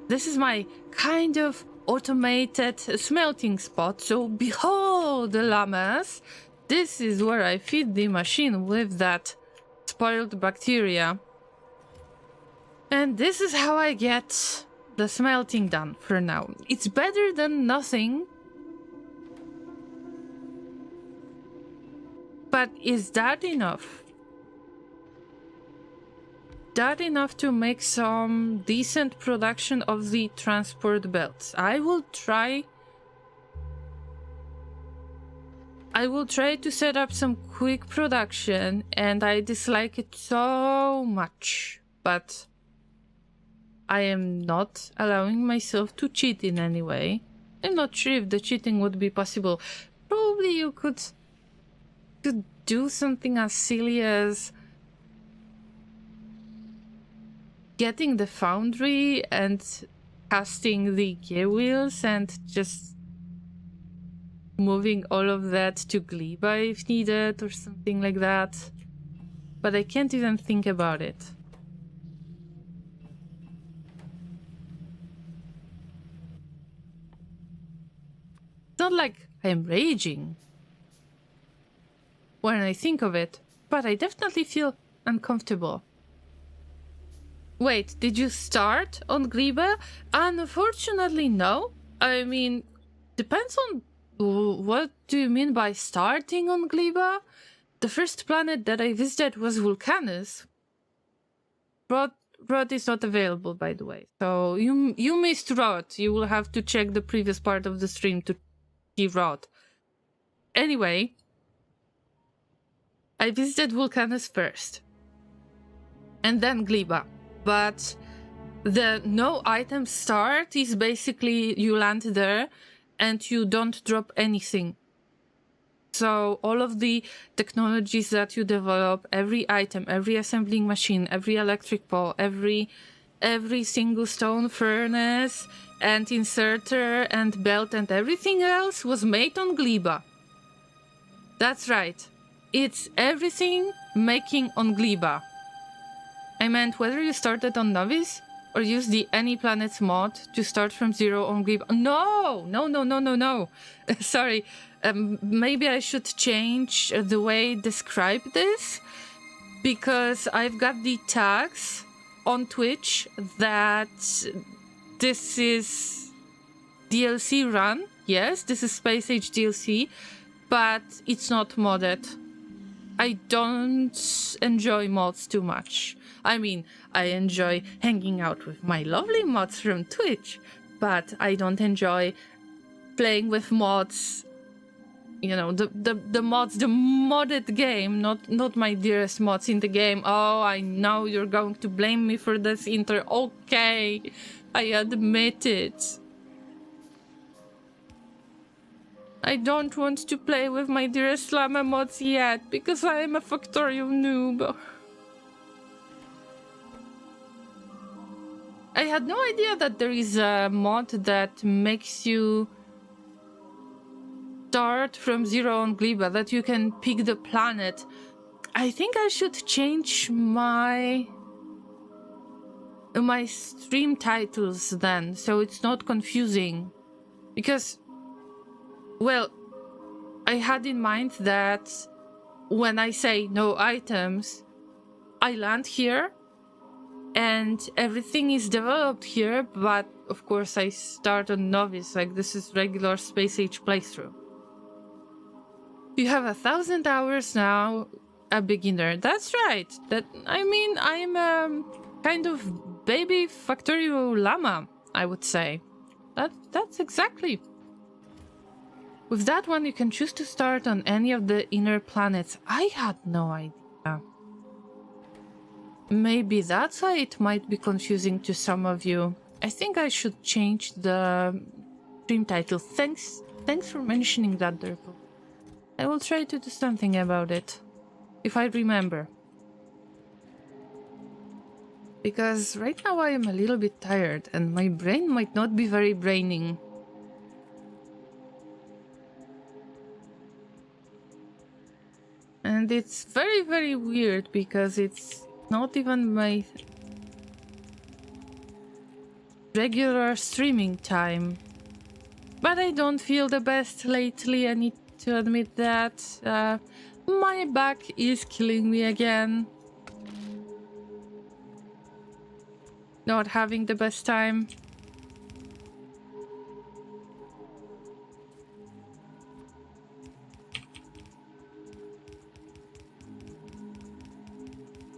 this is my kind of automated smelting spot. So behold, the llamas. This is where I feed the machine with that spoiled bacteria. And this is how I get the smelting done for now. It's better than nothing. But is that enough? That enough to make some decent production of the transport belts? I will try to set up some quick production, and I dislike it so much, but I am not allowing myself to cheat in any way. I'm not sure if the cheating would be possible. Probably you could do something as silly as getting the foundry and casting the gear wheels and just moving all of that to Gleba if needed or something like that. But I can't even think about it. It's not like I'm raging when I think of it, but I definitely feel uncomfortable. Wait, did you start on Gleba? Unfortunately, no. I mean, depends on what do you mean by starting on Gleba? The first planet that I visited was Vulcanus. Rod is not available, by the way. So you missed Rod. You will have to check the previous part of the stream to see Rod. Anyway, I visited Vulcanus first. And then Gleba. But the no item start is basically you land there and you don't drop anything. So all of the technologies that you develop, every item, every assembling machine, every electric pole, every single stone furnace and inserter and belt and everything else was made on Gleba. That's right. It's everything making on Gleba. I meant whether you started on Novice or use the Any Planets mod to start from zero on Gleba. No. Sorry. Maybe I should change the way I describe this, because I've got the tags on Twitch that this is DLC run. Yes, this is Space Age DLC, but it's not modded. I don't enjoy mods too much. I mean, I enjoy hanging out with my lovely mods from Twitch, but I don't enjoy playing with mods. You know, the mods, the modded game, not my dearest mods in the game. Oh, I know you're going to blame me for this, Inter. Okay, I admit it. I don't want to play with my dearest Llama mods yet, because I am a Factorio noob. I had no idea that there is a mod that makes you start from zero on Gleba, that you can pick the planet. I think I should change my stream titles then, so it's not confusing. Because, well, I had in mind that when I say no items, I land here and everything is developed here, but of course I start on Novice, like this is regular Space Age playthrough. You have 1,000 hours now, a beginner. That's right. I mean, I'm a kind of baby Factorio Llama, I would say. That's exactly. With that one, you can choose to start on any of the inner planets. I had no idea. Maybe that's why it might be confusing to some of you. I think I should change the stream title. Thanks for mentioning that, Derpo. I will try to do something about it, if I remember. Because right now I am a little bit tired and my brain might not be very braining. And it's very, very weird because it's not even my regular streaming time. But I don't feel the best lately, I need to admit that. My back is killing me again. Not having the best time.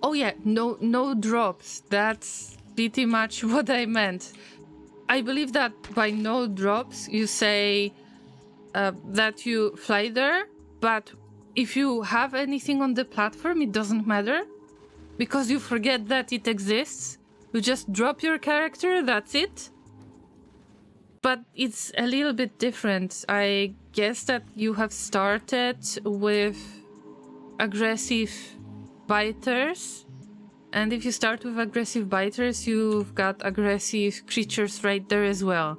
Oh yeah, no drops. That's pretty much what I meant. I believe that by no drops you say that you fly there, but if you have anything on the platform, it doesn't matter because you forget that it exists. You just drop your character, that's it. But it's a little bit different. I guess that you have started with aggressive biters, and if you start with aggressive biters, you've got aggressive creatures right there as well.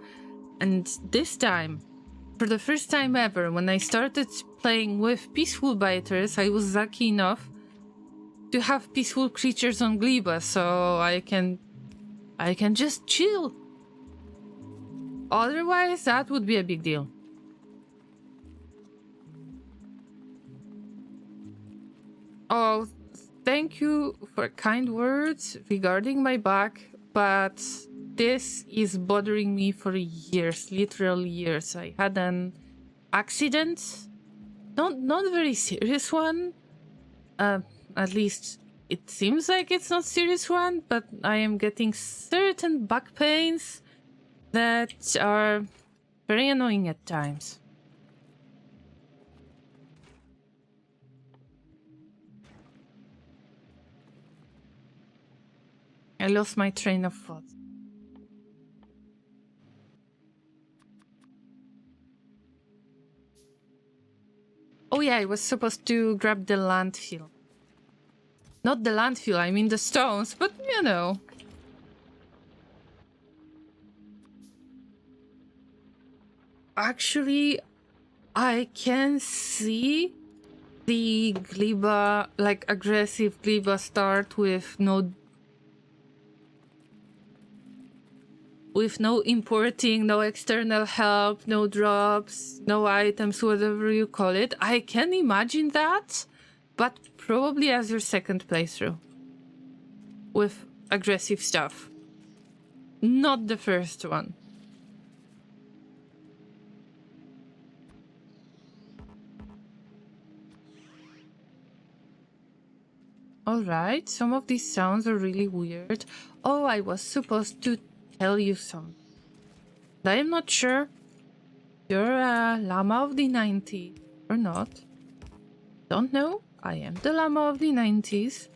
And this time, for the first time ever, when I started playing with peaceful biters, I was lucky enough to have peaceful creatures on Gleba, so I can just chill. Otherwise, that would be a big deal. Oh, thank you for kind words regarding my back, but this is bothering me for years, literal years. I had an accident, not a very serious one. At least it seems like it's not serious one, but I am getting certain back pains that are very annoying at times. I lost my train of thought. Oh yeah, I was supposed to grab the landfill. Not the landfill, I mean the stones, but you know. Actually, I can see the Gleba, like aggressive Gleba start with no importing, no external help, no drops, no items, whatever you call it. I can imagine that, but probably as your second playthrough with aggressive stuff. Not the first one. Alright, some of these sounds are really weird. Oh, I was supposed to tell you something. I am not sure you're a Llama of the 90s or not. Don't know. I am the Llama of the 90s.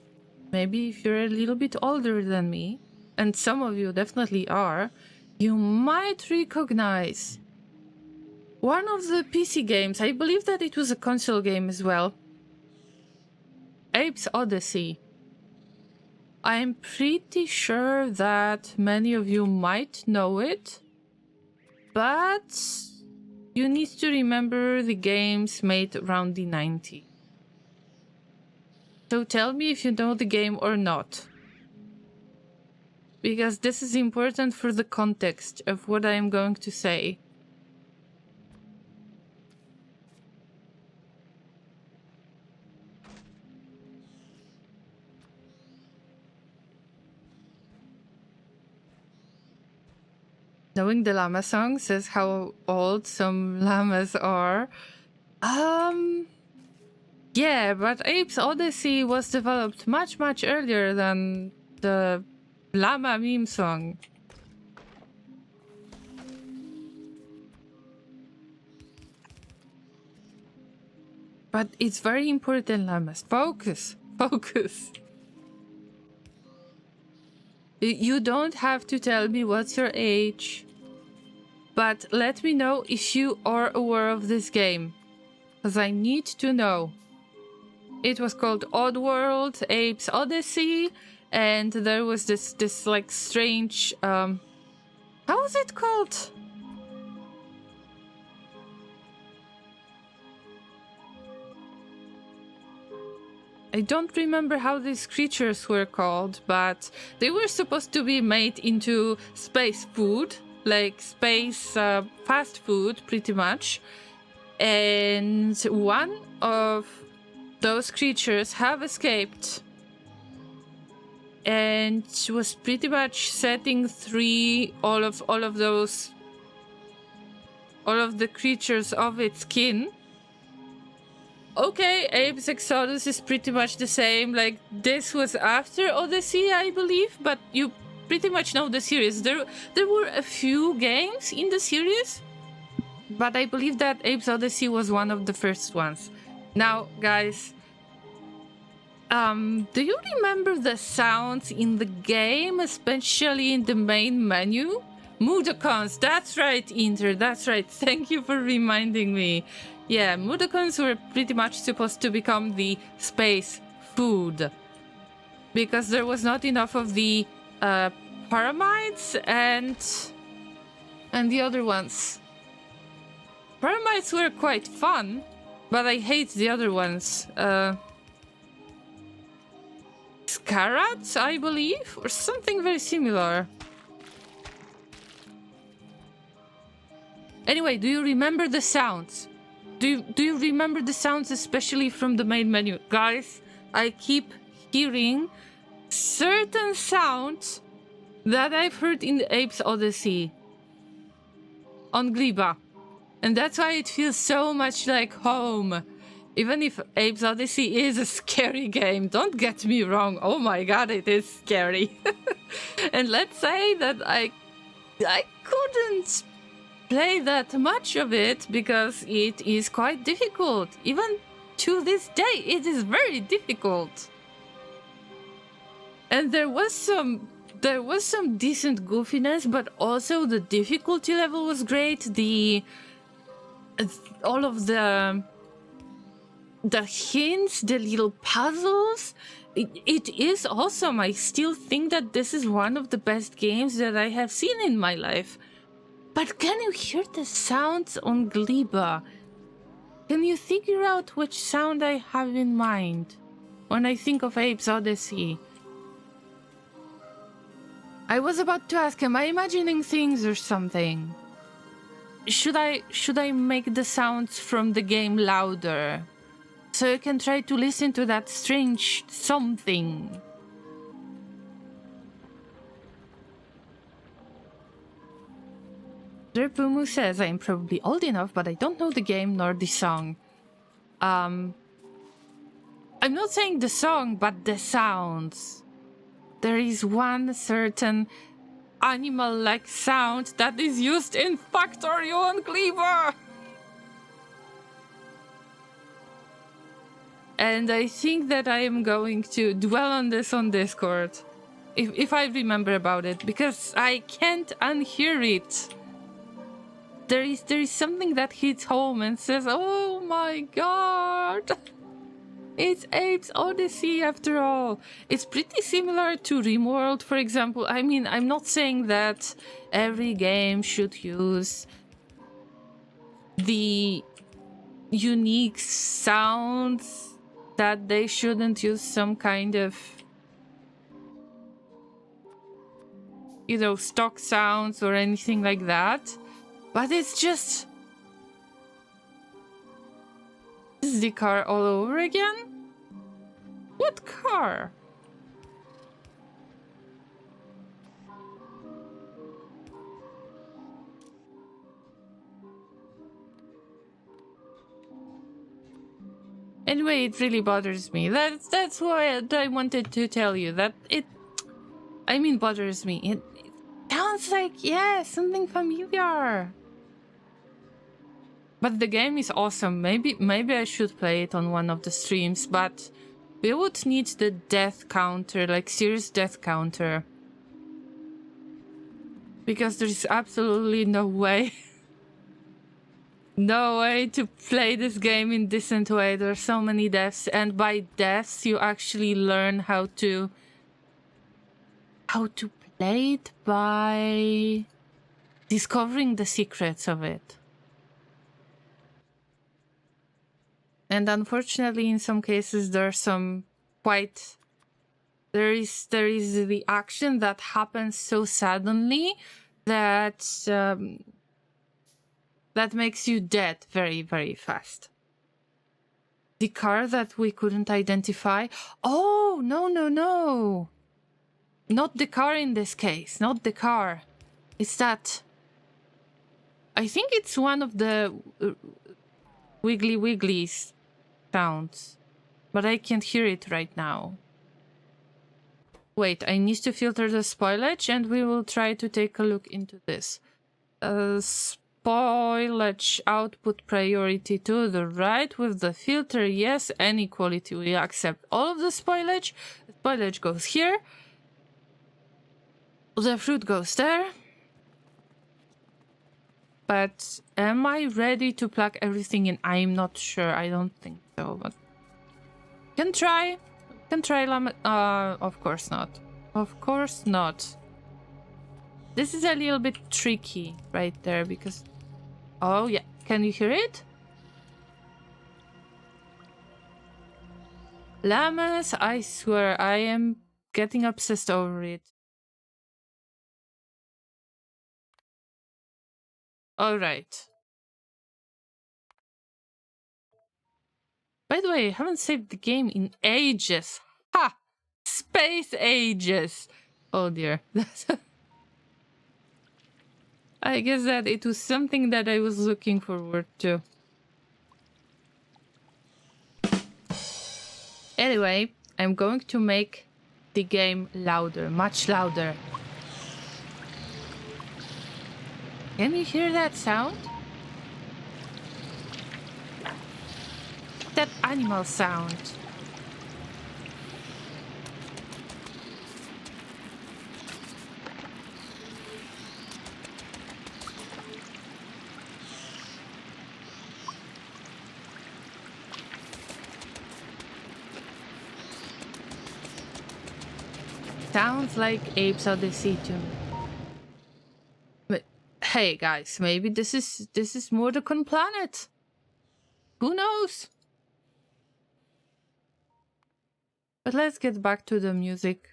Maybe if you're a little bit older than me, and some of you definitely are, you might recognize one of the PC games. I believe that it was a console game as well. Ape's Odyssey. I'm pretty sure that many of you might know it, but you need to remember the games made around the 90s. So tell me if you know the game or not, because this is important for the context of what I am going to say. Knowing the llama song says how old some llamas are. Yeah, but Ape's Odyssey was developed much, much earlier than the llama meme song. But it's very important, Llamas. Focus. Focus. You don't have to tell me what's your age. But let me know if you are aware of this game. Because I need to know. It was called Oddworld, Abe's Odyssey. And there was this like strange... how was it called? I don't remember how these creatures were called, but they were supposed to be made into space food, like space fast food, pretty much. And one of those creatures have escaped and was pretty much setting free all of the creatures of its kin. Okay, Abe's Exodus is pretty much the same. Like, this was after Odyssey, I believe, but you pretty much know the series. There were a few games in the series, but I believe that Abe's Odyssey was one of the first ones. Now, guys, do you remember the sounds in the game, especially in the main menu? Mudokons, that's right, Inter, that's right. Thank you for reminding me. Yeah, Mudokons were pretty much supposed to become the space food. Because there was not enough of the pyramids and the other ones. Pyramids were quite fun, but I hate the other ones. Scarats, I believe, or something very similar. Anyway, do you remember the sounds? Do you remember the sounds, especially from the main menu? Guys, I keep hearing certain sounds that I've heard in the Abe's Odyssey on Gleba. And that's why it feels so much like home. Even if Abe's Odyssey is a scary game, don't get me wrong. Oh my god, it is scary. And let's say that I couldn't play that much of it because it is quite difficult. Even to this day, it is very difficult. And there was some decent goofiness, but also the difficulty level was great. All of the hints, the little puzzles, it is awesome. I still think that this is one of the best games that I have seen in my life. But can you hear the sounds on Gleba? Can you figure out which sound I have in mind when I think of Abe's Odyssey? I was about to ask, am I imagining things or something? Should I make the sounds from the game louder? So you can try to listen to that strange something. Pumu says I'm probably old enough, but I don't know the game nor the song. I'm not saying the song, but the sounds. There is one certain animal-like sound that is used in Factorio on Gleba. And I think that I am going to dwell on this on Discord. If I remember about it, because I can't unhear it. There is something that hits home and says, oh my god, it's Abe's Odyssey after all. It's pretty similar to RimWorld, for example. I mean, I'm not saying that every game should use the unique sounds, that they shouldn't use some kind of, you know, stock sounds or anything like that. But it's just... Is the car all over again? What car? Anyway, it really bothers me. That's why I wanted to tell you that it... I mean, bothers me. It sounds like, yeah, something familiar. But the game is awesome. Maybe I should play it on one of the streams, but we would need the death counter, like serious death counter. Because there's absolutely no way no way to play this game in decent way. There are so many deaths, and by deaths you actually learn how to play it by discovering the secrets of it. And unfortunately, in some cases, there are some quite... There is the action that happens so suddenly that that makes you dead very, very fast. The car that we couldn't identify. Oh, no, no, no. Not the car in this case. Not the car. It's that... I think it's one of the wiggly wigglies sounds. But I can't hear it right now. Wait, I need to filter the spoilage and we will try to take a look into this. Spoilage output priority to the right with the filter. Yes, any quality. We accept all of the spoilage. The spoilage goes here. The fruit goes there. But am I ready to plug everything in? I'm not sure. I don't think so, but can try. Can try Llama. Of course not. Of course not. This is a little bit tricky right there because... Oh yeah, can you hear it? Llamas, I swear, I am getting obsessed over it. Alright. By the way, I haven't saved the game in ages. Ha! Space ages! Oh dear. I guess that it was something that I was looking forward to. Anyway, I'm going to make the game louder, much louder. Can you hear that sound? That animal sound. Sounds like Apes Odyssey to me. But hey guys, maybe this is Mordecon Planet. Who knows? But let's get back to the music.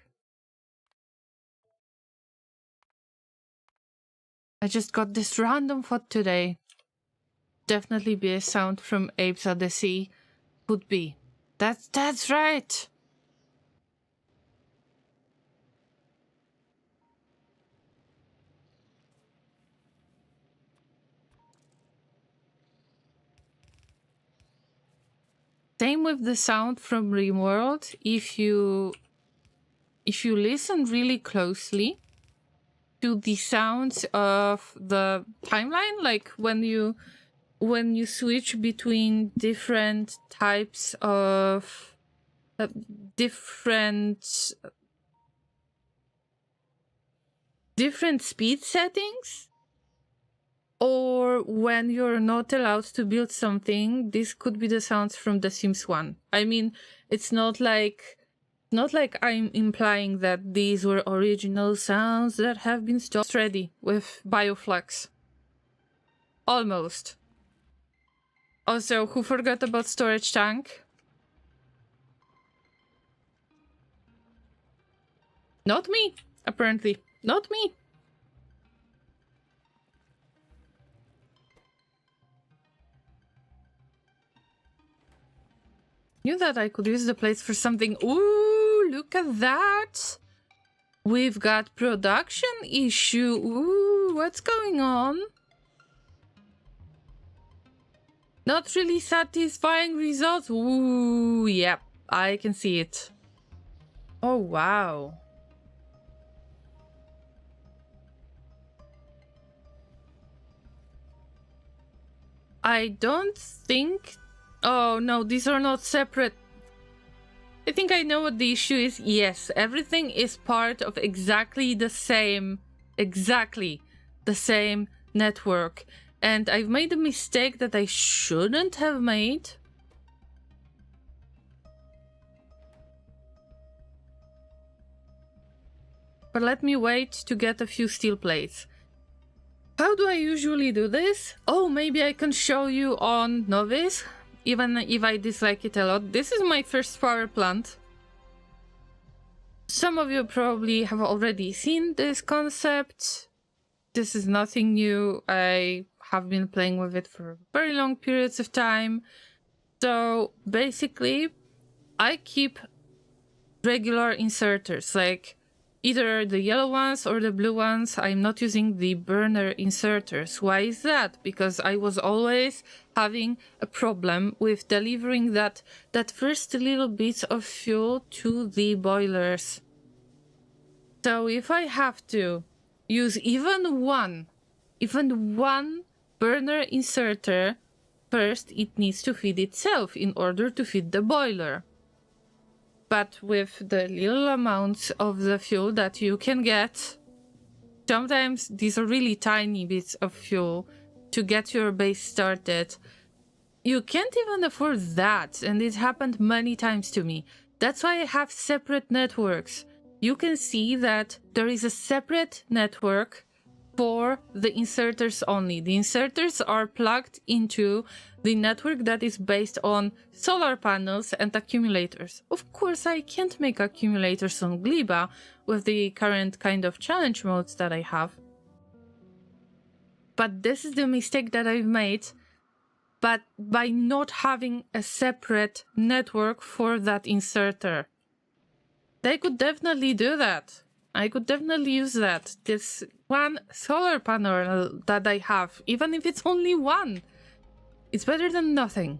I just got this random thought today. Definitely be a sound from Apes Odyssey. Could be. That's right. Same with the sound from RimWorld. If you listen really closely to the sounds of the timeline, like when you switch between different types of different speed settings, or when you're not allowed to build something, this could be the sounds from The Sims 1. I mean, it's not like I'm implying that these were original sounds that have been stopped ready with Bioflux. Almost. Also, who forgot about storage tank? Not me, apparently. Not me. Knew that I could use the plates for something. Ooh, look at that. We've got production issue. Ooh, what's going on? Not really satisfying results. Ooh, yep, I can see it. Oh, wow. I don't think... Oh, no, these are not separate. I think I know what the issue is. Yes, everything is part of exactly the same network. And I've made a mistake that I shouldn't have made. But let me wait to get a few steel plates. How do I usually do this? Oh, maybe I can show you on Novice, even if I dislike it a lot. This is my first power plant. Some of you probably have already seen this concept. This is nothing new. I have been playing with it for very long periods of time. So basically, I keep regular inserters, like either the yellow ones or the blue ones. I'm not using the burner inserters. Why is that? Because I was always having a problem with delivering that first little bit of fuel to the boilers. So if I have to use even one burner inserter, first it needs to feed itself in order to feed the boiler. But with the little amounts of the fuel that you can get, sometimes these are really tiny bits of fuel to get your base started. You can't even afford that, and it happened many times to me. That's why I have separate networks. You can see that there is a separate network for the inserters only. The inserters are plugged into the network that is based on solar panels and accumulators. Of course, I can't make accumulators on Gleba with the current kind of challenge modes that I have. But this is the mistake that I've made. But by not having a separate network for that inserter. They could definitely do that. I could definitely use that. This one solar panel that I have, even if it's only one, it's better than nothing.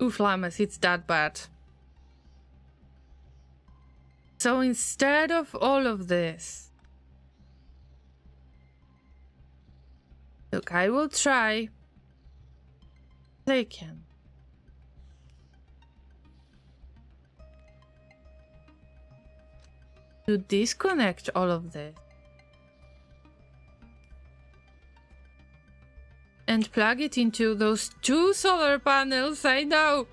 Oof, llamas, it's that bad. So instead of all of this, look, I will try. They can. To disconnect all of this and plug it into those two solar panels. I know.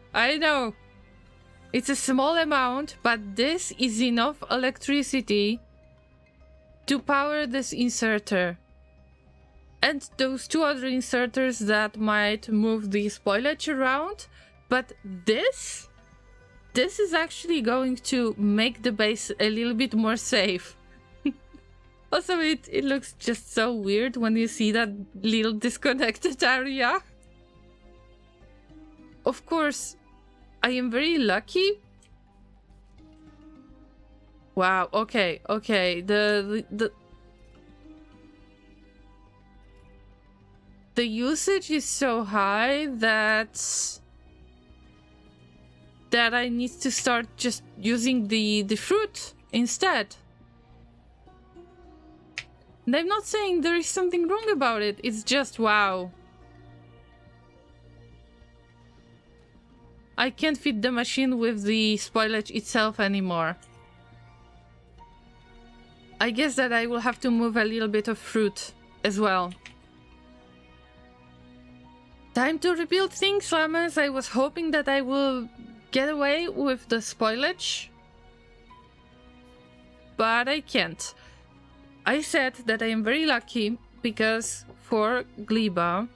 It's a small amount, but this is enough electricity to power this inserter. And those two other inserters that might move the spoilage around. But this is actually going to make the base a little bit more safe. Also, it looks just so weird when you see that little disconnected area. Of course, I am very lucky. Wow, okay. The usage is so high that I need to start just using the fruit instead. And I'm not saying there is something wrong about it, it's just wow. I can't feed the machine with the spoilage itself anymore. I guess that I will have to move a little bit of fruit as well. Time to rebuild things, llamas. I was hoping that I will get away with the spoilage, but I can't. I said that I am very lucky because for Gleba,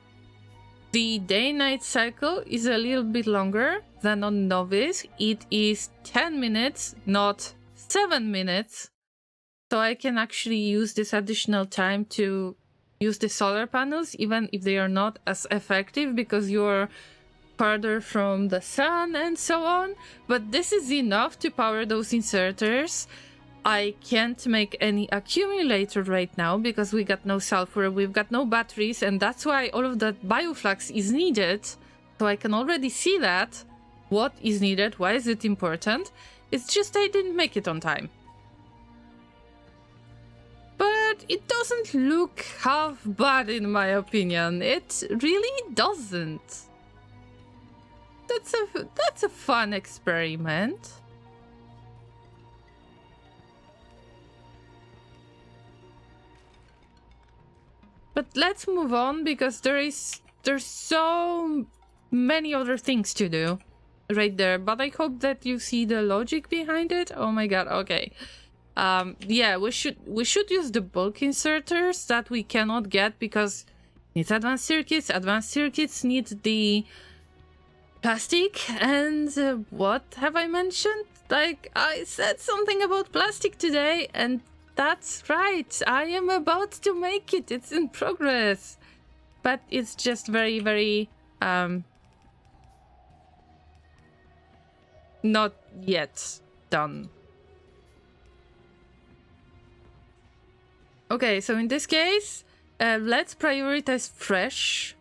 the day-night cycle is a little bit longer than on Novice. It is 10 minutes, not 7 minutes. So I can actually use this additional time to use the solar panels, even if they are not as effective because you're farther from the sun and so on. But this is enough to power those inserters. I can't make any accumulator right now because we got no sulfur, we've got no batteries, and that's why all of that bioflux is needed. So I can already see that. What is needed? Why is it important? It's just I didn't make it on time. But but it doesn't look half bad in my opinion. It really doesn't. That's a fun experiment. But let's move on because there's so many other things to do right there. But I hope that you see the logic behind it. Oh my god, okay. Yeah, we should use the bulk inserters that we cannot get because it's advanced circuits. Advanced circuits need the plastic, and what have I mentioned? Like, I said something about plastic today, and that's right. I am about to make it. It's in progress. But it's just very, very, not yet done. Okay, so in this case, let's prioritize fresh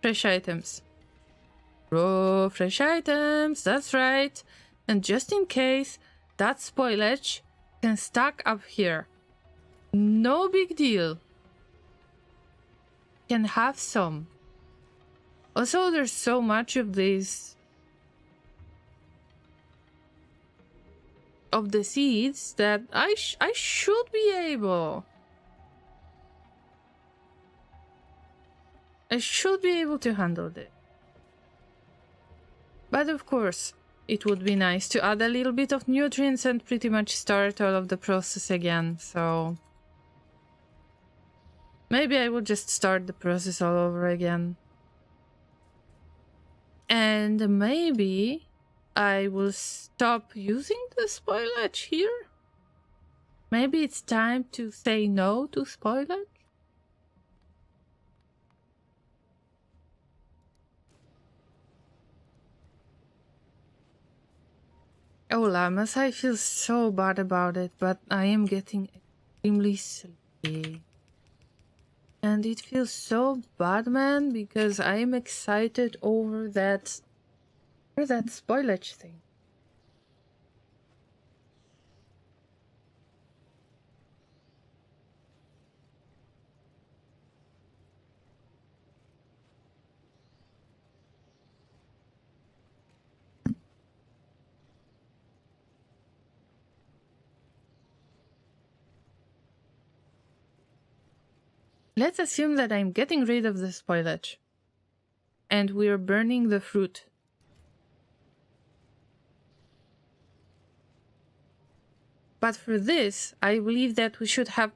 items. Raw fresh items, that's right. And just in case, that spoilage can stack up here. No big deal. Can have some. Also, there's so much of these of the seeds that I should be able. I should be able to handle this. But of course, it would be nice to add a little bit of nutrients and pretty much start all of the process again, so maybe I will just start the process all over again. And maybe I will stop using the spoilage here. Maybe it's time to say no to spoilage. Oh, llamas, I feel so bad about it, but I am getting extremely sleepy. And it feels so bad, man, because I am excited over that spoilage thing. Let's assume that I'm getting rid of the spoilage. And we're burning the fruit. But for this, I believe that we should have...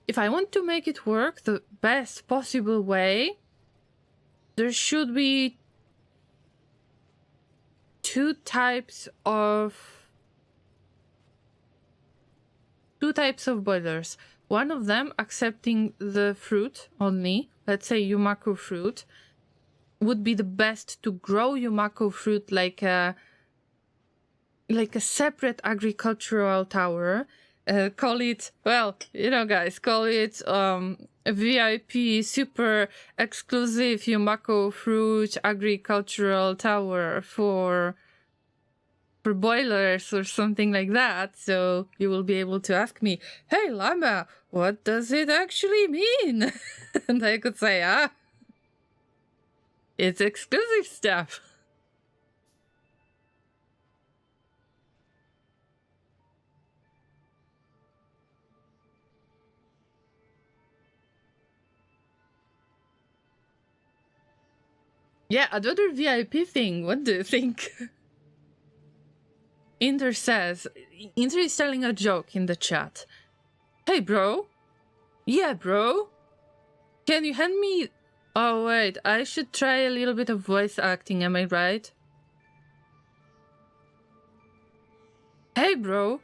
If I want to make it work the best possible way, there should be two types of boilers. One of them accepting the fruit only, let's say Yumako fruit, would be the best to grow Yumako fruit like a separate agricultural tower. Call it, well, you know, guys, call it a VIP super exclusive Yumako fruit agricultural tower for boilers or something like that. So you will be able to ask me, hey Llama, what does it actually mean? And I could say, it's exclusive stuff. Yeah, another VIP thing. What do you think? Inter is telling a joke in the chat. Hey, bro. Yeah, bro. Can you hand me... Oh, wait. I should try a little bit of voice acting, am I right? Hey, bro.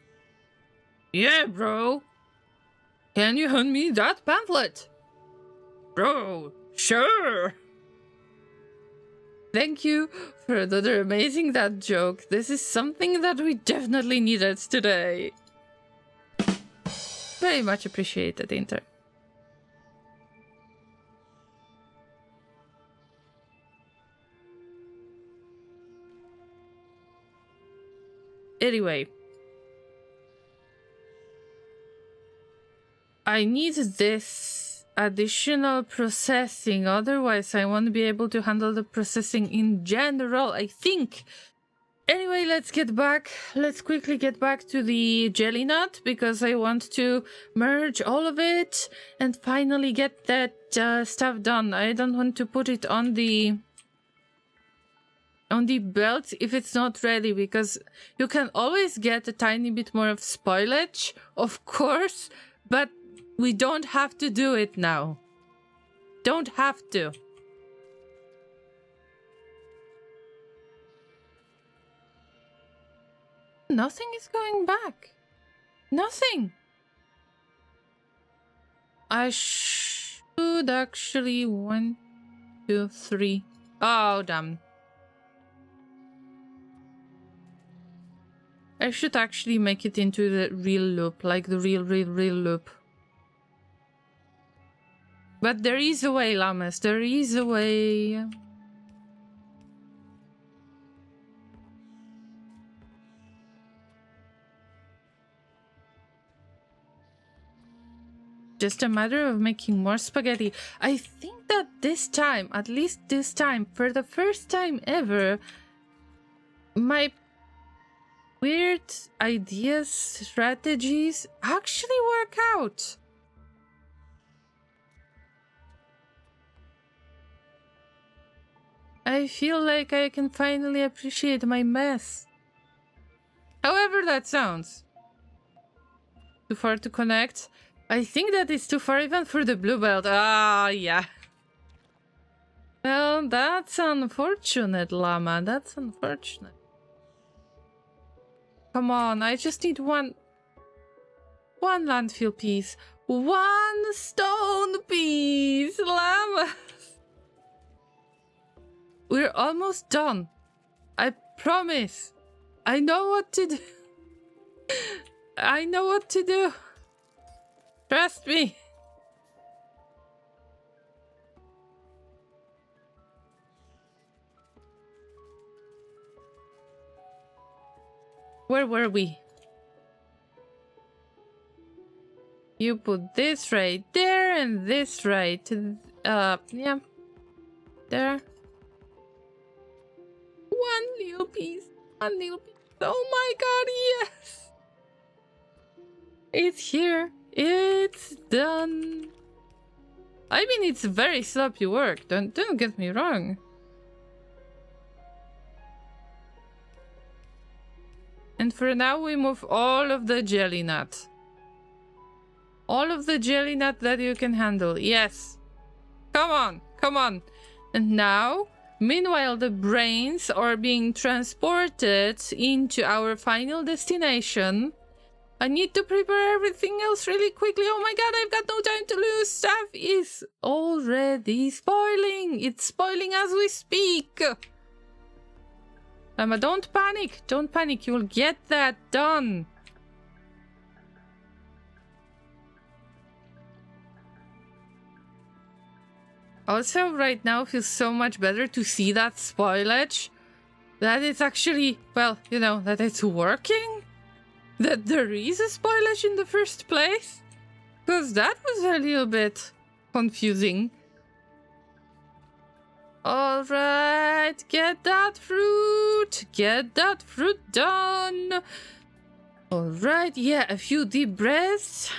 Yeah, bro. Can you hand me that pamphlet? Bro, sure. Thank you for another amazing dad joke. This is something that we definitely needed today. Very much appreciated, Inter. Anyway. I need this additional processing, otherwise I won't be able to handle the processing in general, I think. Anyway, let's get back. Let's quickly get back to the jelly nut, because I want to merge all of it and finally get that stuff done. I don't want to put it on the belt if it's not ready, because you can always get a tiny bit more of spoilage, of course, but we don't have to do it now. Don't have to. Nothing is going back. Nothing. I should actually 1, 2, 3. Oh, damn. I should actually make it into the real loop, like the real loop. But there is a way, Llamas. There is a way. Just a matter of making more spaghetti. I think that this time, at least this time, for the first time ever, my weird ideas, strategies actually work out. I feel like I can finally appreciate my mess. However that sounds. Too far to connect? I think that is too far even for the blue belt. Ah, yeah. Well, that's unfortunate, Llama. That's unfortunate. Come on, I just need one landfill piece. One stone piece, Llama. We're almost done. I promise. I know what to do. I know what to do. Trust me. Where were we? You put this right there and this right. Yeah. There. One little piece. One little piece. Oh my god, yes! It's here. It's done. I mean, it's very sloppy work. Don't get me wrong. And for now, we move all of the jelly nut. All of the jelly nut that you can handle. Yes. Come on. Come on. And now, meanwhile, the brains are being transported into our final destination. I need to prepare everything else really quickly. Oh my god, I've got no time to lose. Stuff is already spoiling. It's spoiling as we speak. Llama, don't panic. Don't panic. You'll get that done. Also, right now feels so much better to see that spoilage. That it's actually, well, you know, that it's working. That there is a spoilage in the first place? Because that was a little bit confusing. Alright, get that fruit! Get that fruit done! Alright, yeah, a few deep breaths.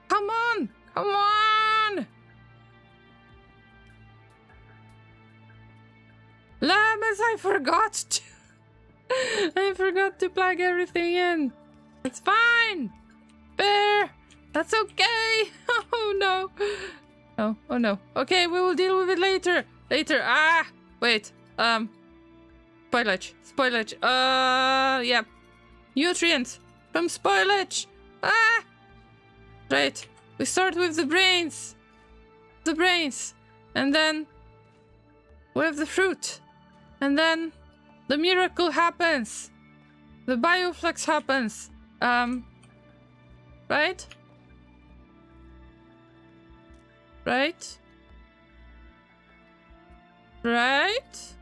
Come on! Come on! Llamas, I forgot to... I forgot to plug everything in. It's fine. Bear, that's okay. Oh no. Oh, oh no. Okay, we will deal with it later. Later. Ah, wait. Spoilage. Spoilage. Yeah. Nutrients from spoilage. Ah. Right. We start with the brains. The brains. And then we have the fruit. And then the miracle happens. The bioflux happens. Right? Right? Right?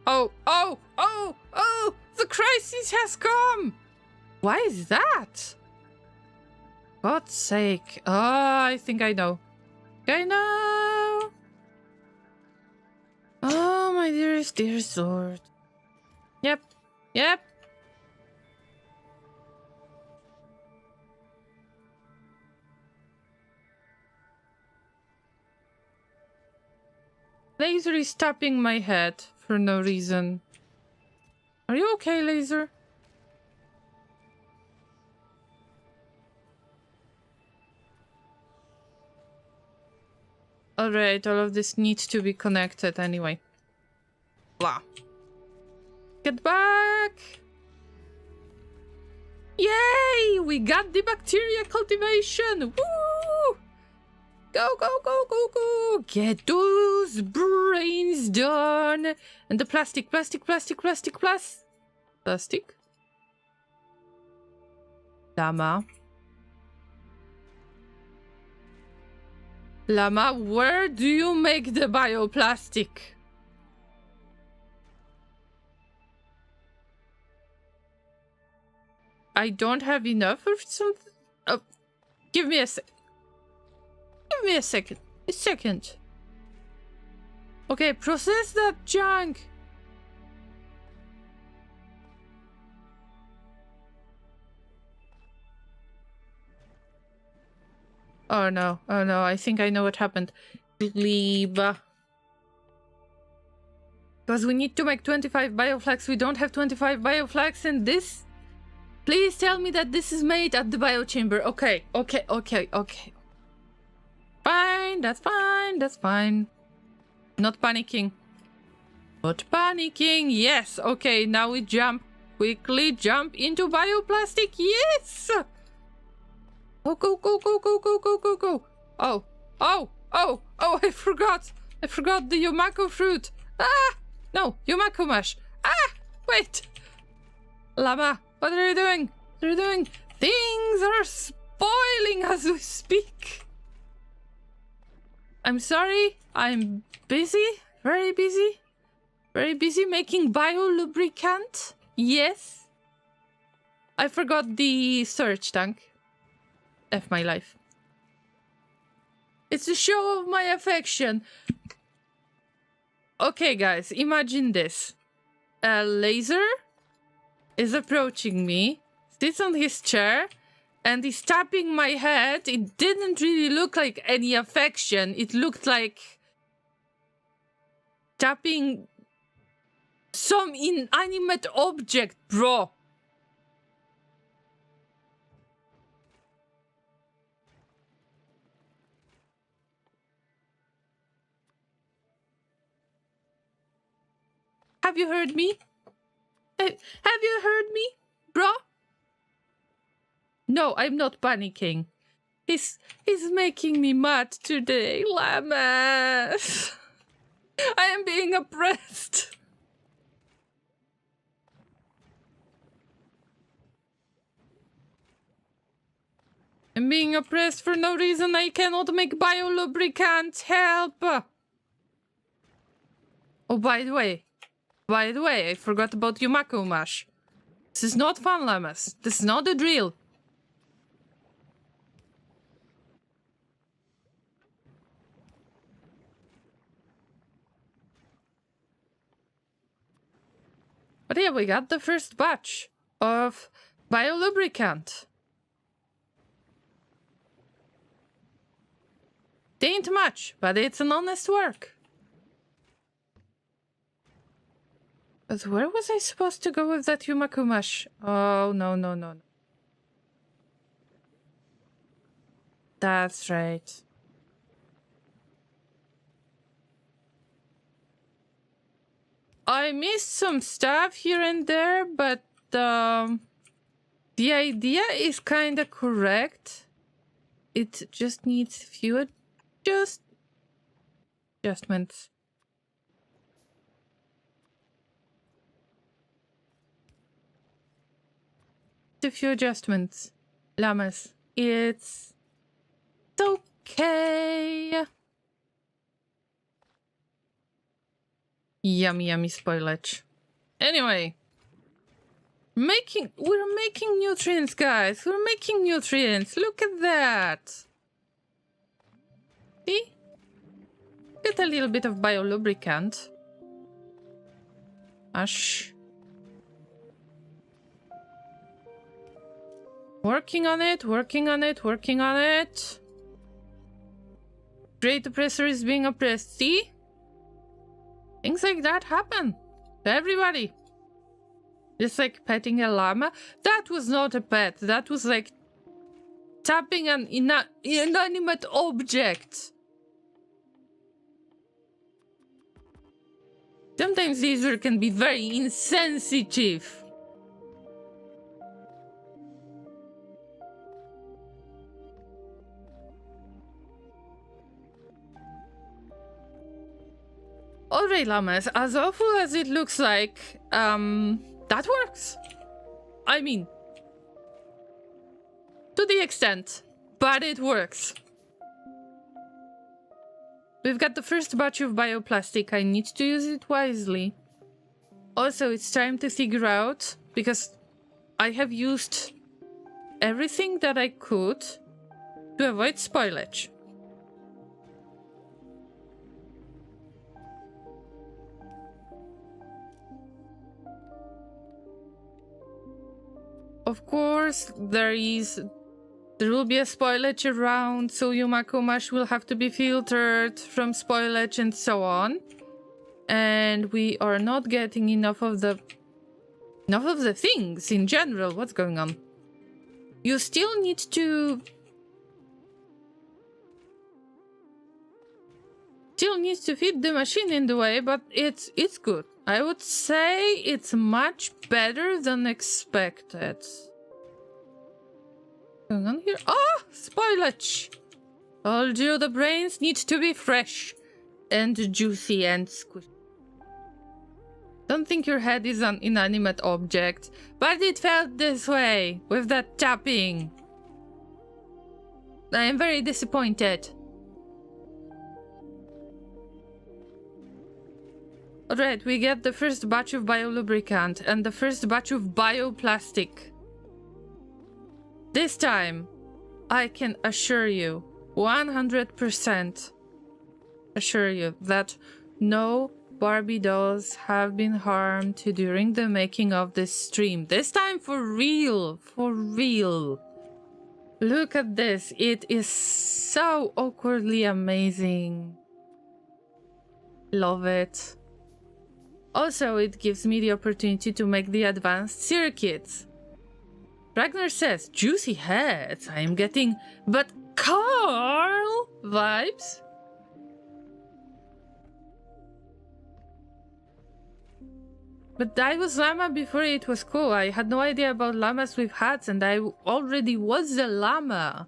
Oh, oh, oh, oh! The crisis has come! Why is that? God's sake. Oh, I think I know. I know! Oh, my dearest, dear sword. Yep, yep. Laser is tapping my head for no reason. Are you okay, Laser? Alright, all of this needs to be connected anyway. Blah. Get back! Yay! We got the bacteria cultivation! Woo! Go, go, go, go, go! Get those brains done! And the plastic. Llama. Llama, where do you make the bioplastic? I don't have enough or something? Oh, give me a sec. Give me a second. A second. Okay, process that junk. Oh no, I think I know what happened. Gleba. Because we need to make 25 bioflags. We don't have 25 bioflags, and this... Please tell me that this is made at the biochamber. Okay. Fine, that's fine. Not panicking. Yes, okay, now we quickly jump into bioplastic. Yes! Oh, go. Oh, I forgot the Yumako fruit. Ah, no, Yumako mash. Ah, wait. Llama, what are you doing? Things are spoiling as we speak. I'm sorry, I'm busy, very busy making biolubricant. Yes. I forgot the storage tank. F my life. It's a show of my affection. Okay, guys, imagine this. A laser is approaching me, sits on his chair, and he's tapping my head. It didn't really look like any affection. It looked like tapping some inanimate object, bro. Have you heard me? Have you heard me, bro? No, I'm not panicking. He's making me mad today, Llama. I am being oppressed. I'm being oppressed for no reason. I cannot make biolubricant. Help! Oh, by the way, I forgot about Yumako mash. This is not fun, Llamas. This is not a drill. But yeah, we got the first batch of biolubricant. They ain't much, but it's an honest work. But where was I supposed to go with that Yumako mash? Oh, no. That's right. I missed some stuff here and there, but the idea is kind of correct. It just needs a few adjustments. A few adjustments. Llamas. It's okay. Yummy, yummy spoilage. Anyway. We're making nutrients, guys. We're making nutrients. Look at that. See? Get a little bit of biolubricant. Ash. Working on it, working on it, working on it. Great oppressor is being oppressed. See? Things like that happen to everybody. Just like petting a llama. That was not a pet. That was like tapping an inanimate object. Sometimes these can be very insensitive. Alright, llamas, as awful as it looks like, that works. I mean, to the extent, but it works. We've got the first batch of bioplastic. I need to use it wisely. Also, it's time to figure out, because I have used everything that I could to avoid spoilage. Of course, there will be a spoilage around, so Yumako mash will have to be filtered from spoilage and so on. And we are not getting enough of the things in general. What's going on? You still need to feed the machine in the way, but it's good. I would say it's much better than expected. What's going on here? Oh, spoilage! Told you the brains need to be fresh and juicy and squishy. Don't think your head is an inanimate object, but it felt this way with that tapping. I am very disappointed. Alright, we get the first batch of biolubricant and the first batch of bioplastic. This time, I can assure you, 100% assure you that no Barbie dolls have been harmed during the making of this stream. This time for real, for real. Look at this, it is so awkwardly amazing. Love it. Also, it gives me the opportunity to make the advanced circuits. Ragnar says, juicy heads, I am getting, but Carl vibes. But I was llama before it was cool. I had no idea about llamas with hats and I already was a llama.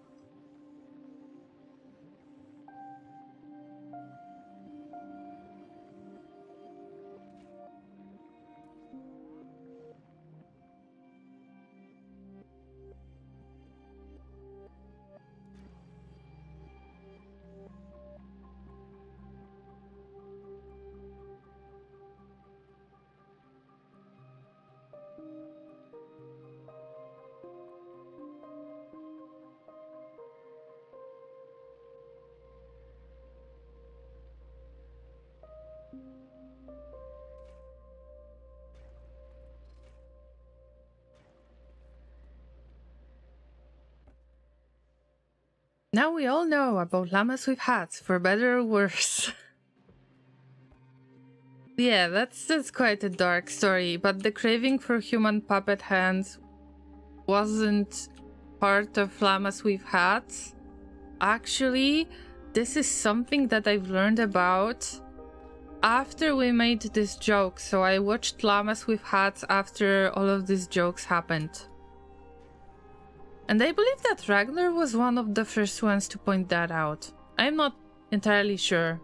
Now we all know about llamas with hats, for better or worse. Yeah, that's quite a dark story, but the craving for human puppet hands wasn't part of llamas with hats. Actually, this is something that I've learned about after we made this joke, so I watched llamas with hats after all of these jokes happened. And I believe that Ragnar was one of the first ones to point that out. I'm not entirely sure.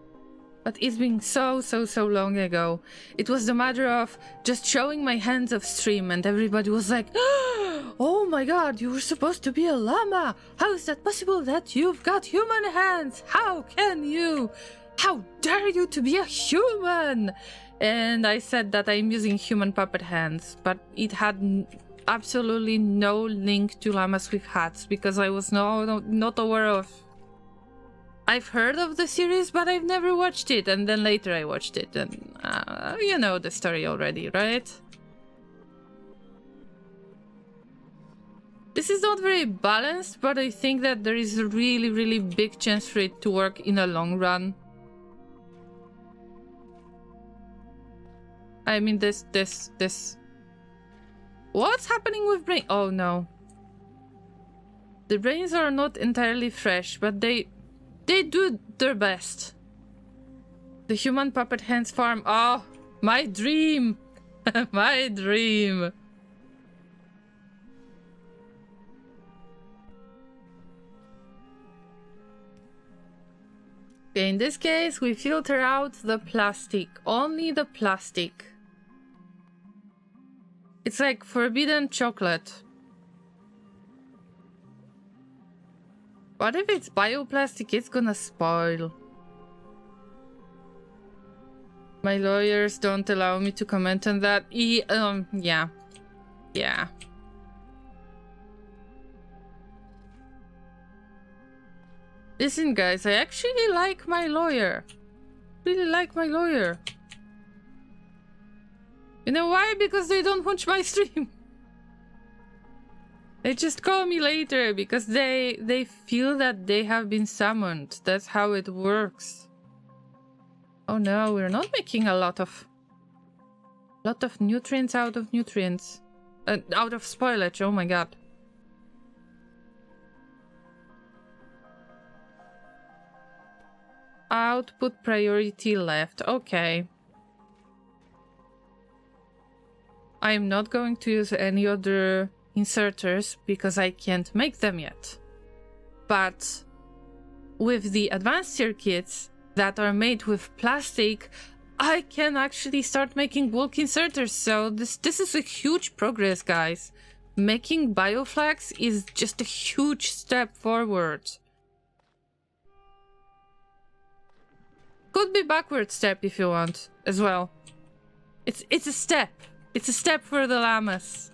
But it's been so long ago. It was the matter of just showing my hands off stream and everybody was like, oh my god, you were supposed to be a llama! How is that possible that you've got human hands? How can you? How dare you to be a human? and I said that I'm using human puppet hands, but it had absolutely no link to llamas with hats because I was not aware of. I've heard of the series, but I've never watched it, and then later I watched it, and you know the story already, right? This is not very balanced, but I think that there is a really, really big chance for it to work in a long run. I mean, this. What's happening with brain? Oh no. The brains are not entirely fresh, but they do their best. The human puppet hands farm. Oh, my dream. My dream. Okay, in this case, we filter out the plastic. Only the plastic. It's like forbidden chocolate. What if it's bioplastic? It's gonna spoil. My lawyers don't allow me to comment on that. Yeah. Yeah. Listen, guys, I actually like my lawyer. Really like my lawyer. You know why? Because they don't watch my stream. They just call me later because they feel that they have been summoned. That's how it works. Oh no, we're not making a lot of nutrients out of nutrients. Out of spoilage, oh my god. Output priority left, okay. I'm not going to use any other inserters because I can't make them yet. But with the advanced tier kits that are made with plastic, I can actually start making bulk inserters. So this is a huge progress, guys. Making bioflax is just a huge step forward. Could be backward step if you want as well. It's a step. It's a step for the llamas.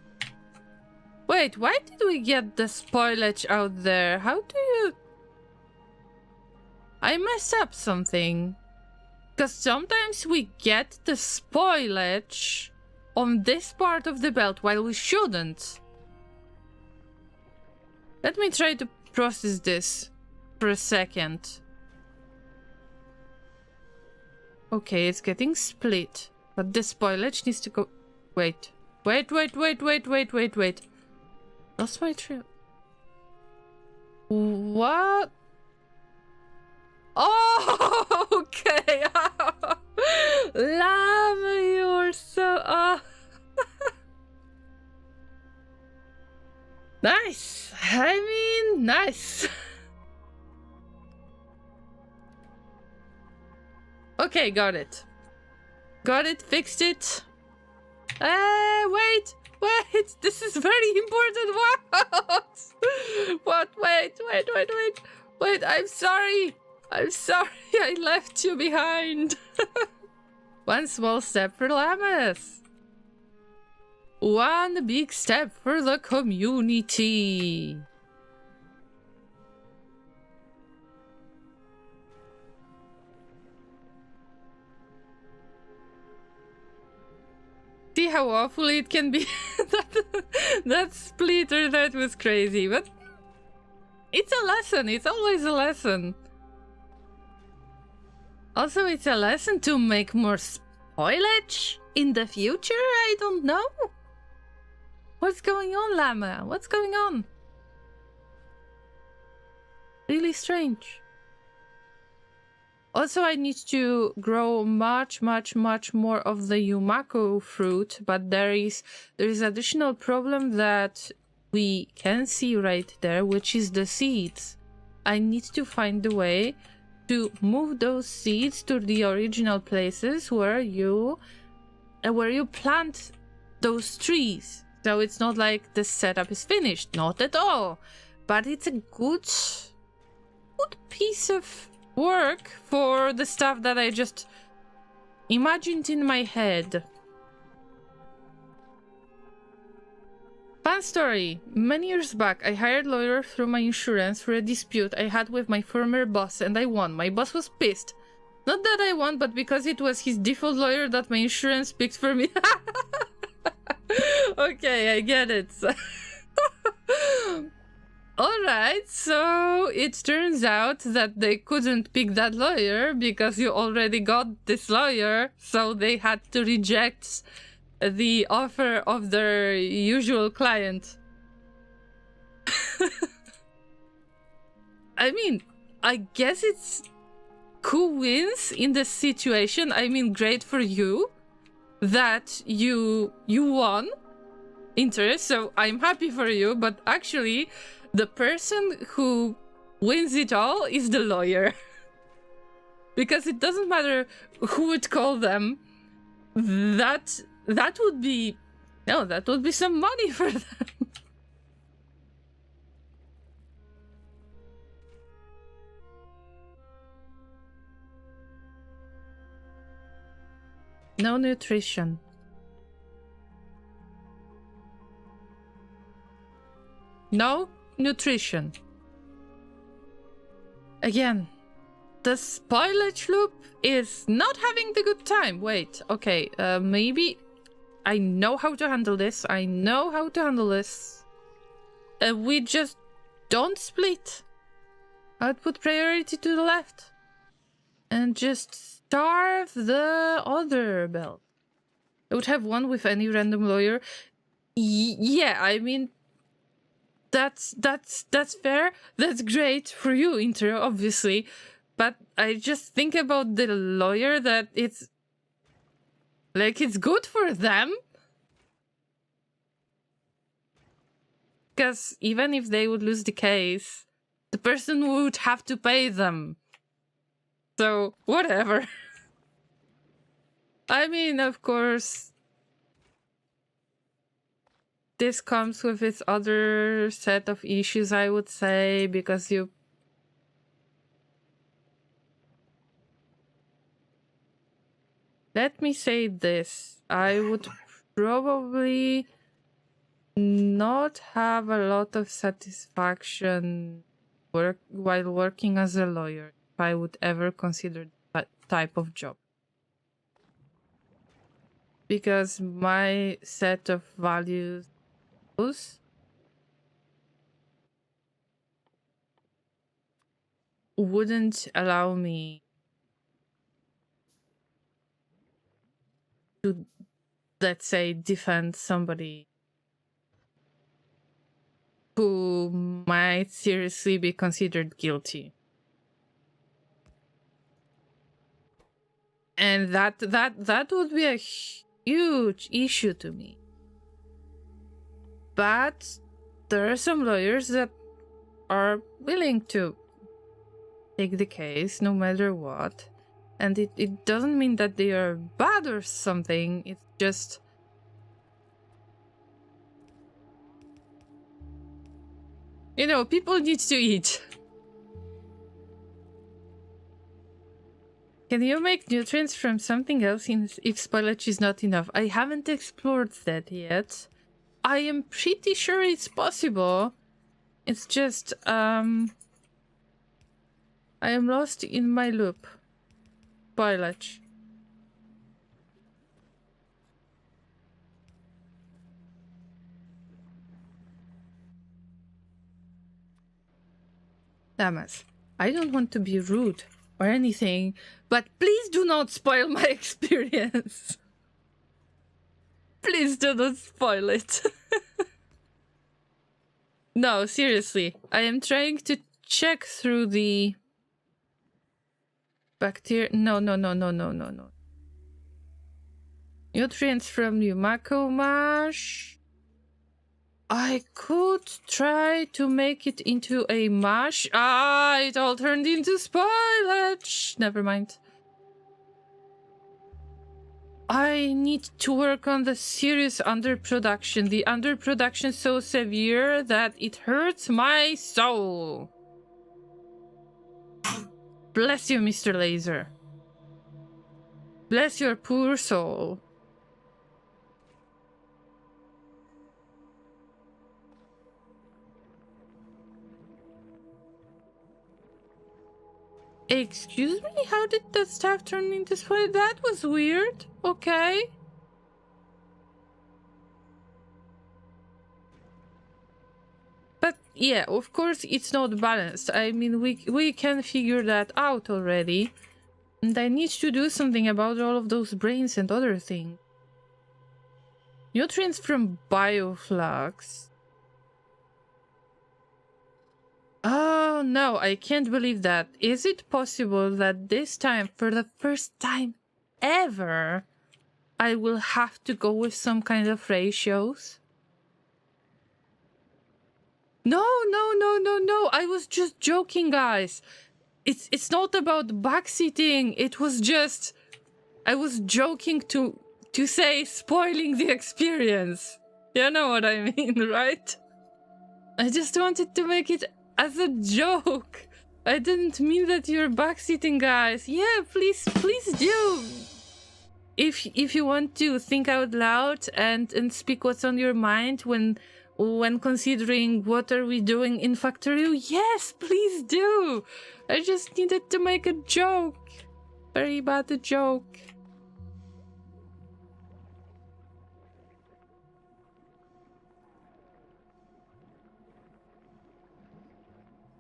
Wait, why did we get the spoilage out there? How do you... I messed up something. Because sometimes we get the spoilage on this part of the belt while we shouldn't. Let me try to process this for a second. Okay, it's getting split. But the spoilage needs to go... Wait. Lost my trail. What? Oh, okay. Llama, you're so... Nice. I mean, nice. Okay, got it. Got it, fixed it. Wait, this is very important. What? Wait, I'm sorry, I left you behind. One small step for llamas. One big step for the community. See how awful it can be. that splitter, that was crazy, but it's a lesson. It's always a lesson. Also, it's a lesson to make more spoilage in the future. I don't know. What's going on, Llama? What's going on? Really strange. Also, I need to grow much more of the Yumako fruit, but there is additional problem that we can see right there, which is the seeds. I need to find a way to move those seeds to the original places where you plant those trees. So it's not like the setup is finished, not at all. But it's a good piece of work for the stuff that I just imagined in my head. Fun story. Many years back, I hired a lawyer through my insurance for a dispute I had with my former boss, and I won. My boss was pissed. Not that I won, but because it was his default lawyer that my insurance picked for me. Okay, I get it. Alright, so it turns out that they couldn't pick that lawyer because you already got this lawyer, so they had to reject the offer of their usual client. I mean, I guess it's who wins in this situation. I mean, great for you that you won interest, so I'm happy for you, but actually the person who wins it all is the lawyer. Because it doesn't matter who would call them, that would be some money for them. No nutrition. No nutrition. Again, the spoilage loop is not having the good time. Wait, okay, maybe I know how to handle this. We just don't split. I'd put priority to the left. And just starve the other belt. I would have one with any random lawyer. Yeah, I mean, that's fair. That's great for you, Intro, obviously. But I just think about the lawyer that it's good for them. Because even if they would lose the case, the person would have to pay them. So, whatever. I mean, of course, this comes with its other set of issues, I would say, because you... Let me say this. I would probably not have a lot of satisfaction while working as a lawyer if I would ever consider that type of job. Because my set of values wouldn't allow me to, let's say, defend somebody who might seriously be considered guilty. And that would be a huge issue to me. But there are some lawyers that are willing to take the case no matter what. And it doesn't mean that they are bad or something. It's just... You know, people need to eat. Can you make nutrients from something else if spoilage is not enough? I haven't explored that yet. I am pretty sure it's possible. It's just, I am lost in my loop. Spoilage. Damas, I don't want to be rude or anything, but please do not spoil my experience. Please do not spoil it. No, seriously. I am trying to check through the bacteria. No. Nutrients from Yumako mash. I could try to make it into a mash. Ah, it all turned into spoilage. Never mind. I need to work on the serious underproduction. The underproduction so severe that it hurts my soul. Bless you, Mr. Laser. Bless your poor soul. Excuse me? How did that staff turn into spy? That was weird. Okay. But yeah, of course it's not balanced. I mean, we can figure that out already. And I need to do something about all of those brains and other things. Nutrients from bioflux. Oh no, I can't believe that. Is it possible that this time, for the first time ever, I will have to go with some kind of ratios? No, I was just joking, guys. It's not about backseating. It was just... I was joking to say spoiling the experience. You know what I mean, right? I just wanted to make it as a joke. I didn't mean that you're backseating, guys. Yeah, please do. If you want to think out loud and speak what's on your mind when considering what are we doing in Factorio, yes, please do. I just needed to make a joke. Very bad a joke.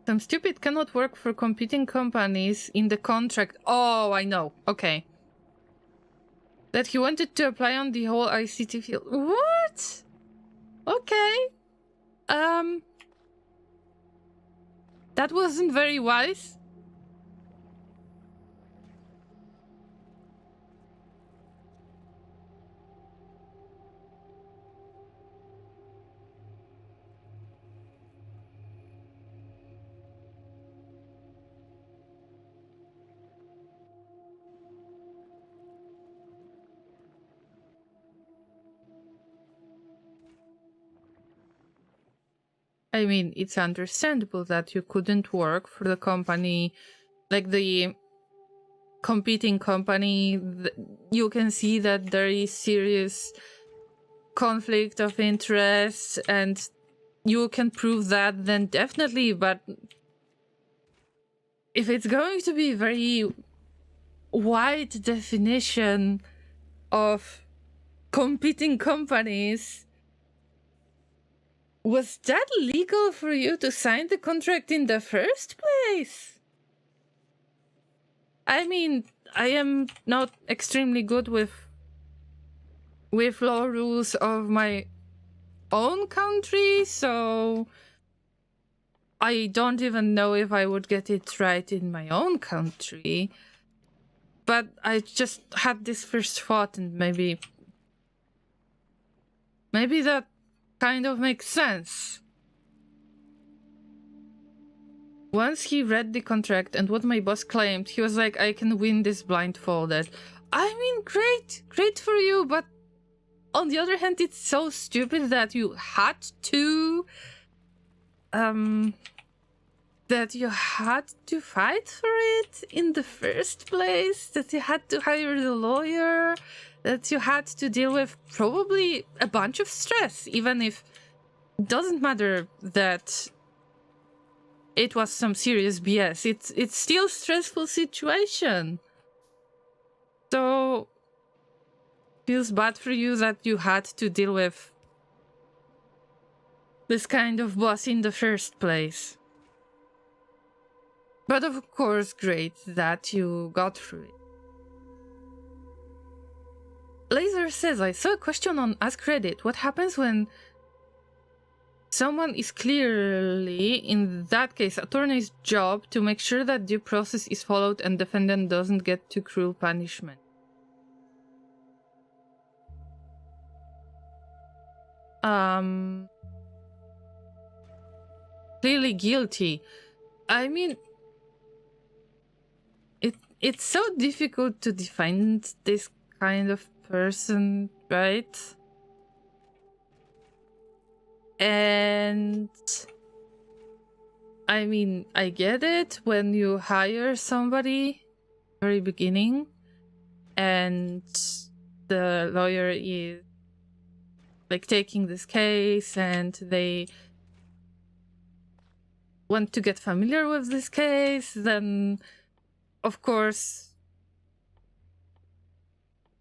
Some stupid cannot work for competing companies in the contract. Oh, I know. Okay. That he wanted to apply on the whole ICT field. What? Okay. That wasn't very wise. I mean, it's understandable that you couldn't work for the company, like the competing company. You can see that there is serious conflict of interest and you can prove that, then definitely. But if it's going to be very wide definition of competing companies, was that legal for you to sign the contract in the first place? I mean, I am not extremely good with law rules of my own country, so I don't even know if I would get it right in my own country. But I just had this first thought, and maybe that kind of makes sense. Once he read the contract and what my boss claimed, he was like, I can win this blindfolded. I mean, great for you, but on the other hand, it's so stupid that you had to fight for it in the first place, that you had to hire the lawyer, that you had to deal with probably a bunch of stress, even if it doesn't matter that it was some serious BS. It's still a stressful situation. So feels bad for you that you had to deal with this kind of boss in the first place. But of course, great that you got through it. Laser says, I saw a question on Ask Reddit. What happens when someone is clearly, in that case, attorney's job to make sure that due process is followed and defendant doesn't get too cruel punishment? Clearly guilty. I mean, it's so difficult to define this kind of person, right? And I mean, I get it when you hire somebody very beginning and the lawyer is like taking this case and they want to get familiar with this case, then of course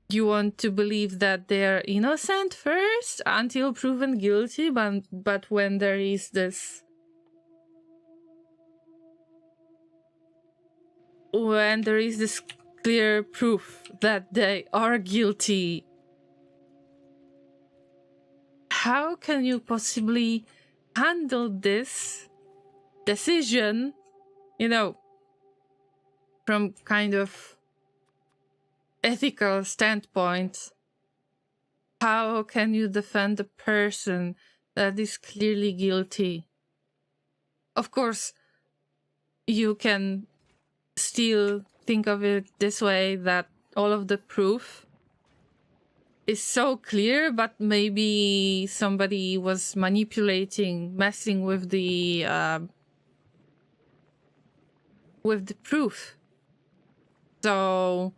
you want to believe that they're innocent first until proven guilty, but when there is this clear proof that they are guilty, how can you possibly handle this decision, from kind of ethical standpoint? How can you defend a person that is clearly guilty? Of course, you can still think of it this way, that all of the proof is so clear, but maybe somebody was messing with the proof. So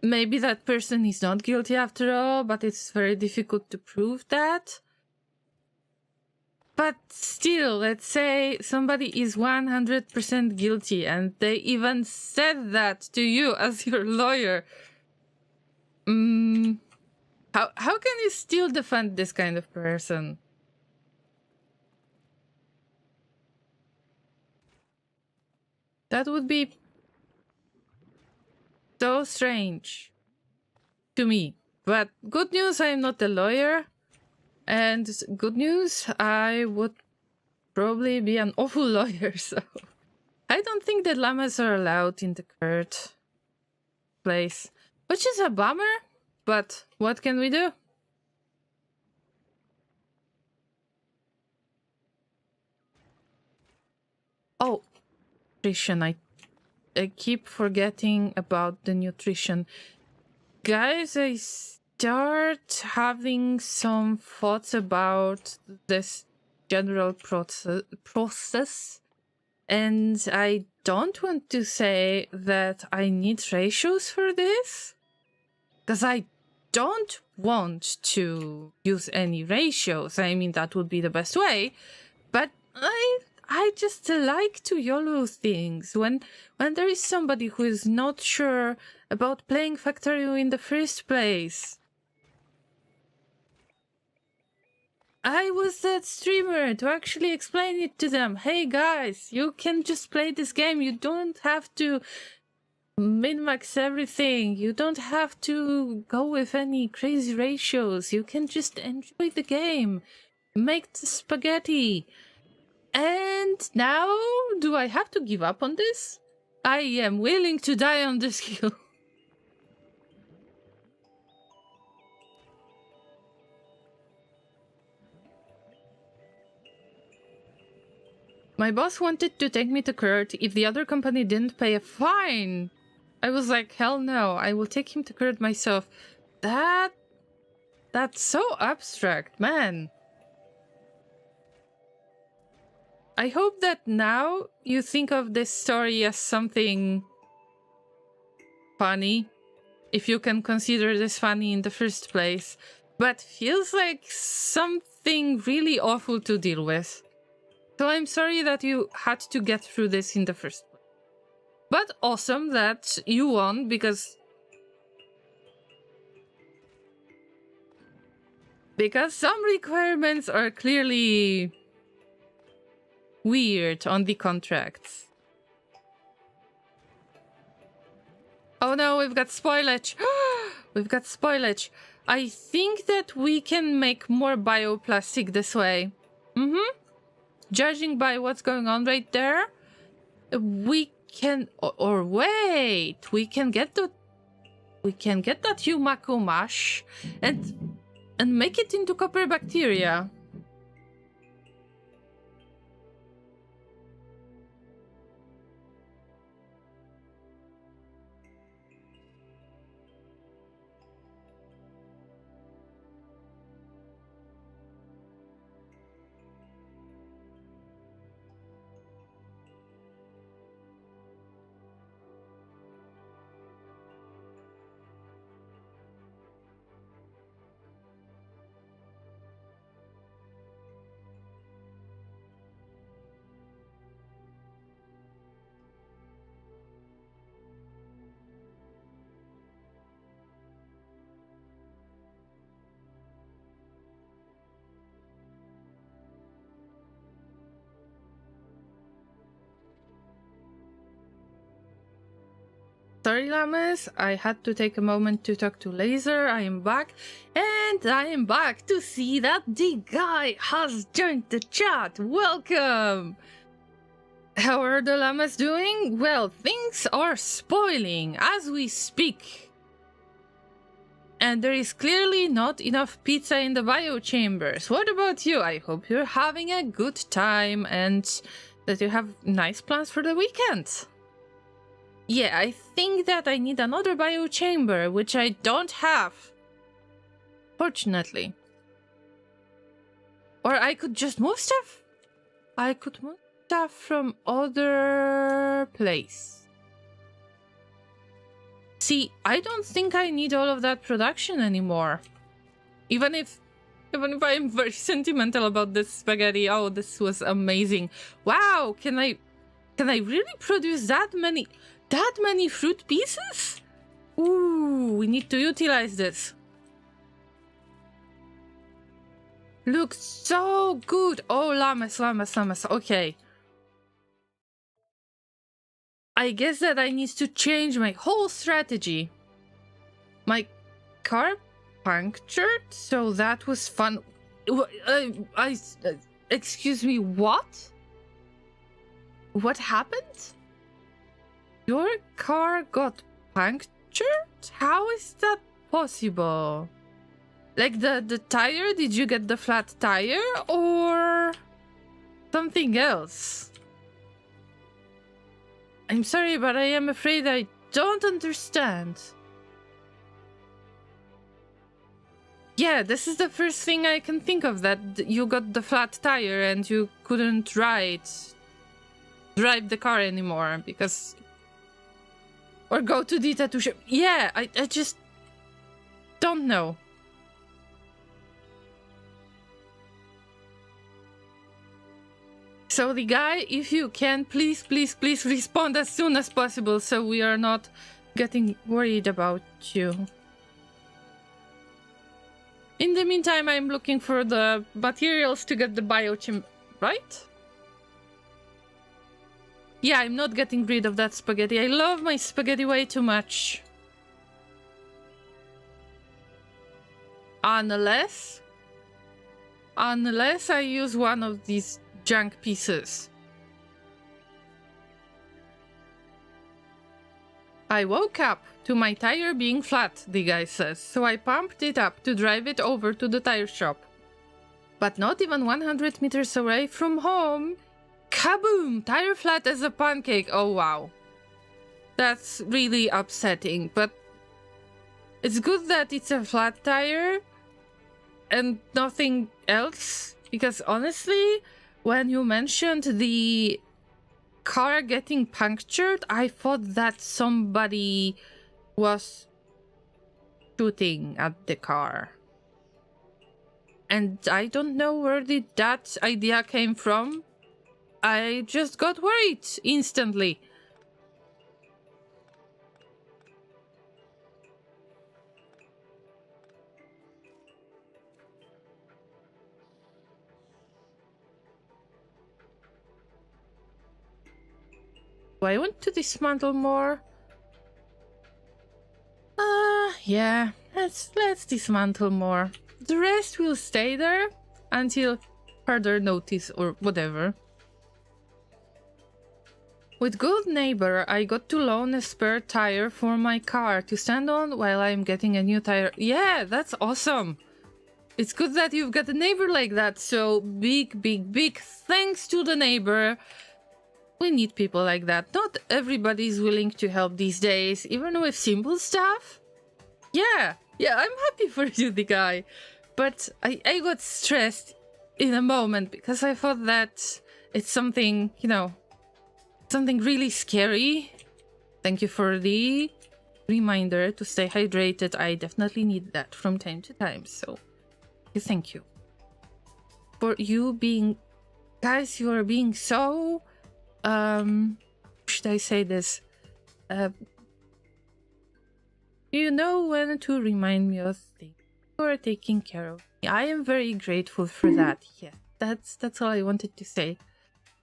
maybe that person is not guilty after all, but it's very difficult to prove that. But still, let's say somebody is 100% guilty and they even said that to you as your lawyer. How can you still defend this kind of person? That would be so strange to me. But good news, I'm not a lawyer. And good news, I would probably be an awful lawyer, so... I don't think that llamas are allowed in the current place. Which is a bummer, but what can we do? Oh, nutrition. I keep forgetting about the nutrition. Guys, I start having some thoughts about this general process, and I don't want to say that I need ratios for this, because I don't want to use any ratios. I mean, that would be the best way, but I just like to YOLO things. When there is somebody who is not sure about playing Factorio in the first place. I was that streamer to actually explain it to them. Hey guys, you can just play this game. You don't have to min-max everything. You don't have to go with any crazy ratios. You can just enjoy the game. Make the spaghetti. And now, do I have to give up on this? I am willing to die on this hill. My boss wanted to take me to court if the other company didn't pay a fine. I was like, hell no, I will take him to court myself. That's so abstract, man. I hope that now you think of this story as something funny, if you can consider this funny in the first place, but feels like something really awful to deal with. So I'm sorry that you had to get through this in the first place. But awesome that you won, because some requirements are clearly weird on the contracts. Oh no, we've got spoilage. We've got spoilage. I think that we can make more bioplastic this way. Judging by what's going on right there, we can... Or wait, we can get that Yumako mash and make it into copper bacteria. Sorry, Llamas, I had to take a moment to talk to Laser. I am back, and I am back to see that the guy has joined the chat. Welcome! How are the Llamas doing? Well, things are spoiling as we speak. And there is clearly not enough pizza in the biochambers. What about you? I hope you're having a good time and that you have nice plans for the weekend. Yeah, I think that I need another biochamber, which I don't have. Fortunately. Or I could just move stuff. I could move stuff from other place. See, I don't think I need all of that production anymore. Even if I'm very sentimental about this spaghetti. Oh, this was amazing. Wow, can I really produce that many fruit pieces? Ooh, we need to utilize this. Looks so good. Oh, llamas. Okay. I guess that I need to change my whole strategy. My car punctured, so that was fun. Excuse me, what? What happened? Your car got punctured? How is that possible? Like the tire? Did you get the flat tire or something else? I'm sorry, but I am afraid I don't understand. Yeah, this is the first thing I can think of, that you got the flat tire and you couldn't drive the car anymore because... Or go to the tattoo shop. Yeah, I just don't know. So the guy, if you can, please respond as soon as possible so we are not getting worried about you. In the meantime, I'm looking for the materials to get the biochim, right? Yeah, I'm not getting rid of that spaghetti. I love my spaghetti way too much. Unless I use one of these junk pieces. I woke up to my tire being flat, the guy says, so I pumped it up to drive it over to the tire shop. But not even 100 meters away from home, kaboom! Tire flat as a pancake. Oh wow. That's really upsetting, but it's good that it's a flat tire and nothing else, because honestly, when you mentioned the car getting punctured, I thought that somebody was shooting at the car. And I don't know where did that idea came from. I just got worried instantly. Do I want to dismantle more? Yeah, let's dismantle more. The rest will stay there until further notice or whatever. With good neighbor, I got to loan a spare tire for my car to stand on while I'm getting a new tire. Yeah, that's awesome. It's good that you've got a neighbor like that. So big thanks to the neighbor. We need people like that. Not everybody is willing to help these days, even with simple stuff. Yeah, I'm happy for you, the guy. But I got stressed in a moment because I thought that it's something, you know, something really scary. Thank you for the reminder to stay hydrated. I definitely need that from time to time. So thank you for you being, guys, you are being so, should I say this? You know when to remind me of things you are taking care of me. I am very grateful for that. Yeah, that's all I wanted to say.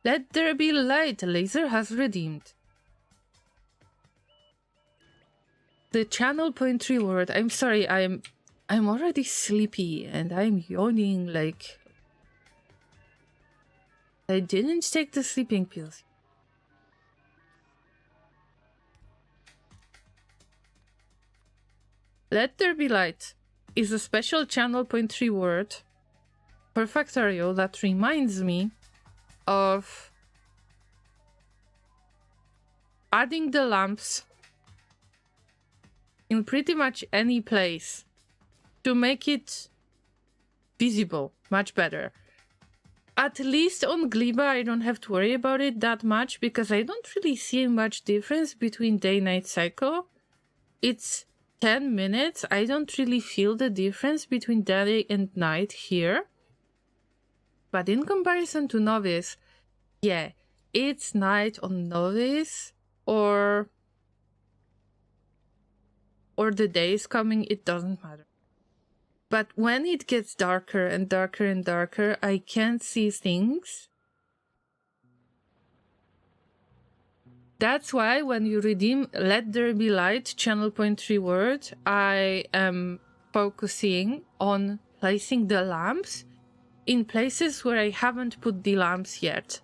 Let there be light. Laser has redeemed. The channel point reward. I'm sorry, I'm already sleepy and I'm yawning like I didn't take the sleeping pills. Let There Be Light is a special channel point reward for Factorio that reminds me of adding the lamps in pretty much any place to make it visible much better. At least on Gleba, I don't have to worry about it that much because I don't really see much difference between day-night cycle. It's 10 minutes. I don't really feel the difference between day and night here. But in comparison to Novice, yeah, it's night on Novice or the days coming, it doesn't matter. But when it gets darker and darker and darker, I can't see things. That's why when you redeem Let There Be Light channel point reward, I am focusing on placing the lamps in places where I haven't put the lamps yet.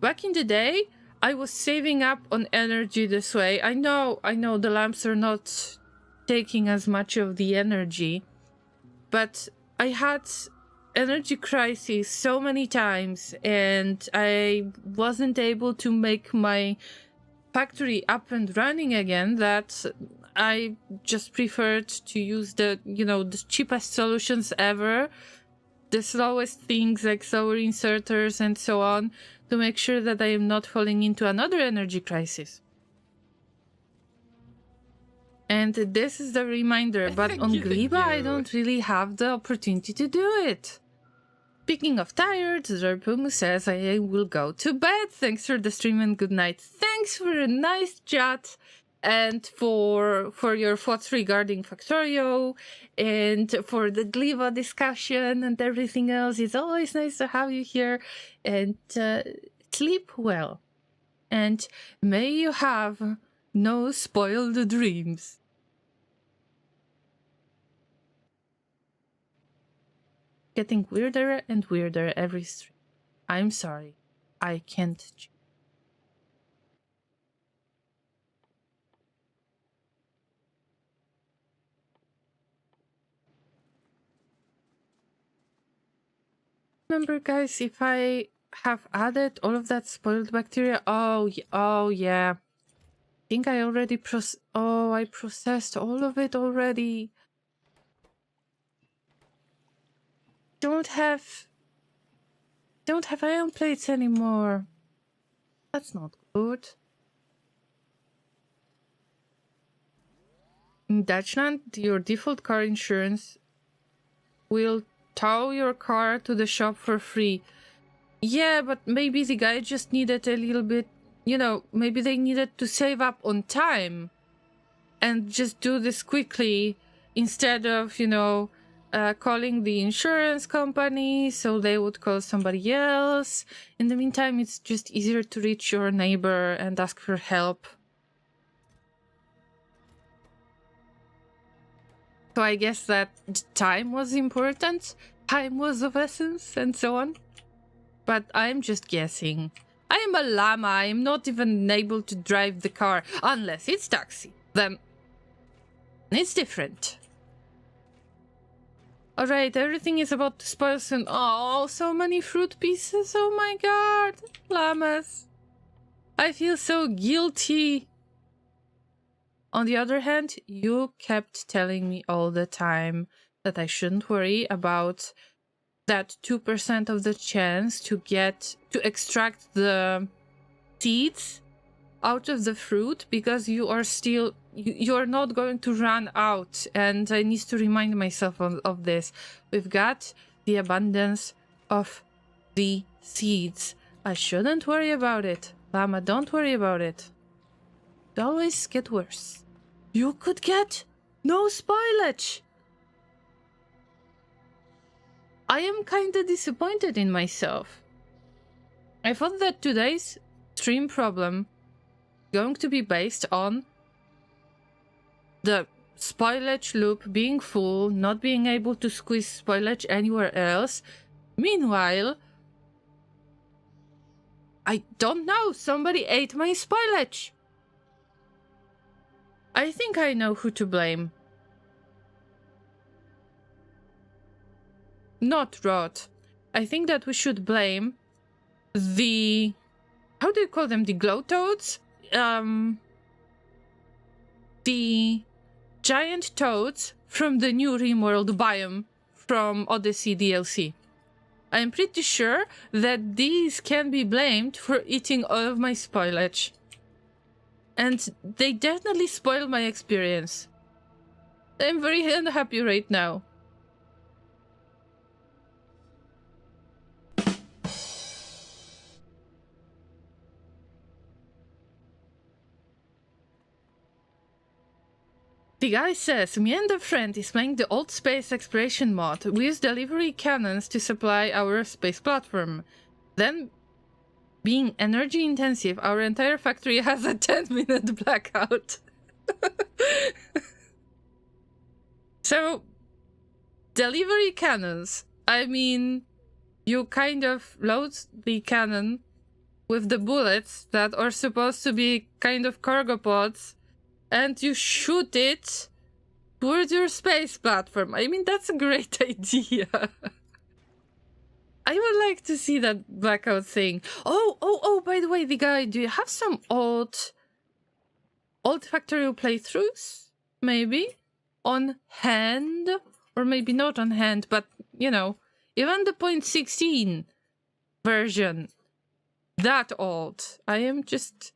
Back in the day, I was saving up on energy this way. I know the lamps are not taking as much of the energy, but I had energy crisis so many times and I wasn't able to make my factory up and running again that I just preferred to use the cheapest solutions ever, the slowest things like solar inserters and so on, to make sure that I am not falling into another energy crisis. And this is the reminder, but on Gleba I don't really have the opportunity to do it. Speaking of tired, Zerpum says I will go to bed. Thanks for the stream and good night. Thanks for a nice chat and for your thoughts regarding Factorio and for the Gleba discussion and everything else. It's always nice to have you here, and sleep well. And may you have no spoiled dreams. Getting weirder and weirder every stream. I'm sorry. I can't. Remember, guys, if I have added all of that spoiled bacteria. Oh yeah. I think I already I processed all of it already. Don't have iron plates anymore. That's not good. In Dutchland, your default car insurance will tow your car to the shop for free. Yeah, but maybe the guy just needed a little bit, maybe they needed to save up on time and just do this quickly instead of, calling the insurance company, so they would call somebody else. In the meantime, it's just easier to reach your neighbor and ask for help. So I guess that time was important, time was of essence, and so on. But I'm just guessing. I am a llama, I'm not even able to drive the car, unless it's taxi. Then it's different. Alright, everything is about to spoil soon. Oh, so many fruit pieces, oh my god. Llamas. I feel so guilty. On the other hand, you kept telling me all the time that I shouldn't worry about that 2% of the chance to extract the seeds out of the fruit, because you are not going to run out, and I need to remind myself of this. We've got the abundance of the seeds. I shouldn't worry about it. Llama, don't worry about it. It always get worse. You could get no spoilage. I am kinda disappointed in myself. I thought that today's stream problem is going to be based on the spoilage loop being full, not being able to squeeze spoilage anywhere else. Meanwhile, I don't know, somebody ate my spoilage. I think I know who to blame. Not Rot. I think that we should blame the... How do you call them? The glow toads? The giant toads from the new Rimworld biome from Odyssey DLC. I'm pretty sure that these can be blamed for eating all of my spoilage. And they definitely spoiled my experience. I'm very unhappy right now. The guy says, me and a friend is playing the old space exploration mod. We use delivery cannons to supply our space platform. Then, being energy intensive, our entire factory has a 10-minute blackout. So, delivery cannons. I mean, you kind of load the cannon with the bullets that are supposed to be kind of cargo pods, and you shoot it towards your space platform. I mean, that's a great idea. I would like to see that blackout thing. Oh, by the way, the guy, do you have some old Factorio playthroughs? Maybe? On hand? Or maybe not on hand, but, you know, even the 0.16 version. That old. I am just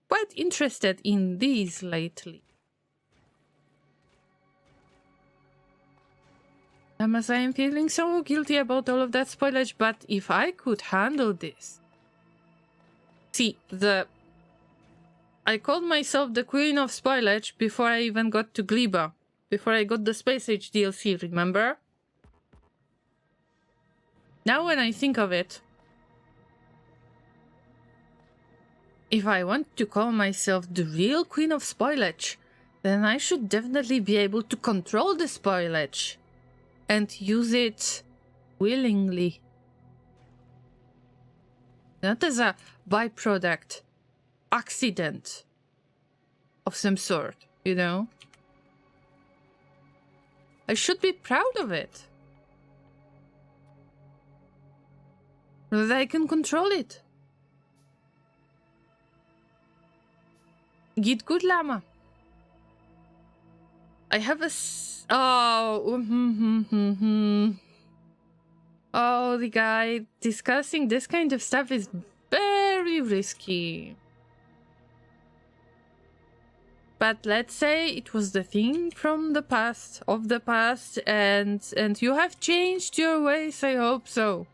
quite interested in these lately. As I am feeling so guilty about all of that spoilage, but if I could handle this... See, I called myself the Queen of Spoilage before I even got to Gleba. Before I got the Space Age DLC, remember? Now when I think of it... If I want to call myself the real Queen of Spoilage, then I should definitely be able to control the spoilage. And use it willingly. Not as a byproduct, accident of some sort, you know? I should be proud of it. So that I can control it. Get good, Llama. I have a... Oh, the guy discussing this kind of stuff is very risky. But let's say it was the thing from the past, of the past, and you have changed your ways, I hope so.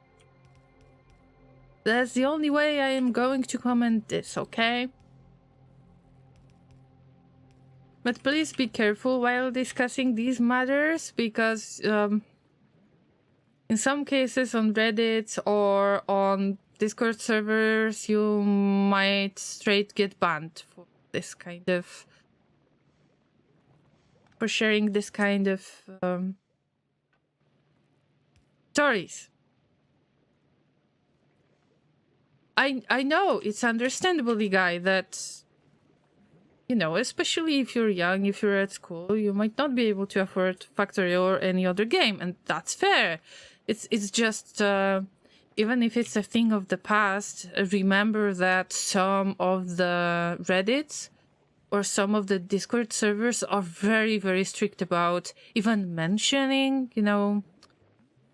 That's the only way I am going to comment this, okay? But please be careful while discussing these matters, because in some cases on Reddit or on Discord servers, you might straight get banned for this kind of... for sharing this kind of stories. I know, it's understandable, the guy, that... You know, especially if you're young, if you're at school, you might not be able to afford Factorio or any other game, and that's fair. It's just, even if it's a thing of the past, remember that some of the Reddits or some of the Discord servers are very, very strict about even mentioning, you know,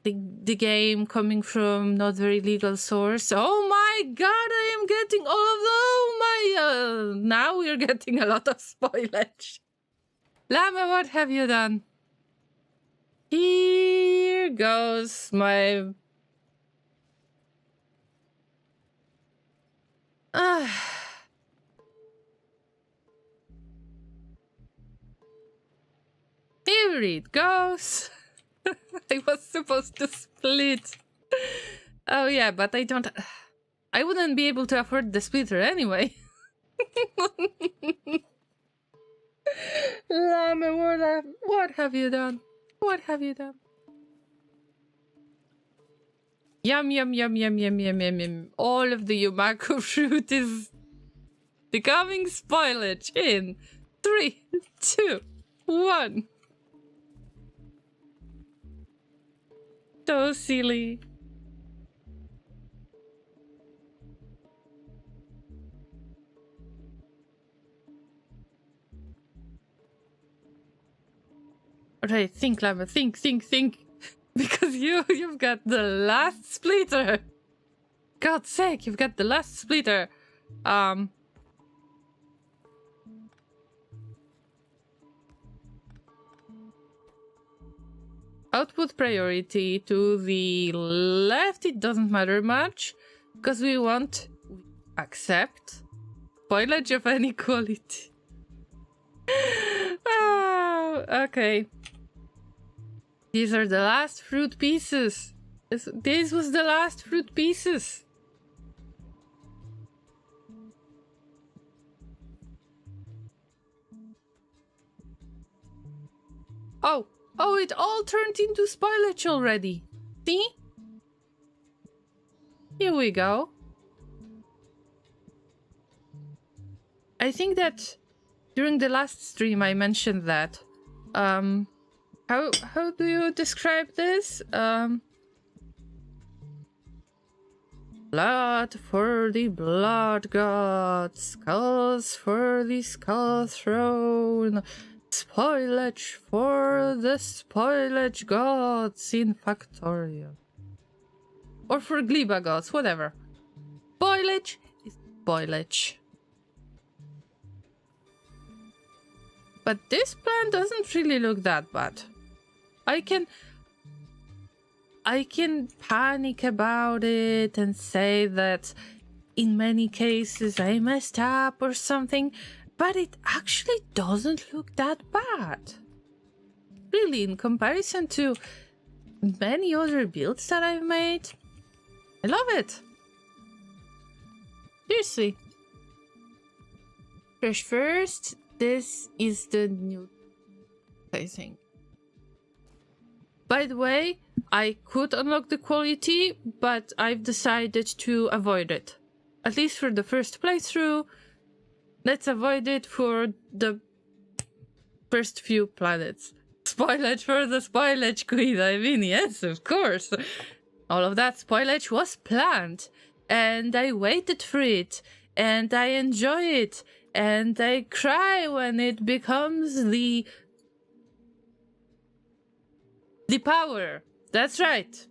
the game coming from not very legal source. Oh my god, I am getting all of them! Oh my... now we're getting a lot of spoilage. Llama, what have you done? Here goes my... Here it goes. I was supposed to split. Oh yeah, but I don't... I wouldn't be able to afford the splitter anyway. Llama, what have you done? What have you done? Yum, yum, yum, yum, yum, yum, yum, yum. All of the Yumako fruit is becoming spoilage in 3, 2, 1. So silly. Alright, think, Llama, think. Because you've got the last splitter. God's sake, you've got the last splitter. Output priority to the left, it doesn't matter much, because we want accept spoilage of any quality. Okay. These are the last fruit pieces. This was the last fruit pieces. Oh, it all turned into spoilage already. See? Here we go. I think that during the last stream I mentioned that. How do you describe this? Blood for the blood gods, skulls for the skull throne, spoilage for the spoilage gods in Factorio. Or for Gleba gods, whatever. Spoilage is spoilage. But this plan doesn't really look that bad. I can panic about it and say that in many cases I messed up or something, but it actually doesn't look that bad. Really, in comparison to many other builds that I've made, I love it. Seriously. First, this is the new, I think. By the way, I could unlock the quality, but I've decided to avoid it. At least for the first playthrough. Let's avoid it for the first few planets. Spoilage for the spoilage queen, I mean, yes, of course. All of that spoilage was planned, and I waited for it, and I enjoy it, and I cry when it becomes the power. That's right.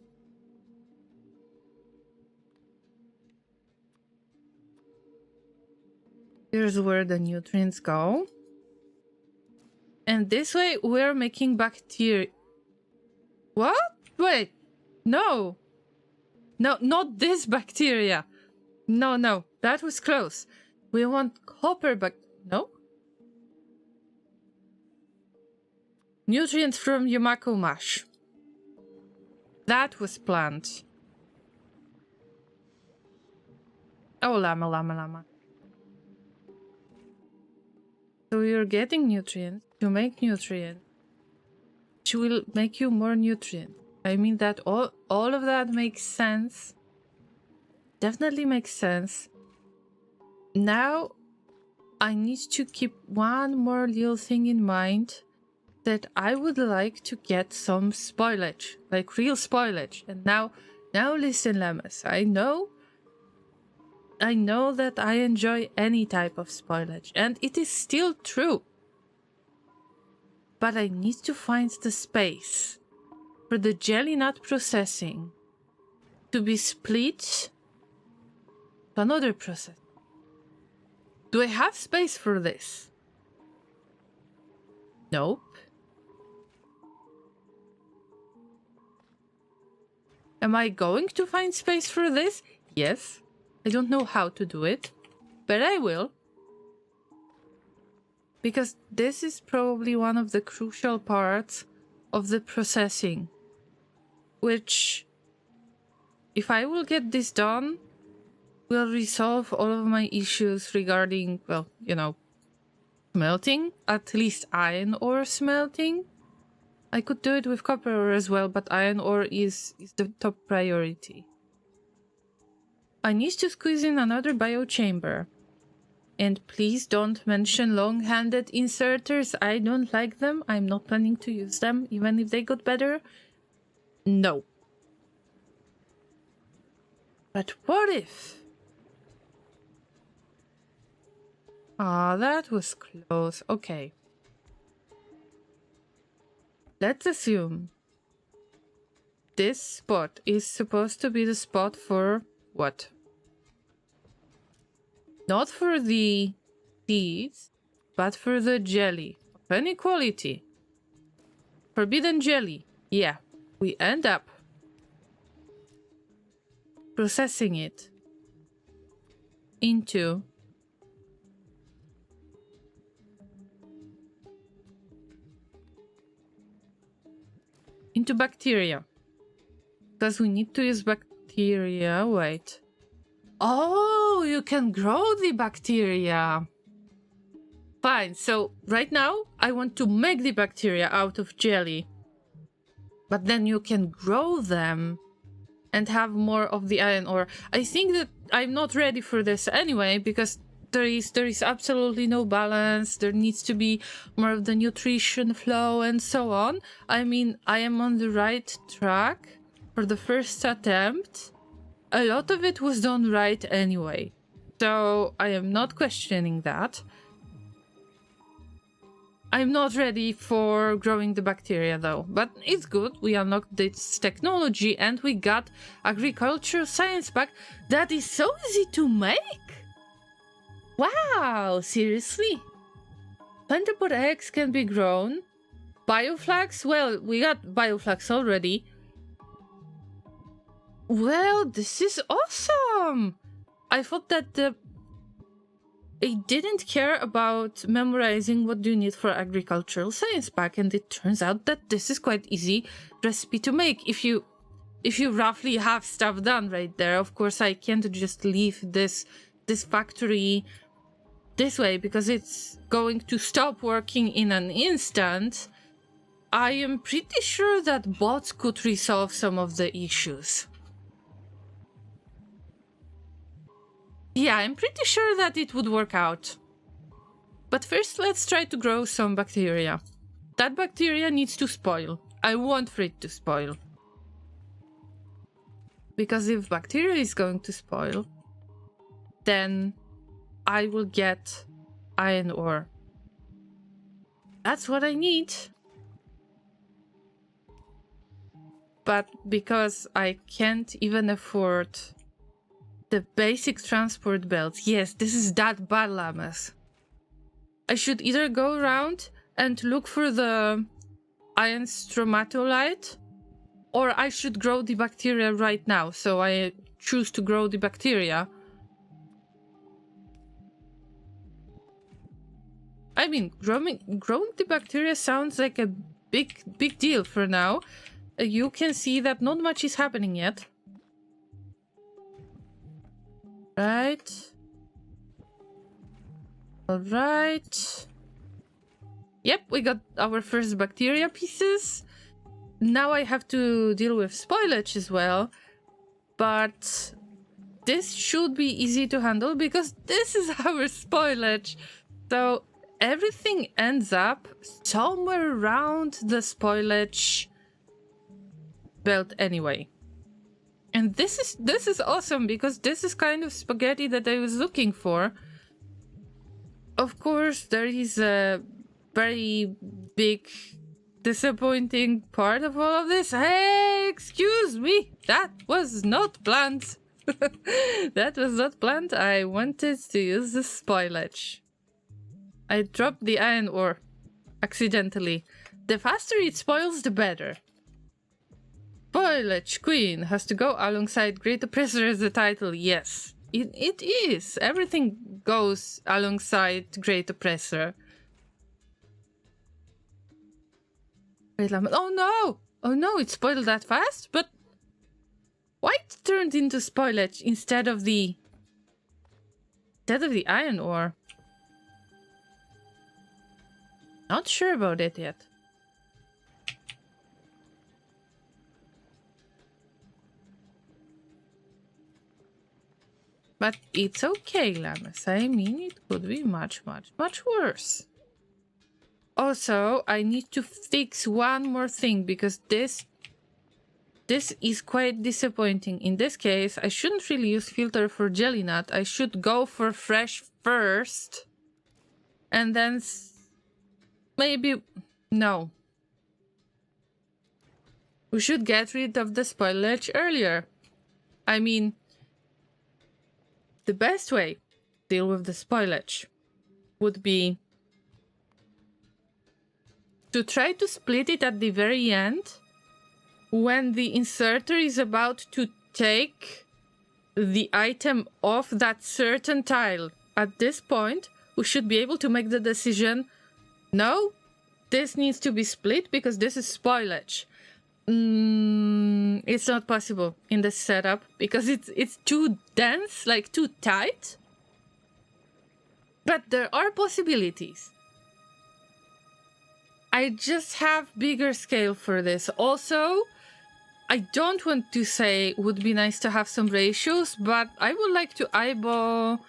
Here's where the nutrients go. And this way we're making bacteria. What? Wait. No. No, not this bacteria. No. That was close. We want copper no? Nutrients from Yumako mash. That was planned. Oh, llama. So you're getting nutrients to make nutrients, which will make you more nutrient. I mean that all of that makes sense. Definitely makes sense. Now, I need to keep one more little thing in mind, that I would like to get some spoilage, like real spoilage. And now listen, llamas. I know that I enjoy any type of spoilage, and it is still true. But I need to find the space for the jelly nut processing to be split to another process. Do I have space for this? Nope. Am I going to find space for this? Yes. I don't know how to do it, but I will. Because this is probably one of the crucial parts of the processing, which, if I will get this done, will resolve all of my issues regarding, well, you know, smelting, at least iron ore smelting. I could do it with copper ore as well, but iron ore is the top priority. I need to squeeze in another biochamber. And please don't mention long-handed inserters. I don't like them. I'm not planning to use them, even if they got better. No. But what if? Ah, that was close. Okay. Let's assume this spot is supposed to be the spot for what? Not for the seeds, but for the jelly of any quality. Forbidden jelly. Yeah, we end up processing it into bacteria. Because we need to use bacteria. Wait. Oh, you can grow the bacteria. Fine, so right now I want to make the bacteria out of jelly. But then you can grow them and have more of the iron ore. I think that I'm not ready for this anyway, because there is absolutely no balance. There needs to be more of the nutrition flow and so on. I mean, I am on the right track for the first attempt. A lot of it was done right anyway, so I am not questioning that. I'm not ready for growing the bacteria though, but it's good. We unlocked this technology and we got agricultural science back. That is so easy to make. Wow, seriously? Plentiful eggs can be grown. Bioflax? Well, we got bioflax already. Well, this is awesome! I thought that it didn't care about memorizing what you need for agricultural science pack, and it turns out that this is quite easy recipe to make if you roughly have stuff done right there. Of course, I can't just leave this factory this way because it's going to stop working in an instant. I am pretty sure that bots could resolve some of the issues. Yeah, I'm pretty sure that it would work out. But first, let's try to grow some bacteria. That bacteria needs to spoil. I want for it to spoil. Because if bacteria is going to spoil, then I will get iron ore. That's what I need. But because I can't even afford the basic transport belt. Yes, this is that bad, llamas. I should either go around and look for the iron stromatolite, or I should grow the bacteria right now. So I choose to grow the bacteria. I mean, growing the bacteria sounds like a big deal for now. You can see that not much is happening yet. Right. Alright. Yep, we got our first bacteria pieces. Now I have to deal with spoilage as well. But this should be easy to handle because this is our spoilage. So everything ends up somewhere around the spoilage belt anyway. And this is awesome because this is kind of spaghetti that I was looking for. Of course, there is a very big disappointing part of all of this. Hey, excuse me, that was not planned. That was not planned. I wanted to use the spoilage. I dropped the iron ore accidentally. The faster it spoils, the better. Spoilage Queen has to go alongside Great Oppressor as the title. Yes, it is. Everything goes alongside Great Oppressor. Wait, oh no! Oh no, it spoiled that fast? But why it turned into spoilage instead of the iron ore? Not sure about it yet. But it's okay, Llamas. I mean, it could be much worse. Also, I need to fix one more thing because this is quite disappointing. In this case, I shouldn't really use filter for jelly nut. I should go for fresh first. And then maybe... No. We should get rid of the spoilage earlier. I mean, the best way to deal with the spoilage would be to try to split it at the very end when the inserter is about to take the item off that certain tile. At this point, we should be able to make the decision, no, this needs to be split because this is spoilage. It's not possible in this setup because it's too dense, like too tight. But there are possibilities. I just have bigger scale for this. Also, I don't want to say would be nice to have some ratios, but I would like to eyeball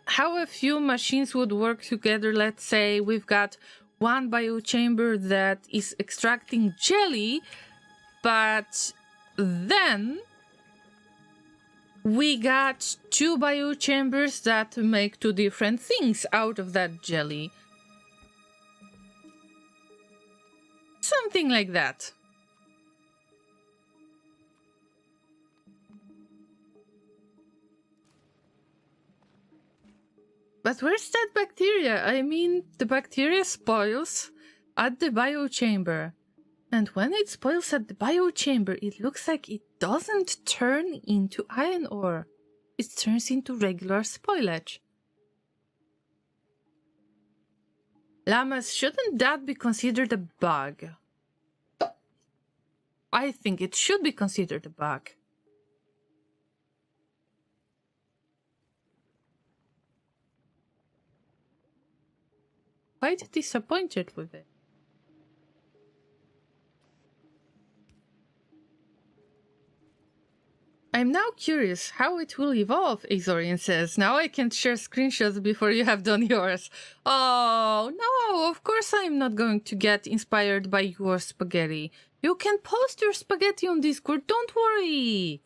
how a few machines would work together. Let's say we've got one biochamber that is extracting jelly, but then we got two biochambers that make two different things out of that jelly. Something like that. But where's that bacteria? I mean, the bacteria spoils at the biochamber. And when it spoils at the biochamber, it looks like it doesn't turn into iron ore. It turns into regular spoilage. Llamas, shouldn't that be considered a bug? I think it should be considered a bug. Quite disappointed with it. I'm now curious how it will evolve, Azorian says. Now I can share screenshots before you have done yours. Oh, no, of course I'm not going to get inspired by your spaghetti. You can post your spaghetti on Discord, don't worry.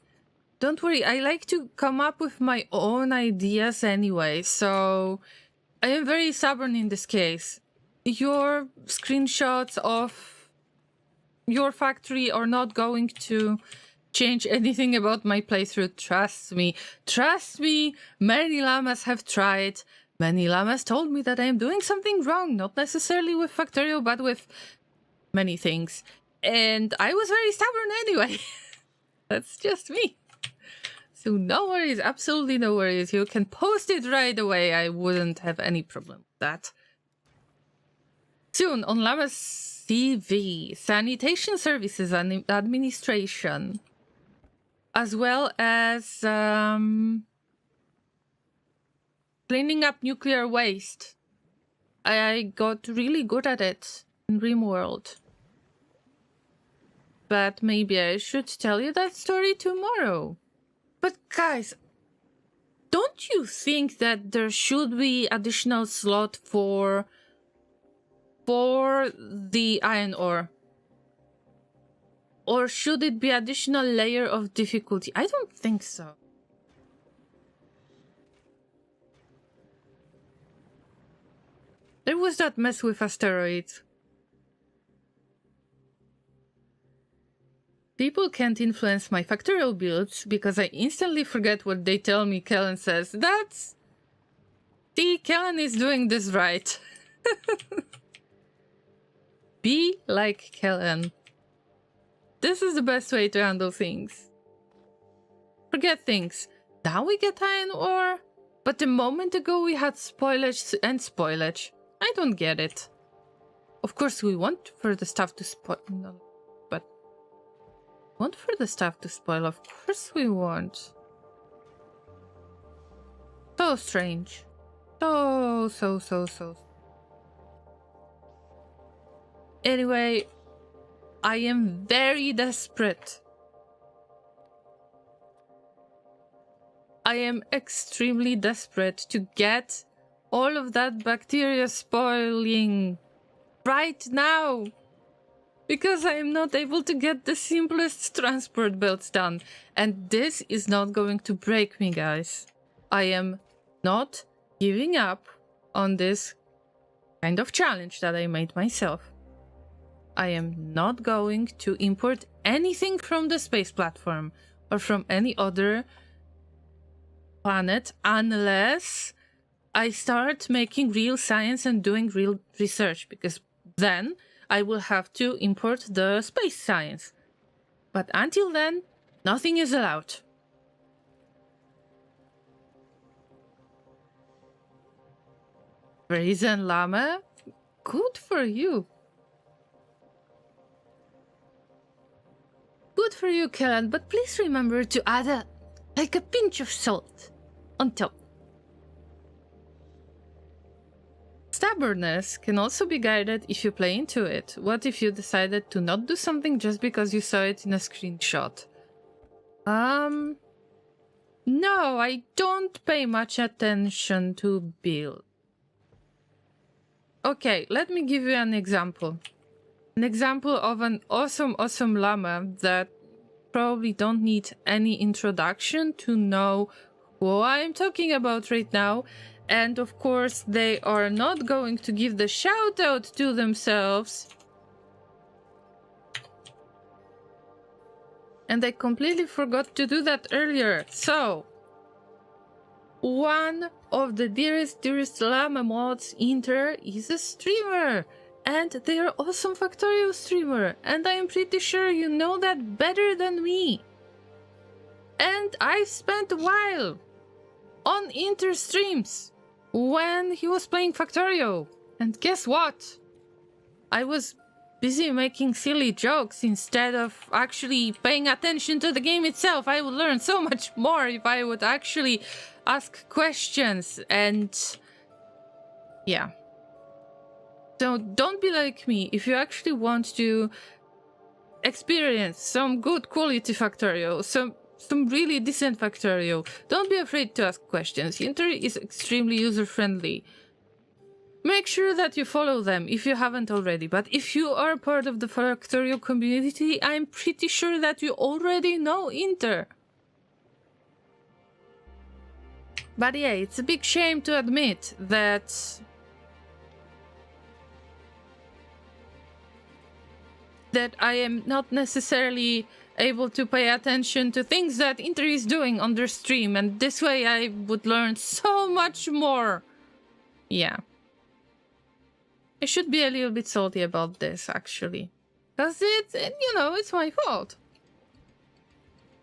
Don't worry, I like to come up with my own ideas anyway, so I am very stubborn in this case. Your screenshots of your factory are not going to change anything about my playthrough, trust me. Trust me, many llamas have tried. Many llamas told me that I am doing something wrong, not necessarily with Factorio, but with many things. And I was very stubborn anyway. That's just me. So no worries, absolutely no worries. You can post it right away. I wouldn't have any problem with that. Soon on Llama's CV, Sanitation Services and Administration. As well as cleaning up nuclear waste. I got really good at it in RimWorld. But maybe I should tell you that story tomorrow. But guys, don't you think that there should be additional slot for the iron ore? Or should it be additional layer of difficulty? I don't think so. There was that mess with asteroids. People can't influence my Factorio builds because I instantly forget what they tell me, Kellen says. That's... See, Kellen is doing this right. Be like Kellen. This is the best way to handle things. Forget things. Now we get iron ore, but a moment ago we had spoilage and spoilage. I don't get it. Of course we want for the stuff to spoil, no, but want for the stuff to spoil, of course we want. So strange. So. Anyway, I am very desperate. I am extremely desperate to get all of that bacteria spoiling right now. Because I am not able to get the simplest transport belts done. And this is not going to break me, guys. I am not giving up on this kind of challenge that I made myself. I am not going to import anything from the space platform or from any other planet unless I start making real science and doing real research, because then I will have to import the space science. But until then, nothing is allowed. Brazen Llama? Good for you. Good for you, Kellan, but please remember to add a pinch of salt on top. Stubbornness can also be guided if you play into it. What if you decided to not do something just because you saw it in a screenshot? No, I don't pay much attention to build. Okay, let me give you an example. An example of an awesome llama that probably don't need any introduction to know who I'm talking about right now. And of course, they are not going to give the shout out to themselves. And I completely forgot to do that earlier. So, one of the dearest llama mods, Inter, is a streamer. And they are awesome Factorio streamer. And I am pretty sure you know that better than me. And I've spent a while on Inter streams when he was playing Factorio. And guess what? I was busy making silly jokes instead of actually paying attention to the game itself. I would learn so much more if I would actually ask questions. And yeah. So don't be like me. If you actually want to experience some good quality Factorio, some really decent Factorio, don't be afraid to ask questions. Inter is extremely user-friendly. Make sure that you follow them if you haven't already. But if you are part of the Factorio community, I'm pretty sure that you already know Inter. But yeah, it's a big shame to admit that I am not necessarily able to pay attention to things that Inter is doing on their stream, and this way I would learn so much more. Yeah. I should be a little bit salty about this, actually. Because it's my fault.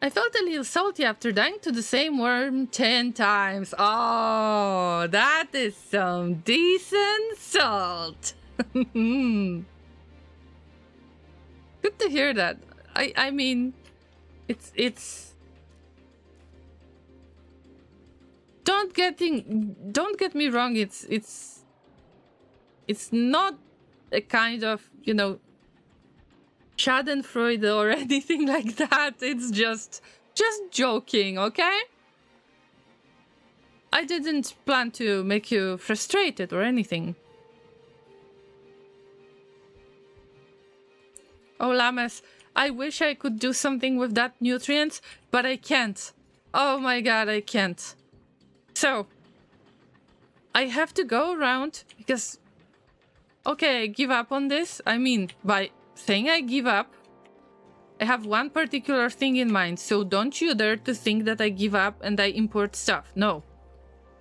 I felt a little salty after dying to the same worm 10 times. Oh, that is some decent salt. Good to hear that. I mean, it's don't get me wrong, it's not a kind of, schadenfreude or anything like that. It's just joking, okay? I didn't plan to make you frustrated or anything. Oh, Llamas, I wish I could do something with that nutrient, but I can't. Oh my god, I can't. So, I have to go around because... Okay, I give up on this. I mean, by saying I give up, I have one particular thing in mind, so don't you dare to think that I give up and I import stuff. No.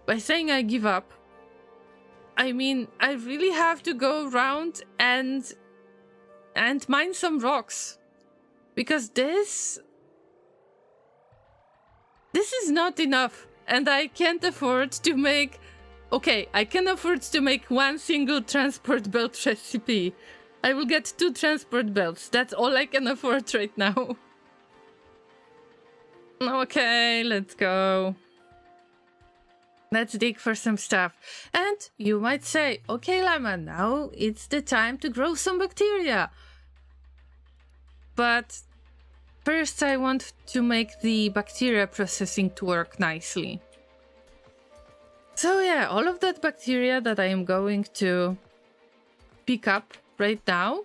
By saying I give up, I mean, I really have to go around and mine some rocks. Because this is not enough. And I can't afford to make... Okay, I can afford to make one single transport belt recipe. I will get 2 transport belts. That's all I can afford right now. Okay, let's go. Let's dig for some stuff. And you might say, okay, Llama, now it's the time to grow some bacteria. But first I want to make the bacteria processing to work nicely. So yeah, all of that bacteria that I am going to pick up right now,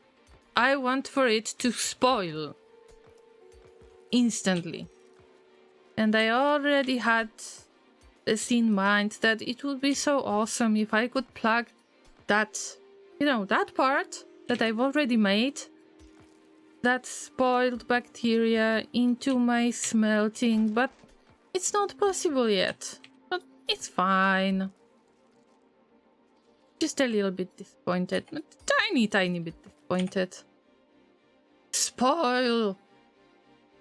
I want for it to spoil instantly. And I already had this in mind that it would be so awesome if I could plug that, that part that I've already made, that spoiled bacteria, into my smelting, but it's not possible yet. But it's fine. Just a little bit disappointed. Tiny bit disappointed. Spoil!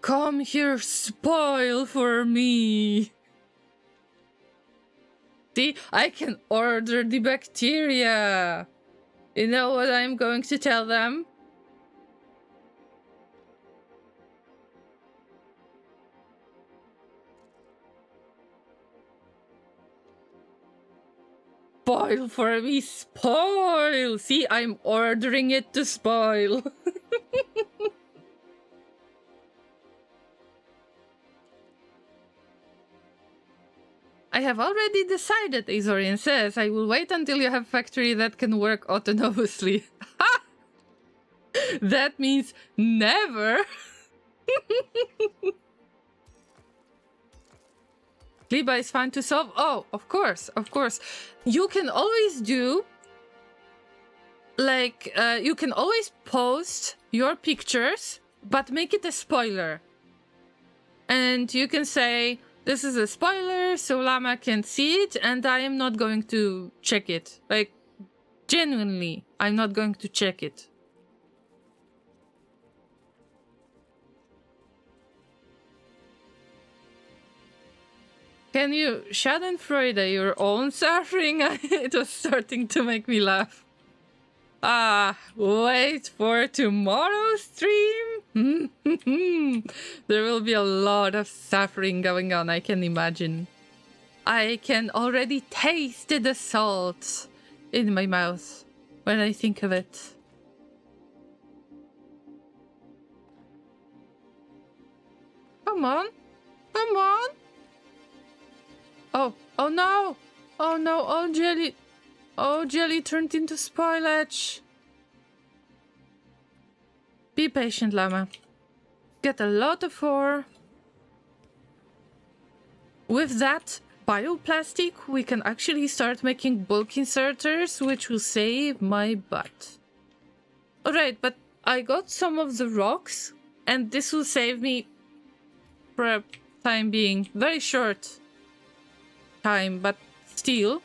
Come here, spoil for me! See, I can order the bacteria! You know what I'm going to tell them? Spoil for me, spoil! See, I'm ordering it to spoil. I have already decided, Azorian says. I will wait until you have a factory that can work autonomously. That means never. Gleba is fun to solve. Oh, of course. You can always do, like, you can always post your pictures, but make it a spoiler. And you can say, this is a spoiler, so Llama can see it, and I am not going to check it. Like, genuinely, I'm not going to check it. Can you schadenfreude your own suffering? It was starting to make me laugh. Wait for tomorrow's stream? There will be a lot of suffering going on, I can imagine. I can already taste the salt in my mouth when I think of it. Come on. Oh no! Oh no, all jelly turned into spoilage. Be patient, Llama. Get a lot of ore. With that bioplastic, we can actually start making bulk inserters, which will save my butt. Alright, but I got some of the rocks, and this will save me for a time being. Very short time, but still.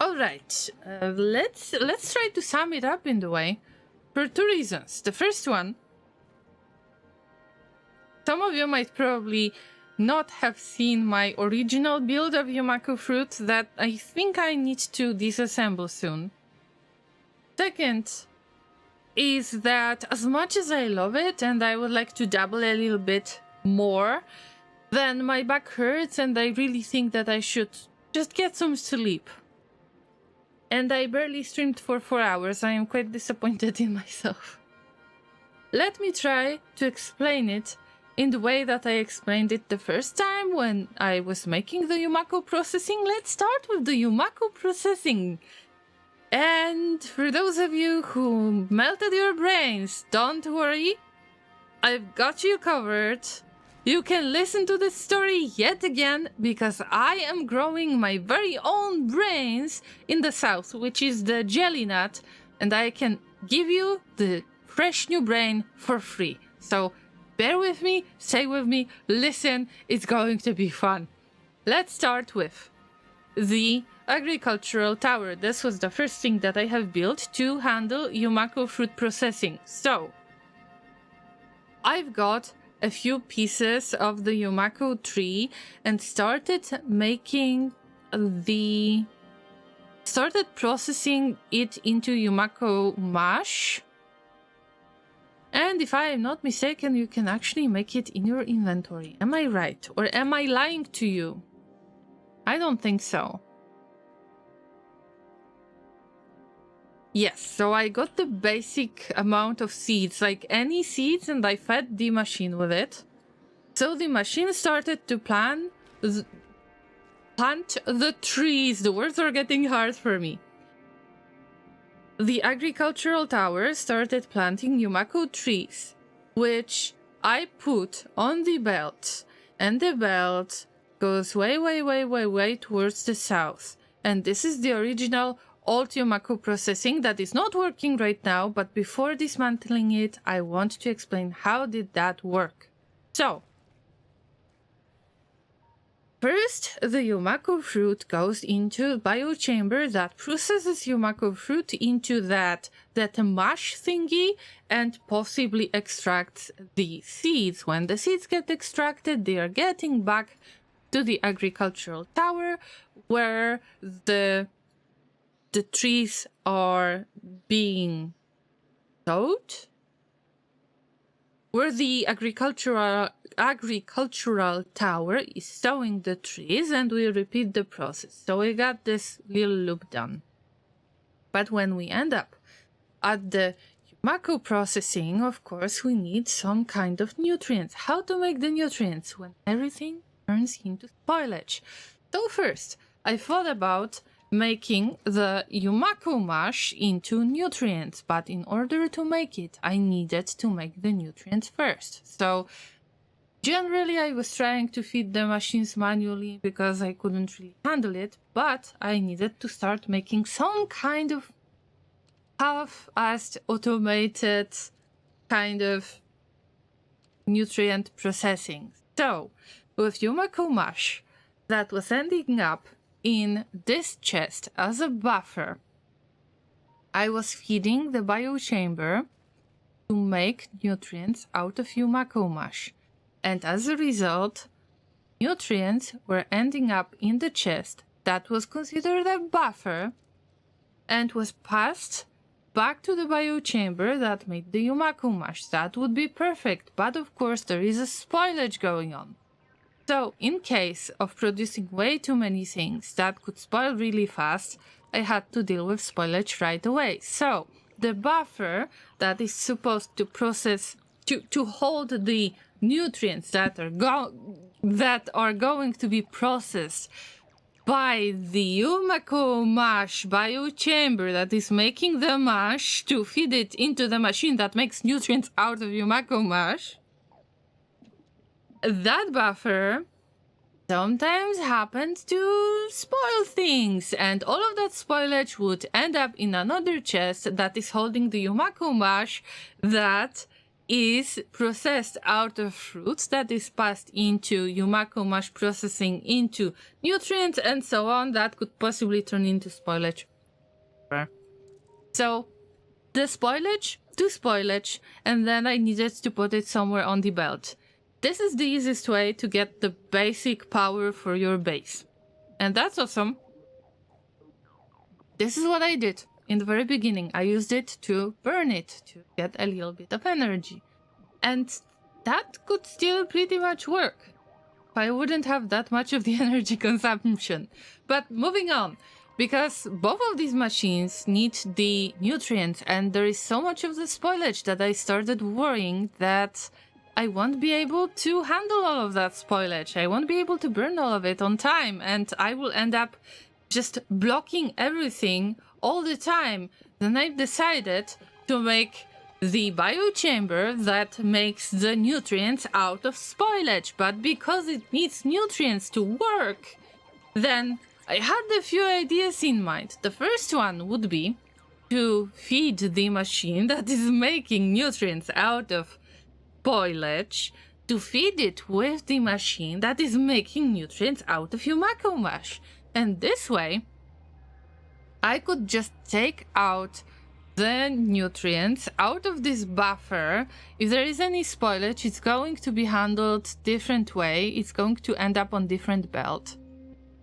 Alright, let's try to sum it up in the way for two reasons. The first one, some of you might probably not have seen my original build of Yumako fruit that I think I need to disassemble soon. Second is that as much as I love it and I would like to dabble a little bit more, then my back hurts and I really think that I should just get some sleep. And I barely streamed for 4 hours. I am quite disappointed in myself. Let me try to explain it in the way that I explained it the first time when I was making the Yumako processing. Let's start with the Yumako processing. And for those of you who melted your brains, don't worry. I've got you covered. You can listen to the story yet again because I am growing my very own brains in the south, which is the jelly nut, and I can give you the fresh new brain for free. So bear with me, stay with me, listen, it's going to be fun. Let's start with the agricultural tower. This was the first thing that I have built to handle Yumako fruit processing. So I've got a few pieces of the Yumako tree and started processing it into Yumako mash. And if I am not mistaken, you can actually make it in your inventory. Am I right? Or am I lying to you? I don't think so. Yes, so I got the basic amount of seeds, like any seeds, and I fed the machine with it. So the machine started to plant the trees. The words are getting hard for me. The agricultural tower started planting Yumako trees, which I put on the belt, and the belt goes way towards the south. And this is the original old Yumako processing that is not working right now, but before dismantling it, I want to explain how did that work. So, first, the Yumako fruit goes into biochamber that processes Yumako fruit into that mash thingy and possibly extracts the seeds. When the seeds get extracted, they are getting back to the agricultural tower where the trees are being sowed, where the agricultural tower is sowing the trees, and we repeat the process. So we got this little loop done. But when we end up at the Yumako processing, of course, we need some kind of nutrients. How to make the nutrients when everything turns into spoilage? So first, I thought about making the Yumako mash into nutrients, but in order to make it, I needed to make the nutrients first. So generally, I was trying to feed the machines manually because I couldn't really handle it, but I needed to start making some kind of half-assed automated kind of nutrient processing. So, with Yumako mash that was ending up in this chest as a buffer, I was feeding the biochamber to make nutrients out of Yumako mash. And as a result, nutrients were ending up in the chest that was considered a buffer and was passed back to the biochamber that made the Yumako mash. That would be perfect, but of course there is a spoilage going on. So, in case of producing way too many things that could spoil really fast, I had to deal with spoilage right away. So, the buffer that is supposed to process, to hold the nutrients that are going to be processed by the Yumako mash biochamber that is making the mash to feed it into the machine that makes nutrients out of Yumako mash, that buffer sometimes happens to spoil things, and all of that spoilage would end up in another chest that is holding the Yumako mash that is processed out of fruits that is passed into Yumako mash processing into nutrients and so on that could possibly turn into spoilage. So the spoilage to spoilage, and then I needed to put it somewhere on the belt. This is the easiest way to get the basic power for your base. And that's awesome. This is what I did. In the very beginning, I used it to burn it, to get a little bit of energy. And that could still pretty much work. I wouldn't have that much of the energy consumption. But moving on, because both of these machines need the nutrients, and there is so much of the spoilage that I started worrying that I won't be able to handle all of that spoilage. I won't be able to burn all of it on time, and I will end up just blocking everything all the time. Then I decided to make the biochamber that makes the nutrients out of spoilage. But because it needs nutrients to work, then I had a few ideas in mind. The first one would be to feed the machine that is making nutrients out of spoilage, to feed it with the machine that is making nutrients out of Yumako mash. And this way, I could just take out the nutrients out of this buffer. If there is any spoilage, it's going to be handled different way. It's going to end up on different belt.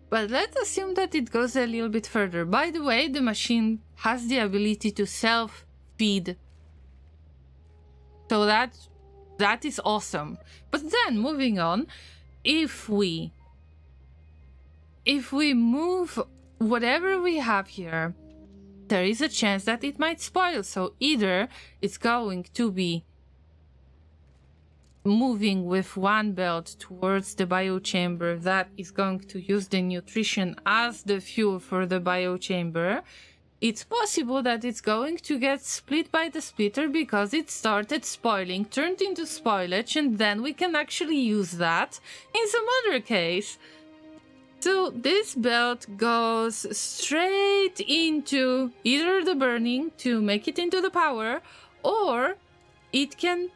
But let's assume that it goes a little bit further. By the way, the machine has the ability to self-feed So that is awesome. But then moving on, if we move whatever we have here, there is a chance that it might spoil. So either it's going to be moving with one belt towards the biochamber that is going to use the nutrition as the fuel for the biochamber. It's possible that it's going to get split by the splitter because it started spoiling, turned into spoilage, and then we can actually use that in some other case. So this belt goes straight into either the burning to make it into the power, or it can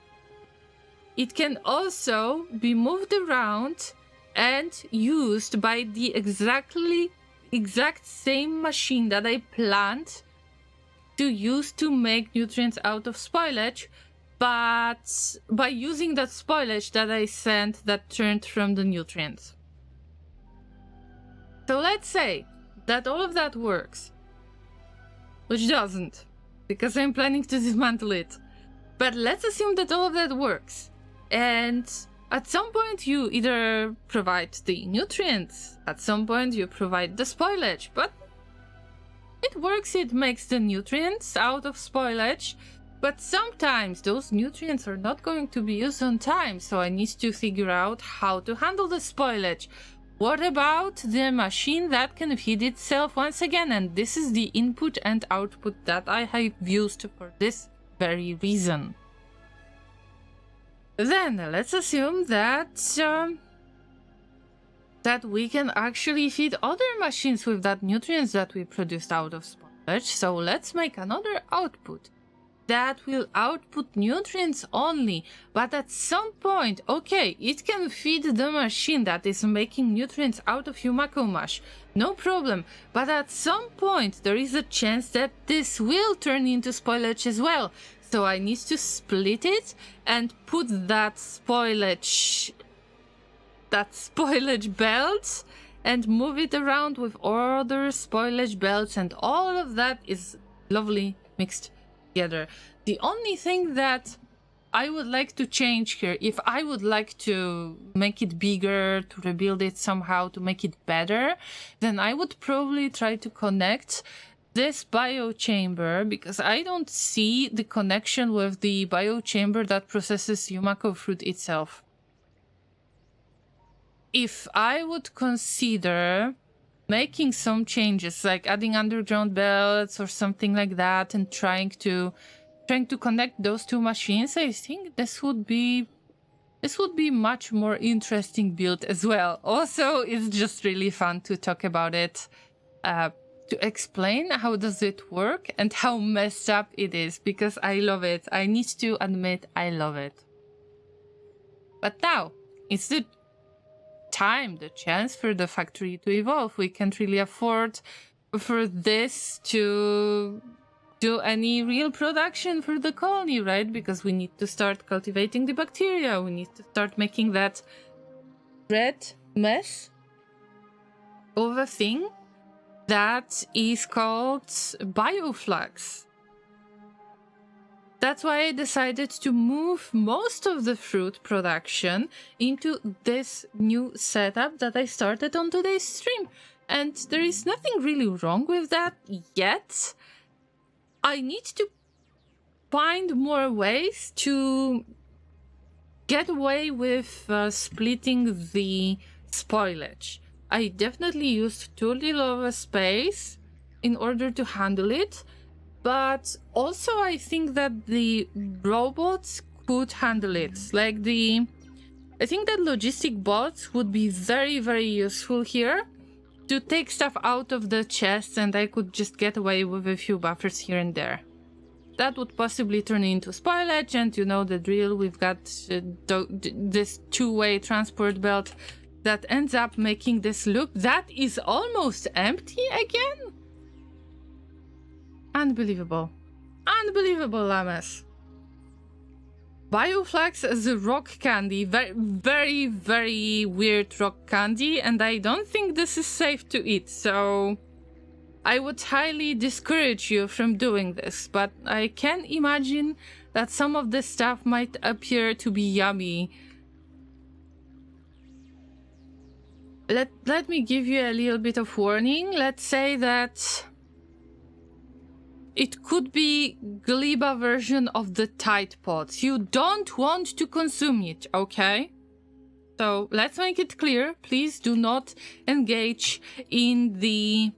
also be moved around and used by the exact same machine that I planned to use to make nutrients out of spoilage, but by using that spoilage that I sent that turned from the nutrients. So let's say that all of that works, which doesn't, because I'm planning to dismantle it. But let's assume that all of that works, and at some point you either provide the nutrients, at some point you provide the spoilage, but it works, it makes the nutrients out of spoilage, but sometimes those nutrients are not going to be used on time, so I need to figure out how to handle the spoilage. What about the machine that can feed itself once again? And this is the input and output that I have used for this very reason. Then let's assume that that we can actually feed other machines with that nutrients that we produced out of spoilage. So let's make another output that will output nutrients only, but at some point, okay, it can feed the machine that is making nutrients out of Yumako mash, no problem, but at some point there is a chance that this will turn into spoilage as well, so I need to split it and put that spoilage belt and move it around with other spoilage belts, and all of that is lovely mixed together. The only thing that I would like to change here, if I would like to make it bigger, to rebuild it somehow, to make it better, then I would probably try to connect this biochamber, because I don't see the connection with the biochamber that processes Yumako fruit itself. If I would consider making some changes, like adding underground belts or something like that, and trying to connect those two machines, I think this would be much more interesting build as well. Also, it's just really fun to talk about it, to explain how does it work and how messed up it is, because I love it. I need to admit I love it. But now it's the chance for the factory to evolve. We can't really afford for this to do any real production for the colony, right? Because we need to start cultivating the bacteria. We need to start making that red mess of a thing that is called bioflux. That's why I decided to move most of the fruit production into this new setup that I started on today's stream. And there is nothing really wrong with that yet. I need to find more ways to get away with splitting the spoilage. I definitely used too little of a space in order to handle it. But also I think that the robots could handle it. Like I think that logistic bots would be very, very useful here to take stuff out of the chests, and I could just get away with a few buffers here and there. That would possibly turn into spoilage, and you know the drill. We've got this two-way transport belt that ends up making this loop that is almost empty again. Unbelievable. Unbelievable, Llamas. Bioflux as a rock candy. Very, very, very weird rock candy, and I don't think this is safe to eat, so I would highly discourage you from doing this, but I can imagine that some of this stuff might appear to be yummy. Let me give you a little bit of warning. Let's say that it could be Gleba version of the Tide Pods. You don't want to consume it, okay? So let's make it clear. Please do not engage in the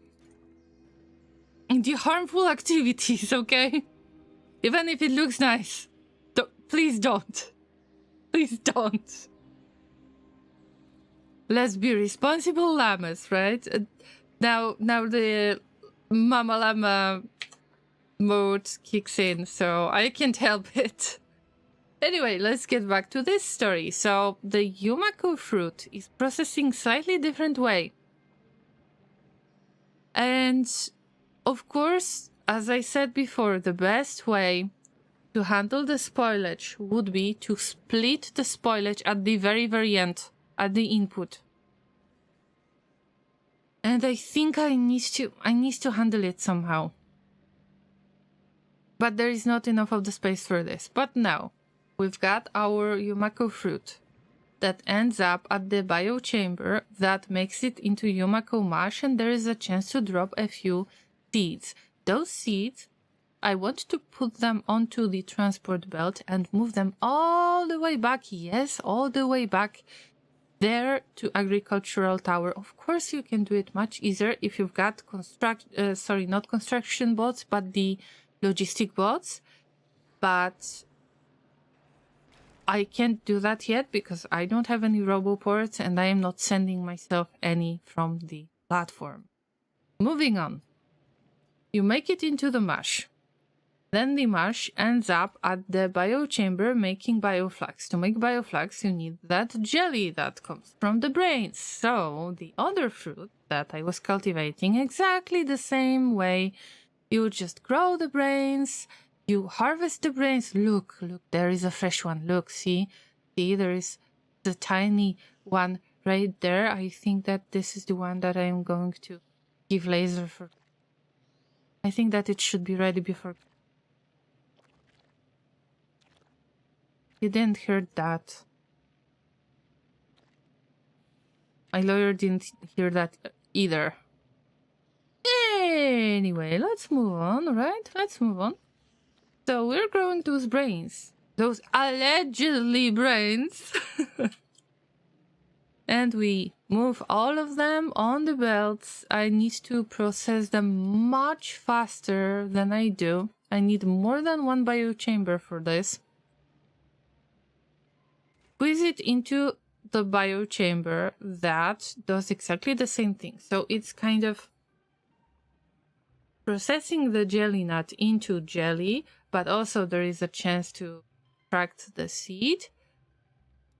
harmful activities, okay? Even if it looks nice. Please don't. Please don't. Let's be responsible llamas, right? Now the Mama Llama mode kicks in, so I can't help it. Anyway, let's get back to this story. So the Yumako fruit is processing slightly different way. And of course, as I said before, the best way to handle the spoilage would be to split the spoilage at the very, very end, at the input. And I think I need to handle it somehow. But there is not enough of the space for this. But now, we've got our Yumako fruit that ends up at the biochamber that makes it into Yumako mash, and there is a chance to drop a few seeds. Those seeds, I want to put them onto the transport belt and move them all the way back, yes, all the way back there to agricultural tower. Of course, you can do it much easier if you've got not construction bots, but the logistic bots. But I can't do that yet because I don't have any roboports and I am not sending myself any from the platform. Moving on. You make it into the mash. Then the mash ends up at the biochamber making bioflux. To make bioflux, you need that jelly that comes from the brains. So the other fruit that I was cultivating exactly the same way. You just grow the brains, you harvest the brains. Look, there is a fresh one. Look, see, there is the tiny one right there. I think that this is the one that I am going to give laser for. I think that it should be ready before. You didn't hear that. My lawyer didn't hear that either. Anyway, let's move on, right? Let's move on. So we're growing those brains. Those allegedly brains. And we move all of them on the belts. I need to process them much faster than I do. I need more than one biochamber for this. Squeeze it into the biochamber that does exactly the same thing. So it's kind of processing the jelly nut into jelly, but also there is a chance to extract the seed.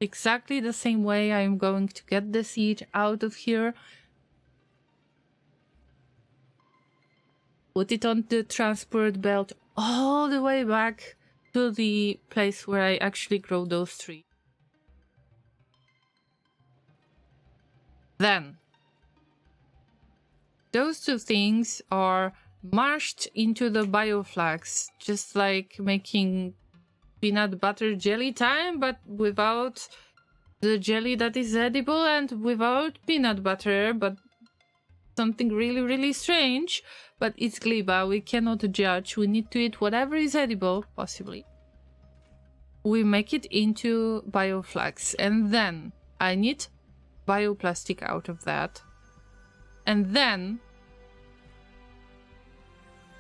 Exactly the same way I'm going to get the seed out of here. Put it on the transport belt all the way back to the place where I actually grow those trees. Then, those two things are mashed into the bioflux, just like making peanut butter jelly time, but without the jelly that is edible and without peanut butter, but something really, really strange. But it's Gleba, we cannot judge, we need to eat whatever is edible, possibly. We make it into bioflux, and then I need bioplastic out of that. And then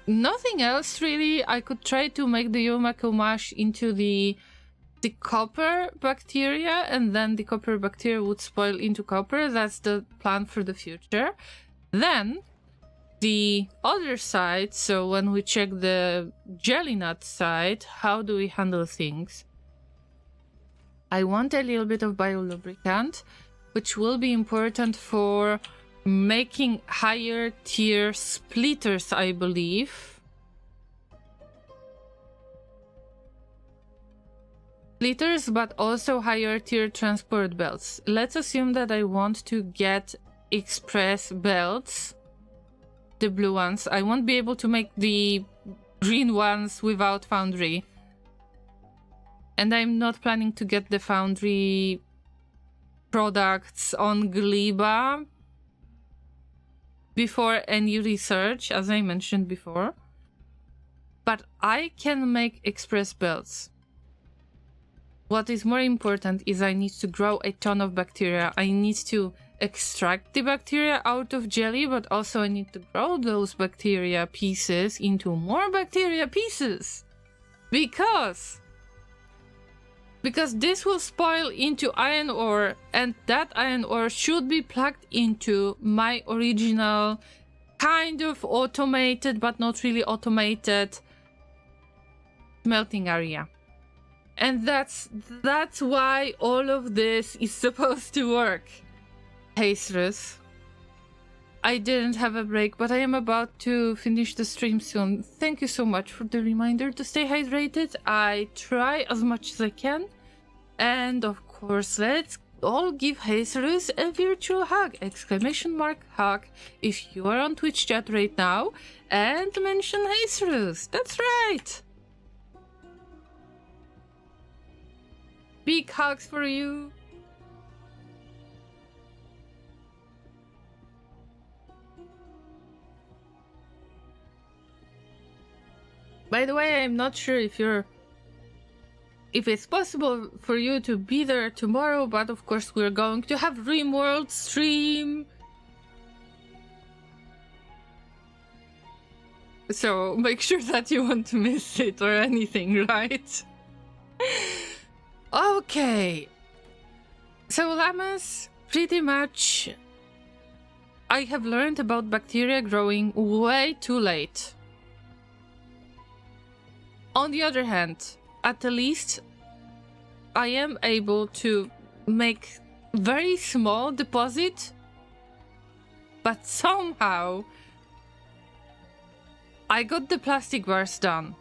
nothing else really. I could try to make the Yumako mash into the copper bacteria, and then the copper bacteria would spoil into copper. That's the plan for the future. Then the other side, so when we check the jelly nut side, how do we handle things? I want a little bit of biolubricant, which will be important for making higher tier splitters, I believe. Splitters, but also higher tier transport belts. Let's assume that I want to get express belts, the blue ones. I won't be able to make the green ones without foundry. And I'm not planning to get the Foundry products on Gleba before any research, as I mentioned before. But I can make express belts. What is more important is I need to grow a ton of bacteria. I need to extract the bacteria out of jelly, but also I need to grow those bacteria pieces into more bacteria pieces. Because this will spoil into iron ore, and that iron ore should be plugged into my original kind of automated but not really automated smelting area. And that's why all of this is supposed to work. Hey Srus, I didn't have a break, but I am about to finish the stream soon. Thank you so much for the reminder to stay hydrated. I try as much as I can. And of course, let's all give Hacerus a virtual hug! Exclamation mark hug if you are on Twitch chat right now and mention Hacerus. That's right! Big hugs for you! By the way, I'm not sure if it's possible for you to be there tomorrow, but of course we're going to have RimWorld stream. So make sure that you won't miss it or anything, right? Okay. So llamas, pretty much I have learned about bacteria growing way too late. On the other hand, at least I am able to make very small deposit, but somehow I got the plastic bars done.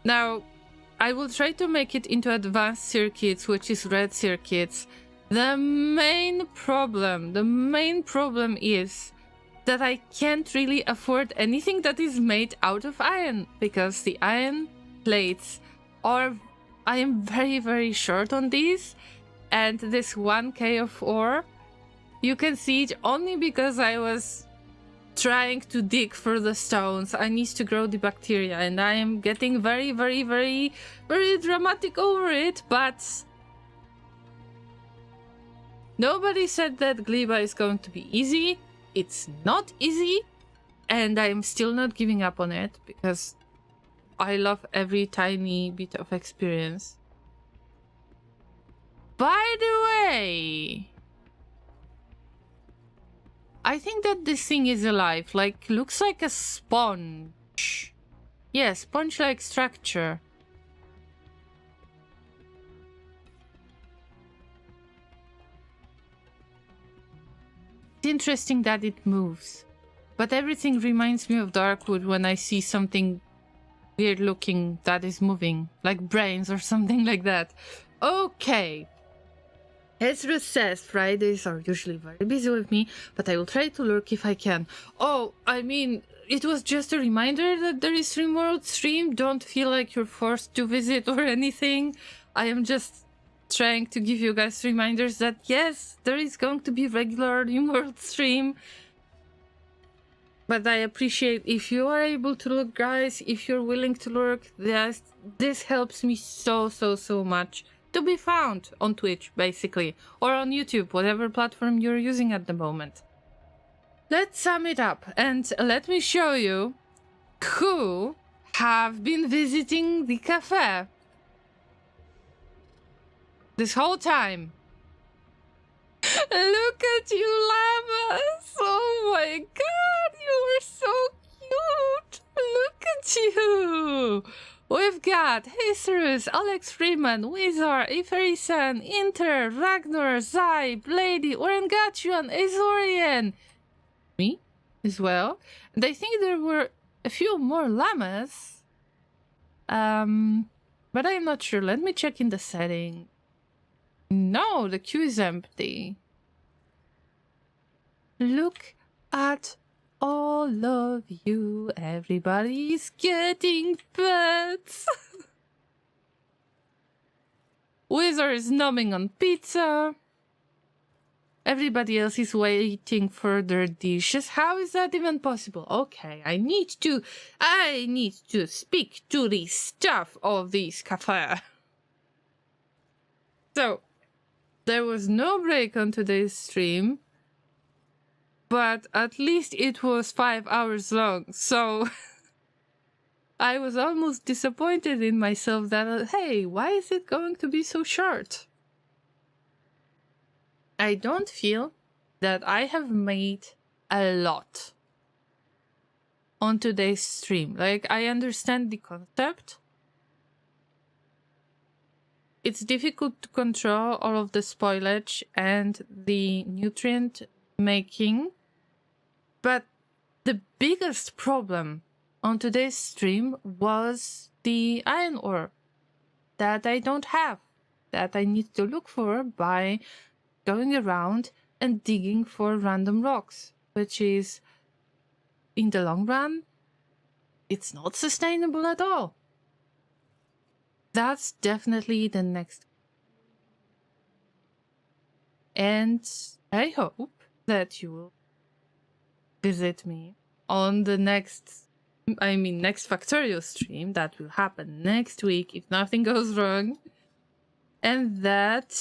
Now, I will try to make it into advanced circuits, which is red circuits. The main problem is that I can't really afford anything that is made out of iron, because the iron plates are... I am very, very short on these, and this 1k of ore, you can see it only because I was trying to dig for the stones. I need to grow the bacteria, and I am getting very, very, very, very dramatic over it, but nobody said that Gleba is going to be easy. It's not easy, and I'm still not giving up on it because I love every tiny bit of experience. By the way, I think that this thing is alive. Like, looks like a sponge. Yeah, sponge-like structure. It's interesting that it moves. But everything reminds me of Darkwood when I see something weird looking that is moving. Like brains or something like that. Okay. Ezra says Fridays are usually very busy with me, but I will try to lurk if I can. Oh, I mean, it was just a reminder that there is RimWorld stream. Don't feel like you're forced to visit or anything. I am just trying to give you guys reminders that yes, there is going to be regular RimWorld stream. But I appreciate if you are able to look, guys, if you're willing to lurk. This helps me so much. To be found on Twitch, basically, or on YouTube, whatever platform you're using at the moment. Let's sum it up, and let me show you who have been visiting the cafe this whole time. Look at you, llamas! Oh my god, you are so cute! Look at you! We've got Hacerus, Alex Freeman, Wizard, Iferisan, Inter, Ragnar, Zai, Lady, Orengachuan, Azorian. Me as well. And I think there were a few more llamas. But I'm not sure. Let me check in the setting. No, the queue is empty. Look at all of you, everybody's getting pets. Victor is numbing on pizza. Everybody else is waiting for their dishes. How is that even possible? Okay, I need to speak to the staff of this cafe. So, there was no break on today's stream, but at least it was 5 hours long. So, I was almost disappointed in myself that, hey, why is it going to be so short? I don't feel that I have made a lot on today's stream. Like, I understand the concept. It's difficult to control all of the spoilage and the nutrient making. But the biggest problem on today's stream was the iron ore that I don't have, that I need to look for by going around and digging for random rocks, which is, in the long run, it's not sustainable at all. That's definitely the next. And I hope that you will visit me on the next Factorio stream that will happen next week if nothing goes wrong. And that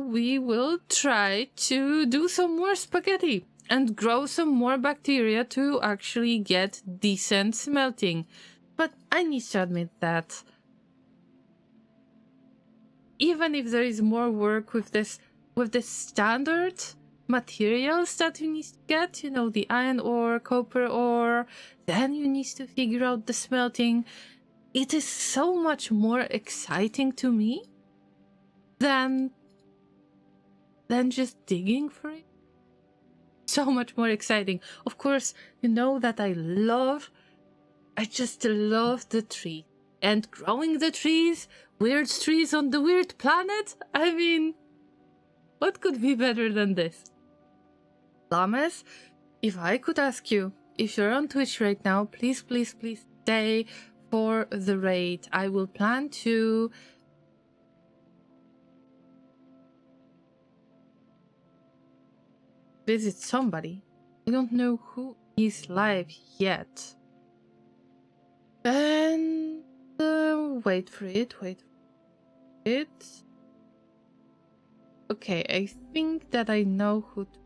we will try to do some more spaghetti and grow some more bacteria to actually get decent smelting. But I need to admit that even if there is more work with the standard materials that you need to get, you know, the iron ore, copper ore, then you need to figure out the smelting. It is so much more exciting to me than just digging for it. So much more exciting. Of course, you know that I just love the tree. And growing the trees, weird trees on the weird planet. I mean, what could be better than this? Llamas, if I could ask you, if you're on Twitch right now, please, please, please stay for the raid. I will plan to visit somebody. I don't know who is live yet. And wait for it. Okay, I think that I know who to...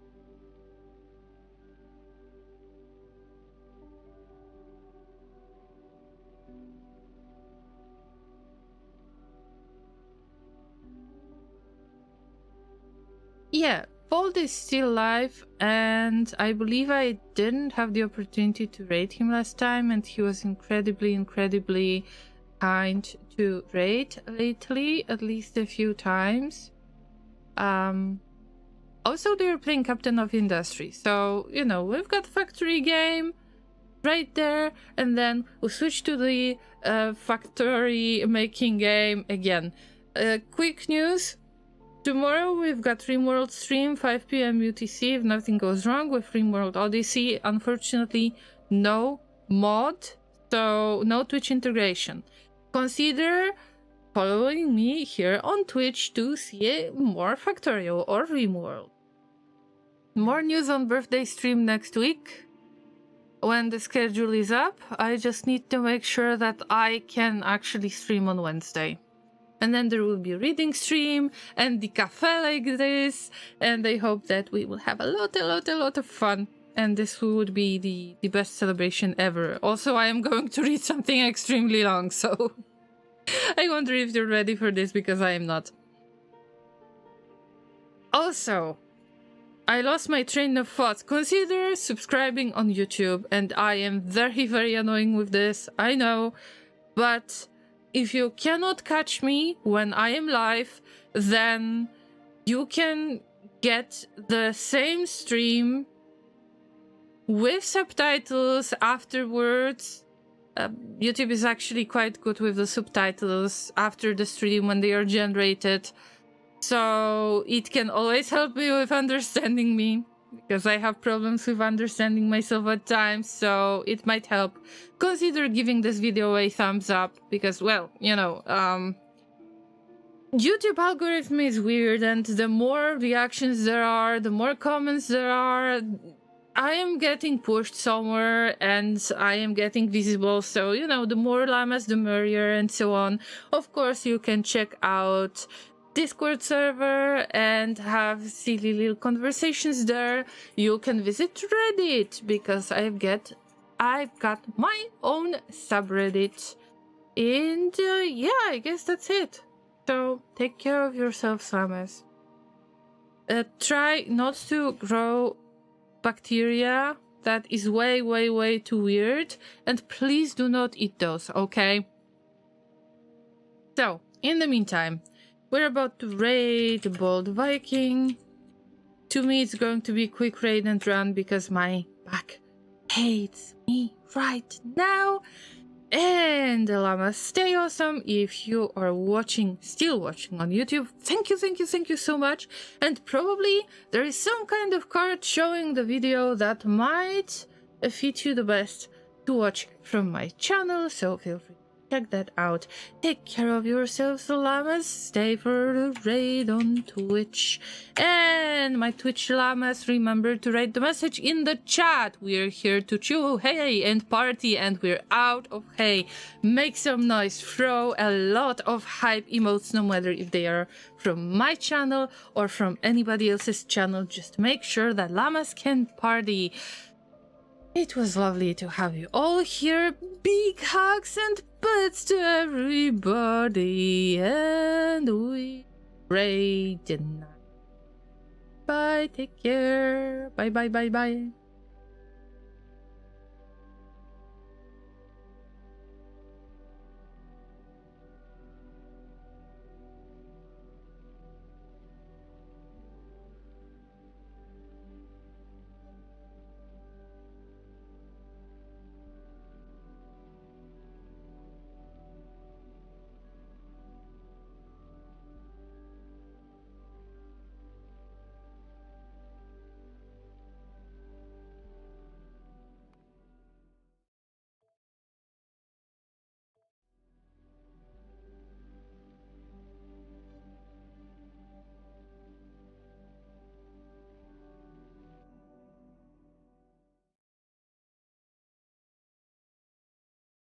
Yeah, Fold is still live, and I believe I didn't have the opportunity to raid him last time, and he was incredibly kind to raid lately, at least a few times. Also, they're playing Captain of Industry, so, you know, we've got factory game right there, and then we'll switch to the factory making game again. Quick news. Tomorrow we've got RimWorld stream, 5 PM UTC, if nothing goes wrong with RimWorld Odyssey. Unfortunately, no mod, so no Twitch integration. Consider following me here on Twitch to see more Factorio or RimWorld. More news on birthday stream next week. When the schedule is up, I just need to make sure that I can actually stream on Wednesday. And then there will be a reading stream and the cafe like this. And I hope that we will have a lot of fun. And this would be the best celebration ever. Also, I am going to read something extremely long, so I wonder if you're ready for this, because I am not. Also, I lost my train of thought. Consider subscribing on YouTube. And I am very annoying with this, I know. But if you cannot catch me when I am live, then you can get the same stream with subtitles afterwards. YouTube is actually quite good with the subtitles after the stream when they are generated. So it can always help me with understanding me, because I have problems with understanding myself at times, so it might help. Consider giving this video a thumbs up, because, well, you know, YouTube algorithm is weird, and the more reactions there are, the more comments there are, I am getting pushed somewhere and I am getting visible. So, you know, the more llamas, the merrier, and so on. Of course, you can check out Discord server and have silly little conversations there. You can visit Reddit because I've got my own subreddit. And yeah, I guess that's it. So take care of yourself, llamas. Try not to grow bacteria. That is way, way, way too weird. And please do not eat those, okay? So, in the meantime, we're about to raid the Bold Viking. To me, it's going to be a quick raid and run because my back hates me right now. And the llamas, stay awesome. If you are still watching on YouTube, thank you so much. And probably there is some kind of card showing the video that might fit you the best to watch from my channel, so feel free to check that out. Take care of yourselves, llamas. Stay for the raid on Twitch. And my Twitch llamas, remember to write the message in the chat. We're here to chew hay and party, and we're out of hay. Make some noise, throw a lot of hype emotes, no matter if they are from my channel or from anybody else's channel. Just make sure that llamas can party. It was lovely to have you all here. Big hugs and butts to everybody. And we raid tonight. Bye, take care. Bye.